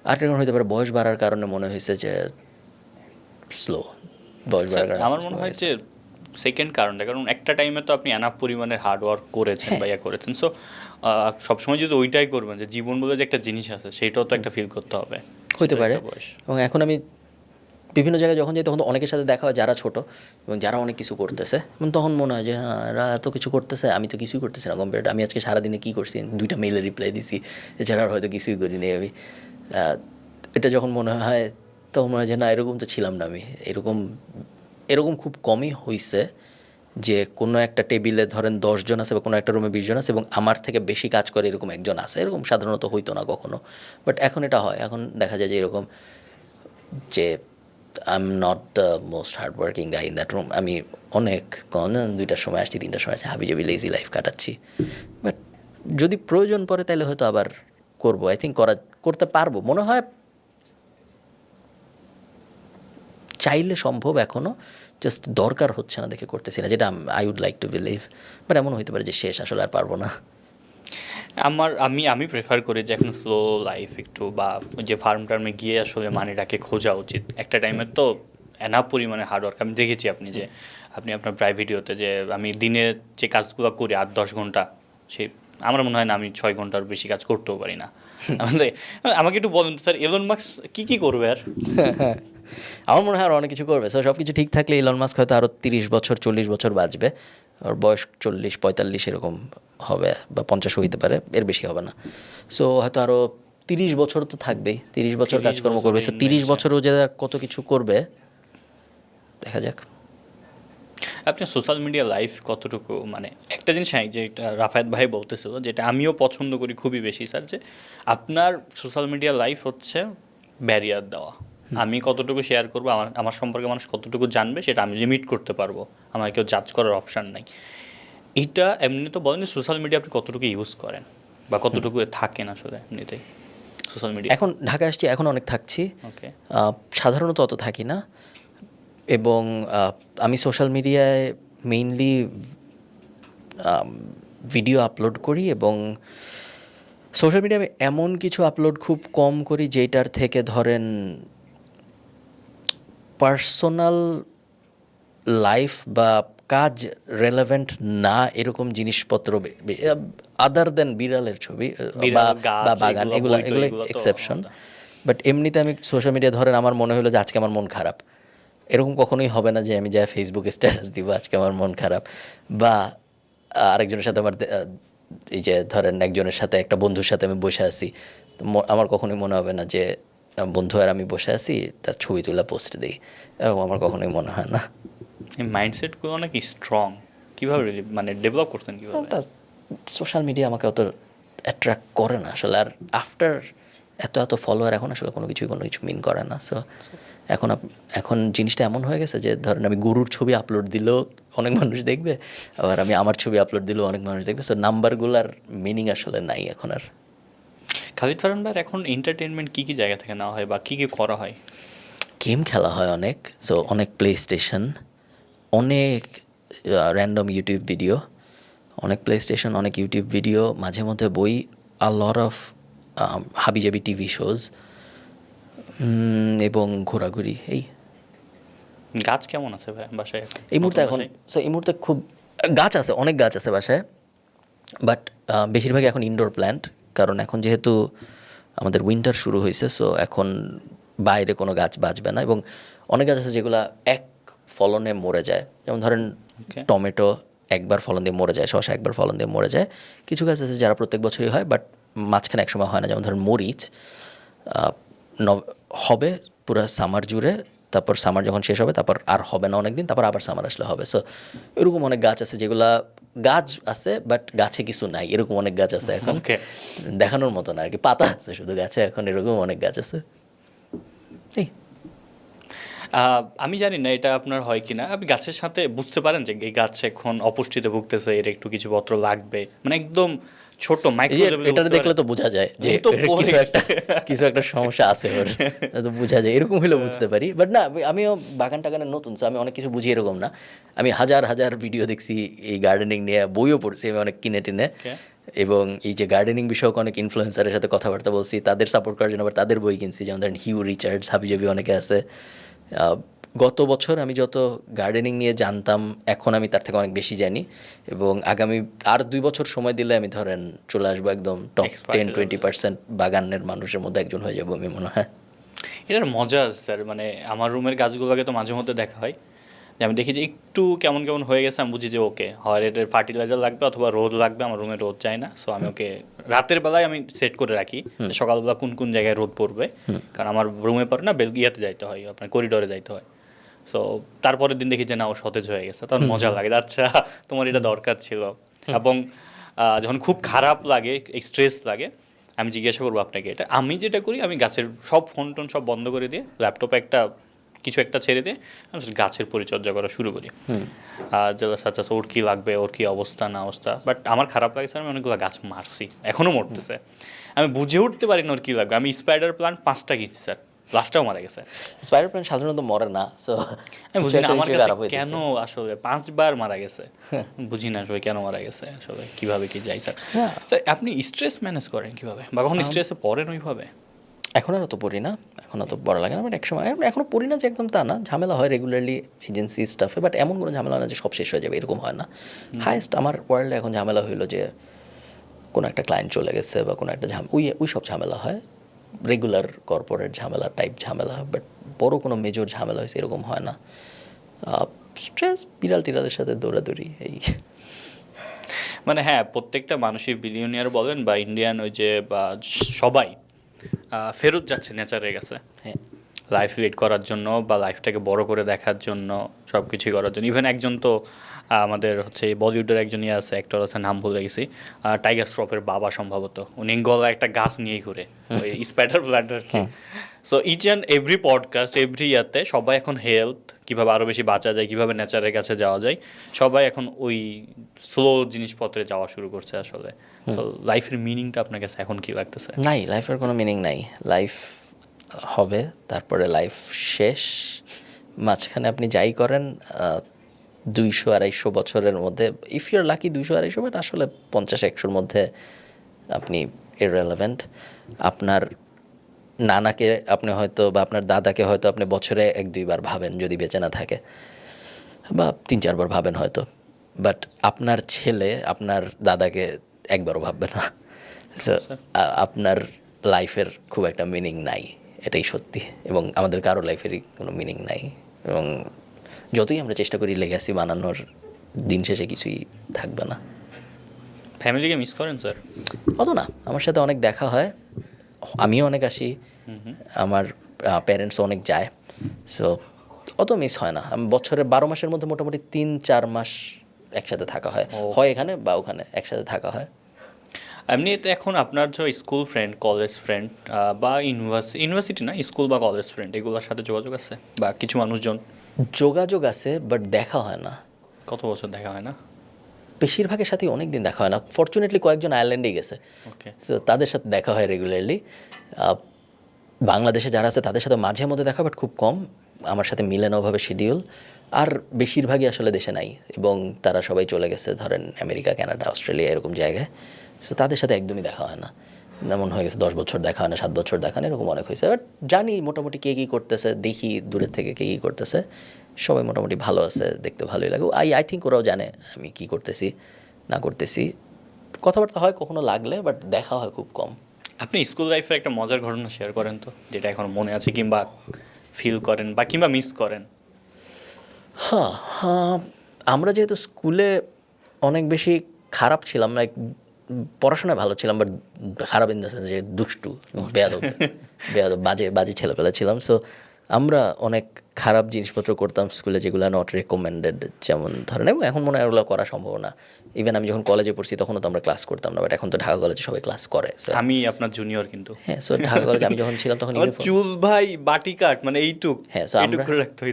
আরেকটা কারণ হতে পারে বয়স বাড়ার কারণে মনে হয়েছে যে স্লো, বয়স বাড়ার কারণে আমার মনে হয় যে সেকেন্ড কারণটা, কারণ একটা টাইমে তো আপনি এনাফ পরিমাণের হার্ড ওয়ার্ক করেছেন বা ইয়া করেছেন, সো সবসময় যদি ওইটাই করবেন, যে জীবন বলে যে একটা জিনিস আছে সেইটাও তো একটা ফিল করতে হবে, হতে সেটার পারে। একটা বয়স। এবং এখন আমি বিভিন্ন জায়গায় যখন যাই তখন তো অনেকের সাথে দেখা হয় যারা ছোট এবং যারা অনেক কিছু করতেছে, এবং তখন মনে হয় যে হ্যাঁ এরা এত কিছু করতেছে, আমি তো কিছুই করতেছি না কম্পেয়ার। আমি আজকে সারাদিনে কী করছি, 2টা মেইলে রিপ্লাই দিছি, এছাড়া আর হয়তো কিছুই করিনি আমি। এটা যখন মনে হয় তখন মনে হয় যে না, এরকম তো ছিলাম না আমি। এরকম এরকম খুব কমই হয়েছে যে কোনো একটা টেবিলে ধরেন 10 জন আছে বা কোনো একটা রুমে 20 জন আছে এবং আমার থেকে বেশি কাজ করে এরকম একজন আছে, এরকম সাধারণত হইতো না কখনো। বাট এখন এটা হয়, এখন দেখা যায় যে এরকম যে I am not the most hard working guy in that room. আমি অনেক 2টার সময় আসছি, 3টার সময় আসছি, হাবিজাবি লেজি লাইফ কাটাচ্ছি। বাট যদি প্রয়োজন পড়ে তাহলে হয়তো আবার করবো। আই থিঙ্ক করতে পারবো মনে হয়, চাইলে সম্ভব এখনও, জাস্ট দরকার হচ্ছে না দেখে করতেছি না, যেটা I would like to believe. But এমন হতে পারে যে শেষ, আসলে আর পারবো না। আমি প্রেফার করি যে এখন স্লো লাইফ একটু, বা ওই যে ফার্ম টার্মে গিয়ে আসলে মানিটাকে খোঁজা উচিত। একটা টাইমে তো এনাফ পরিমাণে হার্ডওয়ার্ক আমি দেখেছি, আপনি আপনার প্রায় ভিডিওতে, যে আমি দিনে যে কাজগুলো করি 8-10 ঘন্টা, সে আমার মনে হয় না আমি 6 ঘন্টার বেশি কাজ করতেও পারি না। আমাকে একটু বলুন স্যার, এলন মাস্ক কি করবে আর? আমার মনে হয় আর অনেক কিছু করবে। সো সব কিছু ঠিক থাকলে ইলন মাস্ক হয়তো আরও 30 বছর 40 বছর বাঁচবে। ওর বয়স 40-45 এরকম হবে, বা 50 হইতে পারে, এর বেশি হবে না। সো হয়তো আরও 30 বছর তো থাকবেই, 30 বছর 30 কাজকর্ম করবে। সো 30 বছরও যে কত কিছু করবে দেখা যাক। আপনার সোশ্যাল মিডিয়া লাইফ কতটুকু, মানে একটা জিনিস যে রাফায়েত ভাই বলতেছিল, যেটা আমিও পছন্দ করি খুবই বেশি স্যার, যে আপনার সোশ্যাল মিডিয়া লাইফ হচ্ছে ব্যারিয়ার দেওয়া। আমি কতটুকু শেয়ার করবো, আমার সম্পর্কে মানুষ কতটুকু জানবে সেটা আমি লিমিট করতে পারবো, আমার কেউ জাজ করার অপশান নাই। এইটা এমনি তো বলেন যে সোশ্যাল মিডিয়া আপনি কতটুকু ইউজ করেন বা কতটুকু থাকেন আসলে এমনিতেই সোশ্যাল মিডিয়া? এখন ঢাকায় আসছি, এখন অনেক থাকছি। ওকে। সাধারণত অত থাকি না। এবং আমি সোশ্যাল মিডিয়ায় মেইনলি ভিডিও আপলোড করি, এবং সোশ্যাল মিডিয়ায় আমি এমন কিছু আপলোড খুব কম করি যেটার থেকে ধরেন পার্সোনাল লাইফ বা কাজ রেলেভেন্ট না এরকম জিনিসপত্র, আদার দেন বিড়ালের ছবি বা বাগান, এগুলো এক্সেপশন। বাট এমনিতে আমি সোশ্যাল মিডিয়া ধরেন আমার মনে হলো যে আজকে আমার মন খারাপ, এরকম কখনোই হবে না যে আমি যাই ফেসবুকে স্ট্যাটাস দিব আজকে আমার মন খারাপ। বা আরেকজনের সাথে আমার এই যে ধরেন একজনের সাথে, একটা বন্ধুর সাথে আমি বসে আছি, তো আমার কখনোই মনে হবে না যে বন্ধু আর আমি বসে আছি তার ছবি তুলে পোস্ট দিই, এরকম আমার কখনোই মনে হয় না। এই মাইন্ডসেটগুলো নাকি স্ট্রং, কীভাবে মানে ডেভেলপ করছেন কীভাবে? সোশ্যাল মিডিয়া আমাকে অত অ্যাট্রাক্ট করে না আসলে। আর আফটার এত ফলোয়ার এখন আসলে কোনো কিছু মিন করে না। সো এখন জিনিসটা এমন হয়ে গেছে যে ধরেন আমি গরুর ছবি আপলোড দিলেও অনেক মানুষ দেখবে, আবার আমি আমার ছবি আপলোড দিলেও অনেক মানুষ দেখবে। সো নাম্বারগুলার মিনিং আসলে নাই এখন আর। খালিদ ফারহান ভাই, এখন এন্টারটেনমেন্ট কী জায়গা থেকে নেওয়া হয় বা কী করা হয়? গেম খেলা হয় অনেক। সো অনেক প্লে স্টেশন, অনেক র্যান্ডম ইউটিউব ভিডিও, অনেক প্লে স্টেশন, অনেক ইউটিউব ভিডিও, মাঝে মধ্যে বই, আ লট অফ হাবিজাবি টিভি শোজ, এবং ঘোরাঘুরি। এই গাছ কেমন আছে ভাই বাসায় এই মুহূর্তে? এখন এই মুহূর্তে খুব গাছ আছে, অনেক গাছ আছে বাসায়, বাট বেশিরভাগই এখন ইনডোর প্ল্যান্ট। কারণ এখন যেহেতু আমাদের উইন্টার শুরু হয়েছে, সো এখন বাইরে কোনো গাছ বাঁচবে না। এবং অনেক গাছ আছে যেগুলো এক ফলনে মরে যায়, যেমন ধরেন টমেটো একবার ফলন দিয়ে মরে যায়, শসা একবার ফলন দিয়ে মরে যায়। কিছু গাছ আছে যারা প্রত্যেক বছরই হয়, বাট মাঝখানে একসময় হয় না। যেমন ধরেন মরিচ হবে পুরো সামার জুড়ে, তারপর সামার যখন শেষ হবে তারপর আর হবে না অনেক দিন, তারপর আবার সামার আসলে হবে। সো এরকম অনেক গাছ আছে যেগুলা গাছ আছে বাট গাছে কিছু নাই, এরকম অনেক গাছ আছে এখন। দেখানোর মতো না আর কি, পাতা আছে শুধু গাছে এখন, এরকম অনেক গাছ আছে। এই আমি জানি না এটা আপনার হয় কি না, আপনি গাছের সাথে বুঝতে পারেন যে এই গাছ এখন অপুষ্টিতে ভুগতেছে, এর একটু কিছু পত্র লাগবে, মানে একদম ছোট মাইক্রো লেভেলে এটা দেখলে তো বোঝা যায় যে কিছু একটা সমস্যা আছে ওর, তো বোঝা যায়, এরকম হলেও বুঝতে পারি। বাট না, আমিও বাগান টাগানের নতুন, সো আমি অনেক কিছু বুঝি এরকম না। আমি হাজার হাজার ভিডিও দেখছি এই গার্ডেনিং নিয়ে, বইও পড়ছি আমি অনেক কিনে টিনে। এবং এই যে গার্ডেনিং বিষয়ক অনেক ইনফ্লুয়েন্সারের সাথে কথাবার্তা বলছি, তাদের সাপোর্ট করার জন্য আবার তাদের বই কিনছি, যেমন ধরেন হিউ রিচার্ডস, হাবিজাবি অনেকে আছে। গত বছর আমি যত গার্ডেনিং নিয়ে জানতাম এখন আমি তার থেকে অনেক বেশি জানি, এবং আগামী আর 2 বছর সময় দিলে আমি ধরেন চলে আসবো একদম টপ 10-20% বাগানের মানুষের মধ্যে একজন হয়ে যাবো আমি মনে হয়। এটার মজা আছে স্যার, মানে আমার রুমের গাছগুলোকে তো মাঝে মধ্যে দেখা হয় যে আমি দেখি যে একটু কেমন কেমন হয়ে গেছে, আমি বুঝি যে ওকে হয় এটার ফার্টিলাইজার লাগবে অথবা রোদ লাগবে, আমার রুমে রোদ চাই না। সো আমি ওকে রাতের বেলায় আমি সেট করে রাখি সকালবেলা কোন কোন জায়গায় রোদ পড়বে, কারণ আমার রুমে পড়ে না, ইয়াতে যাইতে হয়, আপনার করিডোরে যাইতে হয়। সো তারপরের দিন দেখি যে না ও সতেজ হয়ে গেছে, তখন মজা লাগে, আচ্ছা তোমার এটা দরকার ছিল। এবং যখন খুব খারাপ লাগে, স্ট্রেস লাগে, আমি জিজ্ঞাসা করবো আপনাকে এটা। আমি যেটা করি, আমি গাছের সব ফোন টোন সব বন্ধ করে দিয়ে ল্যাপটপে কিছু একটা ছেড়ে দিয়ে আমি গাছের পরিচর্যা করা শুরু করি। আচ্ছা ওর কী লাগবে, ওর কী অবস্থা না অবস্থা। বাট আমার খারাপ লাগে স্যার, আমি অনেকগুলো গাছ মারছি, এখনও মরতেছে, আমি বুঝে উঠতে পারি না ওর কী লাগবে। আমি স্পাইডার প্লান্ট 5টা কিনছি স্যার, লাস্টটাও মারা গেছে। স্পাইডার প্ল্যান্ট সাধারণত মরে না, সো আমি বুঝি না আমার কাছে কেন আসলে 5 বার মারা গেছে, বুঝি না আসলে কেন মারা গেছে, আসলে কিভাবে কি যাই স্যার। আপনি স্ট্রেস ম্যানেজ করেন কিভাবে, বা কখন স্ট্রেসে পড়েন ওইভাবে? এখন আর অত পড়ি না, এখন অত বড় লাগে না, বাট একসময় এখনও পড়ি না যে একদম তা না, ঝামেলা হয় রেগুলারলি এজেন্সি স্টাফে, বাট এমন কোনো ঝামেলা না যে সব শেষ হয়ে যাবে, এরকম হয় না। হায়েস্ট আমার ওয়ার্ল্ডে এখন ঝামেলা হইলো যে কোনো একটা ক্লায়েন্ট চলে গেছে বা কোনো একটা ওই সব ঝামেলা হয়, রেগুলার কর্পোরেট ঝামেলা টাইপ ঝামেলা, বাট বড় কোনো মেজর ঝামেলা হয়েছে এরকম হয় না। স্ট্রেস বিড়াল টিরালের সাথে দৌড়াদৌড়ি এই। মানে হ্যাঁ, প্রত্যেকটা মানুষই বিলিয়নিয়ার বলেন বা ইন্ডিয়ান ওই যে বা সবাই ফেরত যাচ্ছে নেচারের কাছে, হ্যাঁ, লাইফ লিড করার জন্য বা লাইফটাকে বড় করে দেখার জন্য, সব কিছুই করার জন্য। ইভেন একজন তো আমাদের হচ্ছে বলিউডের একজন ইয়ে আছে, অ্যাক্টর আছে, নাম ভুলে গেছি, টাইগার শ্রফের বাবা সম্ভবত, উনি গলা একটা গাছ নিয়েই ঘুরে, ওই spider planter. So each and every podcast, every ইয়াতে সবাই এখন হেলথ কীভাবে আরও বেশি বাঁচা যায়, কীভাবে নেচারের কাছে যাওয়া যায়, সবাই এখন ওই স্লো জিনিসপত্রে যাওয়া শুরু করছে আসলে। সো লাইফের মিনিংটা আপনার কাছে এখন কি লাগতেছে? নাই, লাইফের কোনো মিনিং নাই। লাইফ হবে, তারপরে লাইফ শেষ, মাঝখানে আপনি যাই করেন 200-250 বছরের মধ্যে, ইফ ইউর লাকি 200-250, বাট আসলে 50-100-র মধ্যে আপনি ইররেলেভেন্ট। আপনার নানাকে আপনি হয়তো বা আপনার দাদাকে হয়তো আপনি বছরে 1-2 বার ভাবেন যদি বেঁচে না থাকে, বা 3-4 বার ভাবেন হয়তো, বাট আপনার ছেলে আপনার দাদাকে একবারও ভাববে না। সো আপনার লাইফের খুব একটা মিনিং নাই, এটাই সত্যি। এবং আমাদের কারো লাইফেরই কোনো মিনিং নাই, এবং যতই আমরা চেষ্টা করি লেগাসি বানানোর, দিন শেষে কিছুই থাকবে না। ফ্যামিলিকে মিস করেন স্যার? অত না, আমার সাথে অনেক দেখা হয়, আমিও অনেক আসি, আমার প্যারেন্টসও অনেক যায়, সো অত মিস হয় না। বছরে 12 মাসের মধ্যে মোটামুটি 3-4 মাস একসাথে থাকা হয়, হয় এখানে বা ওখানে একসাথে থাকা হয়। এমনি তো এখন আপনার যে স্কুল ফ্রেন্ড, কলেজ ফ্রেন্ড বা ইউনিভার্সিটি না, স্কুল বা কলেজ ফ্রেন্ড, এগুলোর সাথে যোগাযোগ আছে বা কিছু মানুষজন? যোগাযোগ আছে, বাট দেখা হয় না। কত বছর দেখা হয় না? বেশিরভাগের সাথেই অনেক দিন দেখা হয় না। ফরচুনেটলি কয়েকজন আয়ারল্যান্ডেই গেছে, ওকে। সো তাদের সাথে দেখা হয় রেগুলারলি। বাংলাদেশে যারা আছে তাদের সাথে মাঝে মধ্যে দেখা, বাট খুব কম, আমার সাথে মিলে না ওভাবে শিডিউল। আর বেশিরভাগই আসলে দেশে নাই, এবং তারা সবাই চলে গেছে ধরেন আমেরিকা, কানাডা, অস্ট্রেলিয়া এরকম জায়গায়। সো তাদের সাথে একদমই দেখা হয় না, এমন হয়ে গেছে 10 বছর দেখা হয় না, 7 বছর দেখা না, এরকম অনেক হয়েছে। বাট জানি মোটামুটি কে কী করতেছে, দেখি দূরের থেকে কে কী করতেছে, সবাই মোটামুটি ভালো আছে, দেখতে ভালোই লাগে। আই থিঙ্ক ওরাও জানে আমি কী করতেছি না করতেছি, কথাবার্তা হয় কখনো লাগলে, বাট দেখা হয় খুব কম। আপনি স্কুল লাইফের একটা মজার ঘটনা শেয়ার করেন তো, যেটা এখন মনে আছে কিংবা ফিল করেন বা কিংবা মিস করেন। হ্যাঁ, আমরা যেহেতু স্কুলে অনেক বেশি খারাপ ছিলাম, লাইক পড়াশোনায় ভালো ছিলাম, বাট খারাপ ইন দ্য সেন্স যে দুষ্টু, বেয়াদব বাজে ছেলেপেলা ছিলাম। সো আমরা অনেক খারাপ জিনিসপত্র করতাম স্কুলে, যেগুলো নট রেকমেন্ডেড, যেমন ধরেন, এবং এখন মনে হয় ওগুলো করা সম্ভব না। ইভেন আমি যখন কলেজে পড়ছি তখনও তো আমরা ক্লাস করতাম না, বাট এখন তো ঢাকা কলেজে সবাই ক্লাস করে। আমি আপনার জুনিয়র কিন্তু। হ্যাঁ, সো ঢাকা কলেজে আমি যখন ছিলাম তখন চুল ভাই বাটি কাট, মানে এইটুক। হ্যাঁ, সো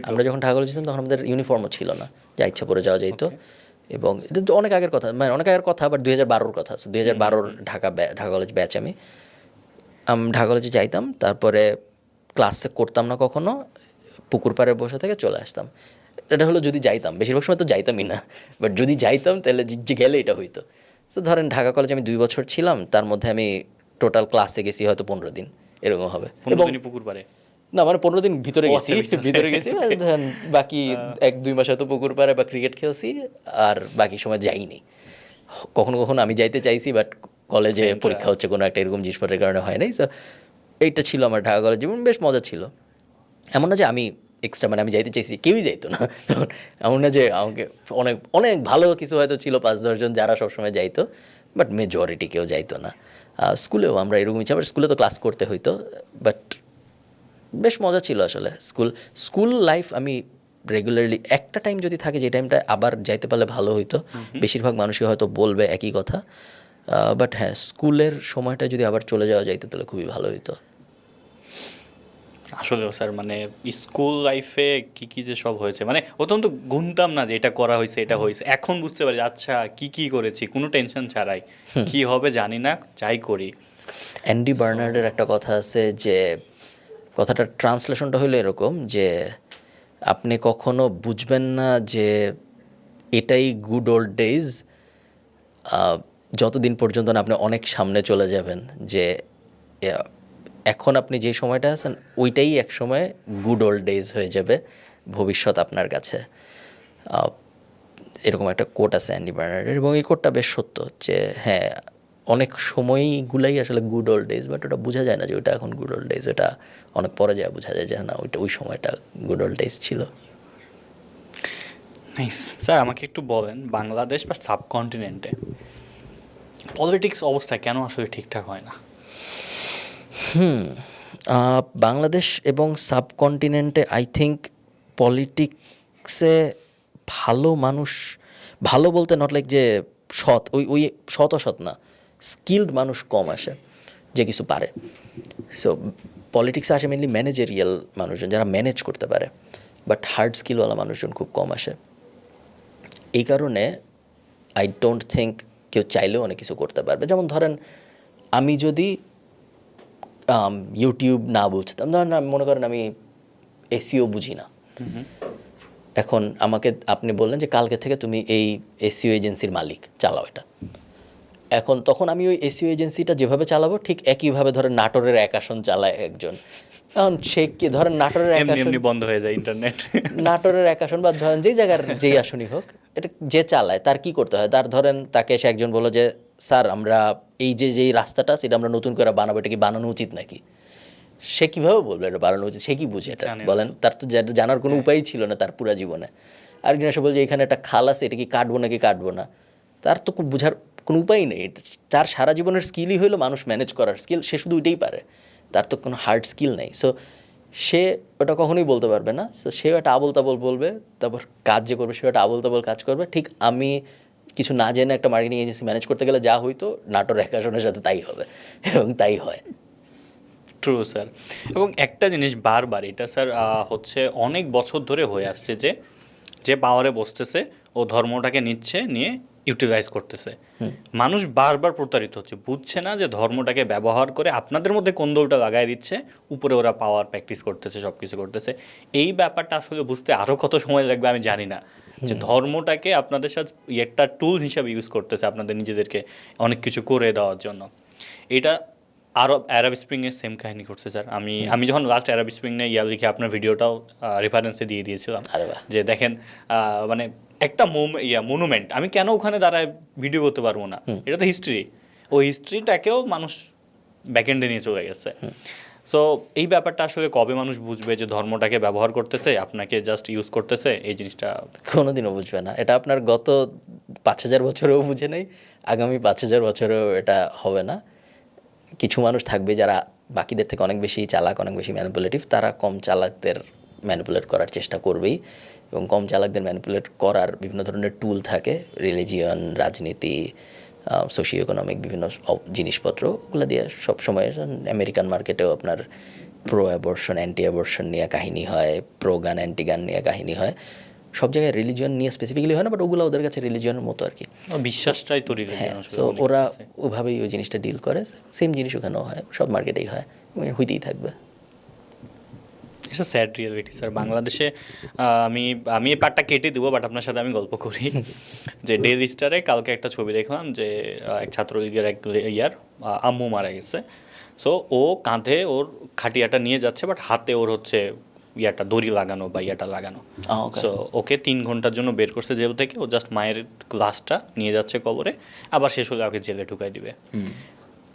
আমরা যখন ঢাকা কলেজে ছিলাম তখন আমাদের ইউনিফর্মও ছিল না, যা ইচ্ছা পরে যাওয়া যেত। এবং এটা তো অনেক আগের কথা, মানে অনেক আগের কথা, বাট 2012-র কথা। 2012-র ঢাকা কলেজ ব্যাচ। আমি ঢাকা কলেজে যাইতাম, তারপরে ক্লাসে করতাম না কখনো, পুকুর পাড়ে বসে থেকে চলে আসতাম। এটা হলো যদি যাইতাম, বেশিরভাগ সময় তো যাইতামই না, বাট যদি যাইতাম তাহলে যে গেলে এটা হইতো। তো ধরেন ঢাকা কলেজে আমি 2 বছর ছিলাম, তার মধ্যে আমি টোটাল ক্লাসে গেছি হয়তো 15 দিন, এরকম হবে। 15 দিনই পুকুর পাড়ে? না মানে 15 দিন ভিতরে ও গেছি, আচ্ছা, ভিতরে গেছি, আর ধরেন বাকি 1-2 মাস হয়তো পুকুর পাড়ে বা ক্রিকেট খেলছি, আর বাকি সময় যাইনি। কখনো কখনো আমি যাইতে চাইছি, বাট কলেজে পরীক্ষা হচ্ছে কোনো একটা এরকম জিনিসপত্রের কারণে হয় নাই। তো এইটা ছিল আমার ঢাকা কলেজ জীবন, বেশ মজা ছিল। এমন না যে আমি এক্সট্রা মানে আমি যাইতে চাইছি, কেউই যাইতো না তখন। এমন না যে আমাকে অনেক অনেক ভালো কিছু হয়তো ছিল 5-10 জন যারা সবসময় যাইতো, বাট মেজরিটি কেউ যাইতো না। স্কুলেও আমরা এরকমই ছিলাম, স্কুলে তো ক্লাস করতে হইতো, বাট বেশ মজা ছিল আসলে। স্কুল লাইফ আমি রেগুলারলি একটা টাইম যদি থাকে যে টাইমটা আবার যাইতে পারলে ভালো হইতো। বেশিরভাগ মানুষই হয়তো বলবে একই কথা, বাট হ্যাঁ, স্কুলের সময়টা যদি আবার চলে যাওয়া যাইতো তাহলে খুবই ভালো হইতো। আসলেও স্যার মানে স্কুল লাইফে কি কি যে সব হয়েছে, মানে প্রথম তো গুনতাম না যে এটা করা হয়েছে এটা হয়েছে, এখন বুঝতে পারি আচ্ছা কি কি করেছি কোনো টেনশন ছাড়াই, কি হবে জানি না, যাই করি। অ্যান্ডি বার্নার্ডের একটা কথা আছে যে, কথাটার ট্রান্সলেশনটা হলো এরকম যে আপনি কখনো বুঝবেন না যে এটাই গুড ওল্ড ডেজ যতদিন পর্যন্ত না আপনি অনেক সামনে চলে যাবেন, যে এখন আপনি যে সময়টা আছেন ওইটাই এক সময় গুড ওল্ড ডেজ হয়ে যাবে ভবিষ্যৎ আপনার কাছে। এরকম একটা কোট আছে অ্যান্ডি বার্নার্ডের, এবং এই কোটটা বেশ সত্য যে হ্যাঁ, অনেক সময়গুলাই আসলে গুড ওল্ড ডেজ, বাট ওটা বোঝা যায় না যে ওটা এখন গুড ওল্ড ডেজ। ওটা অনেক পরে যায় বোঝা যায় যে না ওইটা ওই সময়টা গুড ওল্ড ডেজ ছিল। নাইস। স্যার আমাকে একটু বলেন, বাংলাদেশ বা সাবকন্টিনেন্টে পলিটিক্স অবস্থা কেন আসলে ঠিকঠাক হয় না? বাংলাদেশ এবং সাবকন্টিনেন্টে আই থিঙ্ক পলিটিক্সে ভালো মানুষ, ভালো বলতে নট লাইক যে সৎ, ওই ওই সৎ অসৎ না, স্কিলড মানুষ কম আসে যে কিছু পারে। সো পলিটিক্সে আসে মেনলি ম্যানেজেরিয়াল মানুষজন যারা ম্যানেজ করতে পারে, বাট হার্ড স্কিলওয়ালা মানুষজন খুব কম আসে। এই কারণে আই ডোন্ট থিঙ্ক কেউ চাইলেও অনেক কিছু করতে পারবে। যেমন ধরেন আমি যদি ইউটিউব না বুঝতাম, ধরেন মনে করেন আমি এসইও বুঝি না, এখন আমাকে আপনি বললেন যে কালকে থেকে তুমি এই এসইও এজেন্সির মালিক, চালাও এটা। এখন তখন আমি ওই এসইও এজেন্সিটা যেভাবে চালাবো ঠিক একইভাবে ধরেন নাটোরের এক আসন চালায় একজন, এখন সে কি ধরেন নাটোরের এক আসন এমনি বন্ধ হয়ে যায় ইন্টারনেট। নাটোরের এক আসন বা ধরেন যেই জায়গার যেই আসনই হোক, এটা যে চালায় তার কি করতে হয়, তার ধরেন তাকে এসে একজন বললো যে স্যার আমরা এই যে যেই রাস্তাটা সেটা আমরা নতুন করে বানাবো, এটা কি বানানো উচিত নাকি? সে কীভাবে বলবে এটা বানানো উচিত? সে কি বুঝে এটা বলেন? তার তো জানার কোনো উপায়ই ছিল না তার পুরা জীবনে। আরেকজন এসে বলছে এখানে একটা খাল আছে, এটা কি কাটবো নাকি কাটবো না, তার তো বোঝার কোনো উপায় নেই। তার সারা জীবনের স্কিলই হলো মানুষ ম্যানেজ করার স্কিল, সে শুধু ওইটাই পারে, তার তো কোনো হার্ড স্কিল নেই। সো সে ওটা কখনোই বলতে পারবে না। সো সেও একটা আবোল তাবোল বলবে, তারপর কাজ যে করবে সেও একটা আবোল তাবোল কাজ করবে। ঠিক আমি কিছু না জেনে একটা মার্কেটিং এজেন্সি ম্যানেজ করতে গেলে যা হইতো নাটোর এক আসনের সাথে তাই হবে, এবং তাই হয়। True sir. এবং একটা জিনিস বারবার এটা স্যার হচ্ছে অনেক বছর ধরে হয়ে আসছে যে যে পাওয়ারে বসতেছে ও ধর্মটাকে নিচ্ছে, নিয়ে ইউটিলাইজ করতেছে। মানুষ বারবার প্রতারিত হচ্ছে, বুঝছে না যে ধর্মটাকে ব্যবহার করে আপনাদের মধ্যে কোন্দলটা লাগাই দিচ্ছে, উপরে ওরা পাওয়ার প্র্যাকটিস করতেছে, সব কিছু করতেছে। এই ব্যাপারটা আসলে বুঝতে আরও কত সময় লাগবে আমি জানি না, যে ধর্মটাকে আপনাদের সাথে একটা টুল হিসাবে ইউজ করতেছে আপনাদের নিজেদেরকে অনেক কিছু করে দেওয়ার জন্য। এটা আরব স্প্রিংয়ের সেম কাহিনী করছে স্যার। আমি যখন লাস্ট আরব স্প্রিং নিয়ে লিখে আপনার ভিডিওটাও রেফারেন্সে দিয়ে দিয়েছিলাম, যে দেখেন মানে একটা মনুমেন্ট, আমি কেন ওখানে দাঁড়ায় ভিডিও করতে পারবো না? এটা তো হিস্ট্রি, ওই হিস্ট্রিটাকেও মানুষ ব্যাকএন্ডে নিয়ে চলে গেছে। সো এই ব্যাপারটা আসলে কবে মানুষ বুঝবে যে ধর্মটাকে ব্যবহার করতেছে, আপনাকে জাস্ট ইউজ করতেছে? এই জিনিসটা কোনোদিনও বুঝবে না। এটা আপনার গত 5000 বছরেও বুঝে নেই, আগামী 5000 বছরেও এটা হবে না। কিছু মানুষ থাকবে যারা বাকিদের থেকে অনেক বেশি চালাক, অনেক বেশি ম্যানিপুলেটিভ, তারা কম চালাকদের ম্যানিপুলেট করার চেষ্টা করবেই, এবং কম চালাকদের ম্যানিপুলেট করার বিভিন্ন ধরনের টুল থাকে, রিলিজিয়ন, রাজনীতি, সোশিও ইকোনমিক বিভিন্ন জিনিসপত্র, ওগুলো দিয়ে সবসময় আমেরিকান মার্কেটেও আপনার প্রো অ্যাবর্শন, অ্যান্টি অ্যাবর্শন নিয়ে কাহিনী হয়, প্রো গান অ্যান্টি গান নিয়ে কাহিনী হয়। সব জায়গায় রিলিজিয়ন নিয়ে স্পেসিফিক্যালি হয় না, বাট ওগুলো ওদের কাছে রিলিজিয়নের মতো আর কি, বিশ্বাসটাই তো হ্যাঁ। সো ওরা ওভাবেই ওই জিনিসটা ডিল করে, সেম জিনিস ওখানেও হয়, সব মার্কেটেই হয়, হইতেই থাকবে। ইটস স্যাড রিয়েলিটি স্যার বাংলাদেশে। আমি আমি এই পার্টটা কেটে দেবো, বাট আপনার সাথে আমি গল্প করি যে ডেইলি স্টারে কালকে একটা ছবি দেখলাম যে এক ছাত্রলীগের এক ইয়ার আম্মু মারা গেছে। সো ও কাঁধে ওর খাটিয়াটা নিয়ে যাচ্ছে, বাট হাতে ওর হচ্ছে ইয়াটা দড়ি লাগানো বা ইয়াটা লাগানো। ওকে। সো ওকে 3 ঘন্টার জন্য বের করছে জেল থেকে। ও জাস্ট মায়ের লাশটা নিয়ে যাচ্ছে কবরে, আবার শেষ হলে ওকে জেলে ঢুকাই দিবে।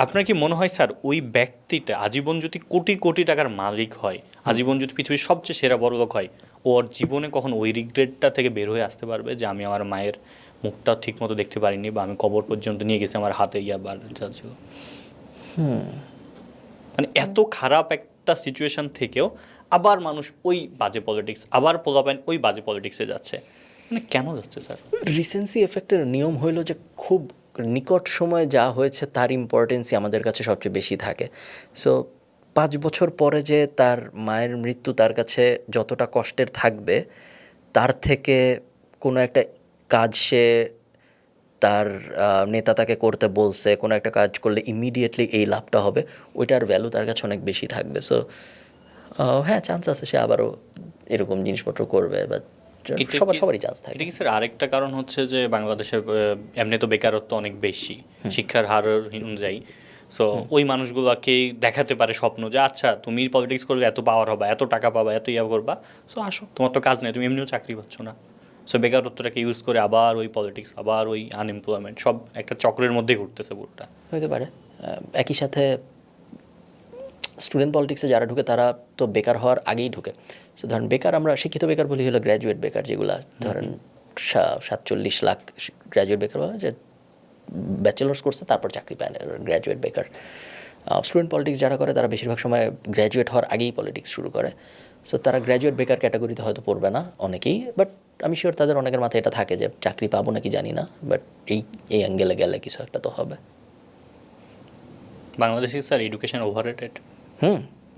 আপনার কি মনে হয় স্যার ওই ব্যক্তিটা আজীবন যদি কোটি কোটি টাকার মালিক হয়, আজীবন যদি পৃথিবীর সবচেয়ে সেরা বড়লোক হয়, ওর জীবনে কখন ওই রিগ্রেটটা থেকে বের হয়ে আসতে পারবে যে আমি আমার মায়ের মুখটা ঠিক মতো দেখতে পারিনি, বা আমি কবর পর্যন্ত নিয়ে গেছি আমার হাতে ইয়া বাচ্চা ছিল? মানে এত খারাপ একটা সিচুয়েশন থেকেও আবার মানুষ ওই বাজে পলিটিক্স, আবার পোলাপাইন ওই বাজে পলিটিক্সে যাচ্ছে, মানে কেন যাচ্ছে স্যার? রিসেন্সি এফেক্টের নিয়ম হইল যে খুব নিকট সময়ে যা হয়েছে তার ইম্পর্টেন্সই আমাদের কাছে সবচেয়ে বেশি থাকে। সো 5 বছর পরে যে তার মায়ের মৃত্যু তার কাছে যতটা কষ্টের থাকবে, তার থেকে কোনো একটা কাজ সে তার নেতা তাকে করতে বলছে, কোনো একটা কাজ করলে ইমিডিয়েটলি এই লাভটা হবে, ওইটার ভ্যালু তার কাছে অনেক বেশি থাকবে। সো হ্যাঁ, চান্স আছে সে আবারও এরকম জিনিসপত্র করবে, বা সবারই চান্স থাকে। এটা কি স্যার আরেকটা কারণ হচ্ছে যে বাংলাদেশে এমনি তো বেকারত্ব অনেক বেশি শিক্ষার হার অনুযায়ী। সো ওই মানুষগুলোকেই দেখাতে পারে স্বপ্ন যে আচ্ছা তুমি পলিটিক্স করলে এত পাওয়ার হবে, এত টাকা পাবা, এত ইয়া করবা, সো আসো, তোমার তো কাজ নেই, তুমি এমনিও চাকরি পাচ্ছ না। সো বেকারত্বটাকে ইউজ করে আবার ওই পলিটিক্স, আবার ওই আনএমপ্লয়মেন্ট, সব একটা চক্রের মধ্যেই ঘুরতেছে পুরোটা। হতে পারে। একই সাথে স্টুডেন্ট পলিটিক্সে যারা ঢুকে তারা তো বেকার হওয়ার আগেই ঢুকে। সো ধরেন বেকার, আমরা শিক্ষিত বেকার বলি হলো গ্র্যাজুয়েট বেকার, যেগুলা ধরেন 47 লাখ গ্র্যাজুয়েট বেকার বলা, যে ব্যাচেলার্স করছে তারপর চাকরি পায় না, গ্র্যাজুয়েট বেকার। স্টুডেন্ট পলিটিক্স যারা করে তারা বেশিরভাগ সময় গ্র্যাজুয়েট হওয়ার আগেই পলিটিক্স শুরু করে। সো তারা গ্র্যাজুয়েট বেকার ক্যাটাগরিতে হয়তো পড়বে না অনেকেই, বাট আমি শিওর তাদের অনেকের মাথায় এটা থাকে যে চাকরি পাবো নাকি জানি না, বাট এই অ্যাঙ্গেলে গেলে কিছু একটা তো হবে। বাংলাদেশে স্যার এডুকেশন ওভাররেটেড?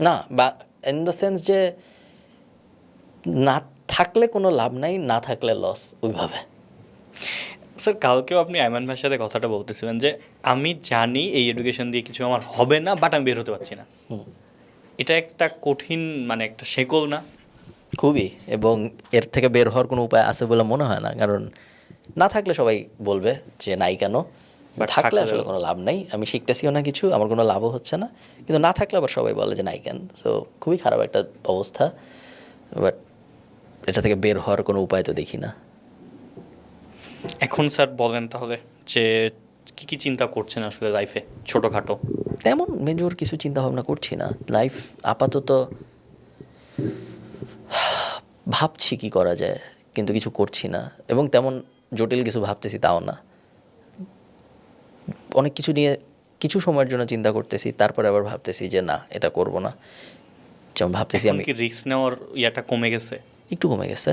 না, বা ইন দ্য সেন্স যে না থাকলে কোনো লাভ নাই, না থাকলে লস, ওইভাবে। স্যার কালকেও আপনি আইমান ভাইয়ের সাথে কথাটা বলতেছিলেন যে আমি জানি এই এডুকেশন দিয়ে কিছু আমার হবে না, বাট আমি বের হতে পারছি না। এটা একটা কঠিন, মানে একটা শেকল না? খুবই। এবং এর থেকে বের হওয়ার কোনো উপায় আছে বলে মনে হয় না, কারণ না থাকলে সবাই বলবে যে নাই কেন, But থাকলে থাকলেও- আসলে কোনো লাভ নাই, আমি শিখতেছিও না কিছু, আমার কোনো লাভও হচ্ছে না, কিন্তু না থাকলে আবার সবাই বলে যে নাই কেন। সো খুবই খারাপ একটা অবস্থা, বাট এটা থেকে বের হওয়ার কোনো উপায় তো দেখি না। এখন স্যার বলেন তাহলে যে কি কি চিন্তা করছেন আসলে লাইফে, ছোটোখাটো? তেমন মেজর কিছু চিন্তা ভাবনা করছি না। লাইফ আপাতত ভাবছি কি করা যায়, কিন্তু কিছু করছি না, এবং তেমন জটিল কিছু ভাবতেছি তাও না। অনেক কিছু নিয়ে কিছু সময়ের জন্য চিন্তা করতেছি, তারপরে আবার ভাবতেছি যে না, এটা করব না। যেমন ভাবতেছি এখন আমি কি রিস্ক নেওয়ার ইয়াটা কমে গেছে? একটু কমে গেছে,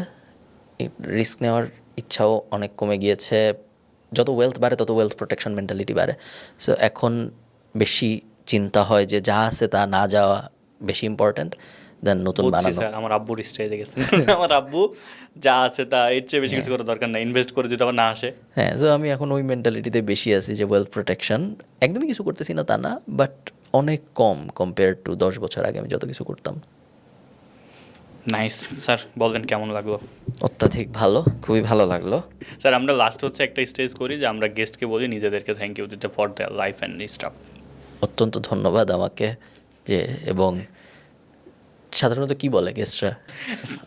রিস্ক নেওয়ার ইচ্ছাও অনেক কমে গিয়েছে। যত ওয়েলথ বাড়ে তত ওয়েলথ প্রোটেকশন মেন্টালিটি বাড়ে। সো এখন বেশি চিন্তা হয় যে যা আছে তা না যাওয়া বেশি ইম্পর্ট্যান্ট দেন নতুন বলছি বানানো। স্যার, আমার আব্বুর স্টেজে গেছে আমার আব্বু যা আছে তা এর চেয়ে বেশি কিছু করার দরকার নাই, ইনভেস্ট করে যদি আবার না আসে। হ্যাঁ, তো আমি এখন ওই মেন্টালিটিতে বেশি আছি যে ওয়েলথ প্রোটেকশন, একদমই কিছু করতেছি না তা না, বাট অনেক কম কম্পেয়ার টু 10 বছর আগে আমি যত কিছু করতাম। নাইস স্যার, বলেন কেমন লাগলো? অত্যাধিক ভালো, খুবই ভালো লাগলো। স্যার আমরা লাস্ট হচ্ছে একটা স্টেজ করি যে আমরা গেস্টকে বলি নিজেদেরকে থ্যাংক ইউ দিতে for the life and staff. অত্যন্ত ধন্যবাদ আমাকে, যে এবং সাধারণত কি বলে গেস্টরা?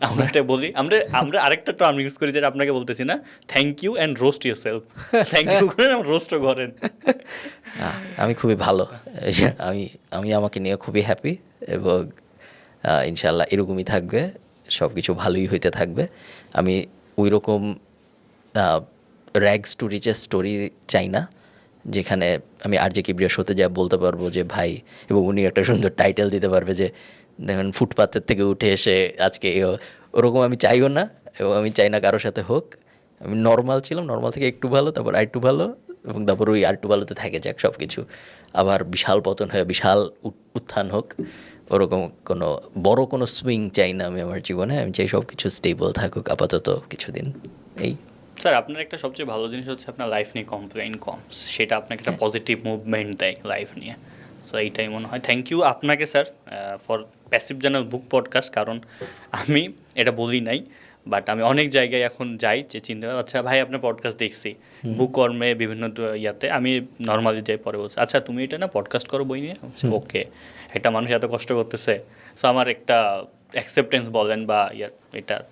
আমরা এটা বলি, আমরা আমরা আরেকটা টার্ম ইউজ করি যেটা আপনাকে বলতেছি না, thank you and roast yourself. Thank you করেন, রোস্টও করেন। আমি খুবই ভালো, আমি আমি আমাকে নিয়ে খুবই হ্যাপি, এবং ইনশাল্লাহ এরকমই থাকবে, সব কিছু ভালোই হইতে থাকবে। আমি ওই রকম র্যাগস টু রিচেস স্টোরি চাই না, যেখানে আমি আর জে কিবরিয়া শোতে যা বলতে পারবো যে ভাই, এবং উনি একটা সুন্দর টাইটেল দিতে পারবে যে দেখেন ফুটপাতের থেকে উঠে এসে আজকে ওরকম আমি চাইও না, এবং আমি চাই না কারোর সাথে হোক। আমি নর্মাল ছিলাম, নর্মাল থেকে একটু ভালো, তারপর আর একটু ভালো, এবং তারপর ওই আর একটু ভালোতে থাকে যাক সব কিছু, আবার বিশাল পতন হয়ে বিশাল উত্থান হোক। ওরকম কোনো বড় কোনো সুইং চাই না আমি আমার জীবনে। আমি চাই সব কিছু স্টেবল থাকুক আপাতত কিছুদিন। এই স্যার আপনার একটা সবচেয়ে ভালো জিনিস হচ্ছে আপনার লাইফ নিয়ে কমপ্লেইন কম, সেটা আপনাকে একটা পজিটিভ মুভমেন্ট দেয় লাইফ নিয়ে। সো এইটাই মনে হয়। থ্যাংক ইউ আপনাকে sir for passive journal book podcast, কারণ আমি এটা বলি নাই, বাট আমি অনেক জায়গায় এখন যাই যে চিন্তা আচ্ছা ভাই আপনার পডকাস্ট দেখছি বুক কর্মে বিভিন্ন ইয়াতে, আমি নর্মালি যাই, পরে বলছি আচ্ছা তুমি এটা না পডকাস্ট করো বই নিয়ে, ওকে একটা মানুষ এত কষ্ট করতেছে, সো আমার একটা অ্যাকসেপ্টেন্স বলেন বা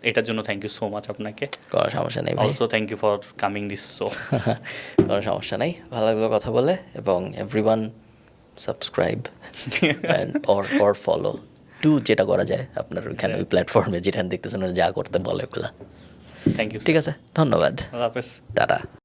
এটার জন্য থ্যাংক ইউ সো মাচ আপনাকে। কোনো সমস্যা নেই ভাই, also thank you for coming this show. কোনো সমস্যা নেই, ভালো লাগলো কথা বলে। এবং everyone subscribe or follow too, যেটা করা যায় আপনার ওইখানে ওই প্ল্যাটফর্মে যেখানে দেখতেছেন ওরা যা করতে বলে ওগুলা। থ্যাংক ইউ, ঠিক আছে, ধন্যবাদ, আল্লাহ হাফেজ। টাটা।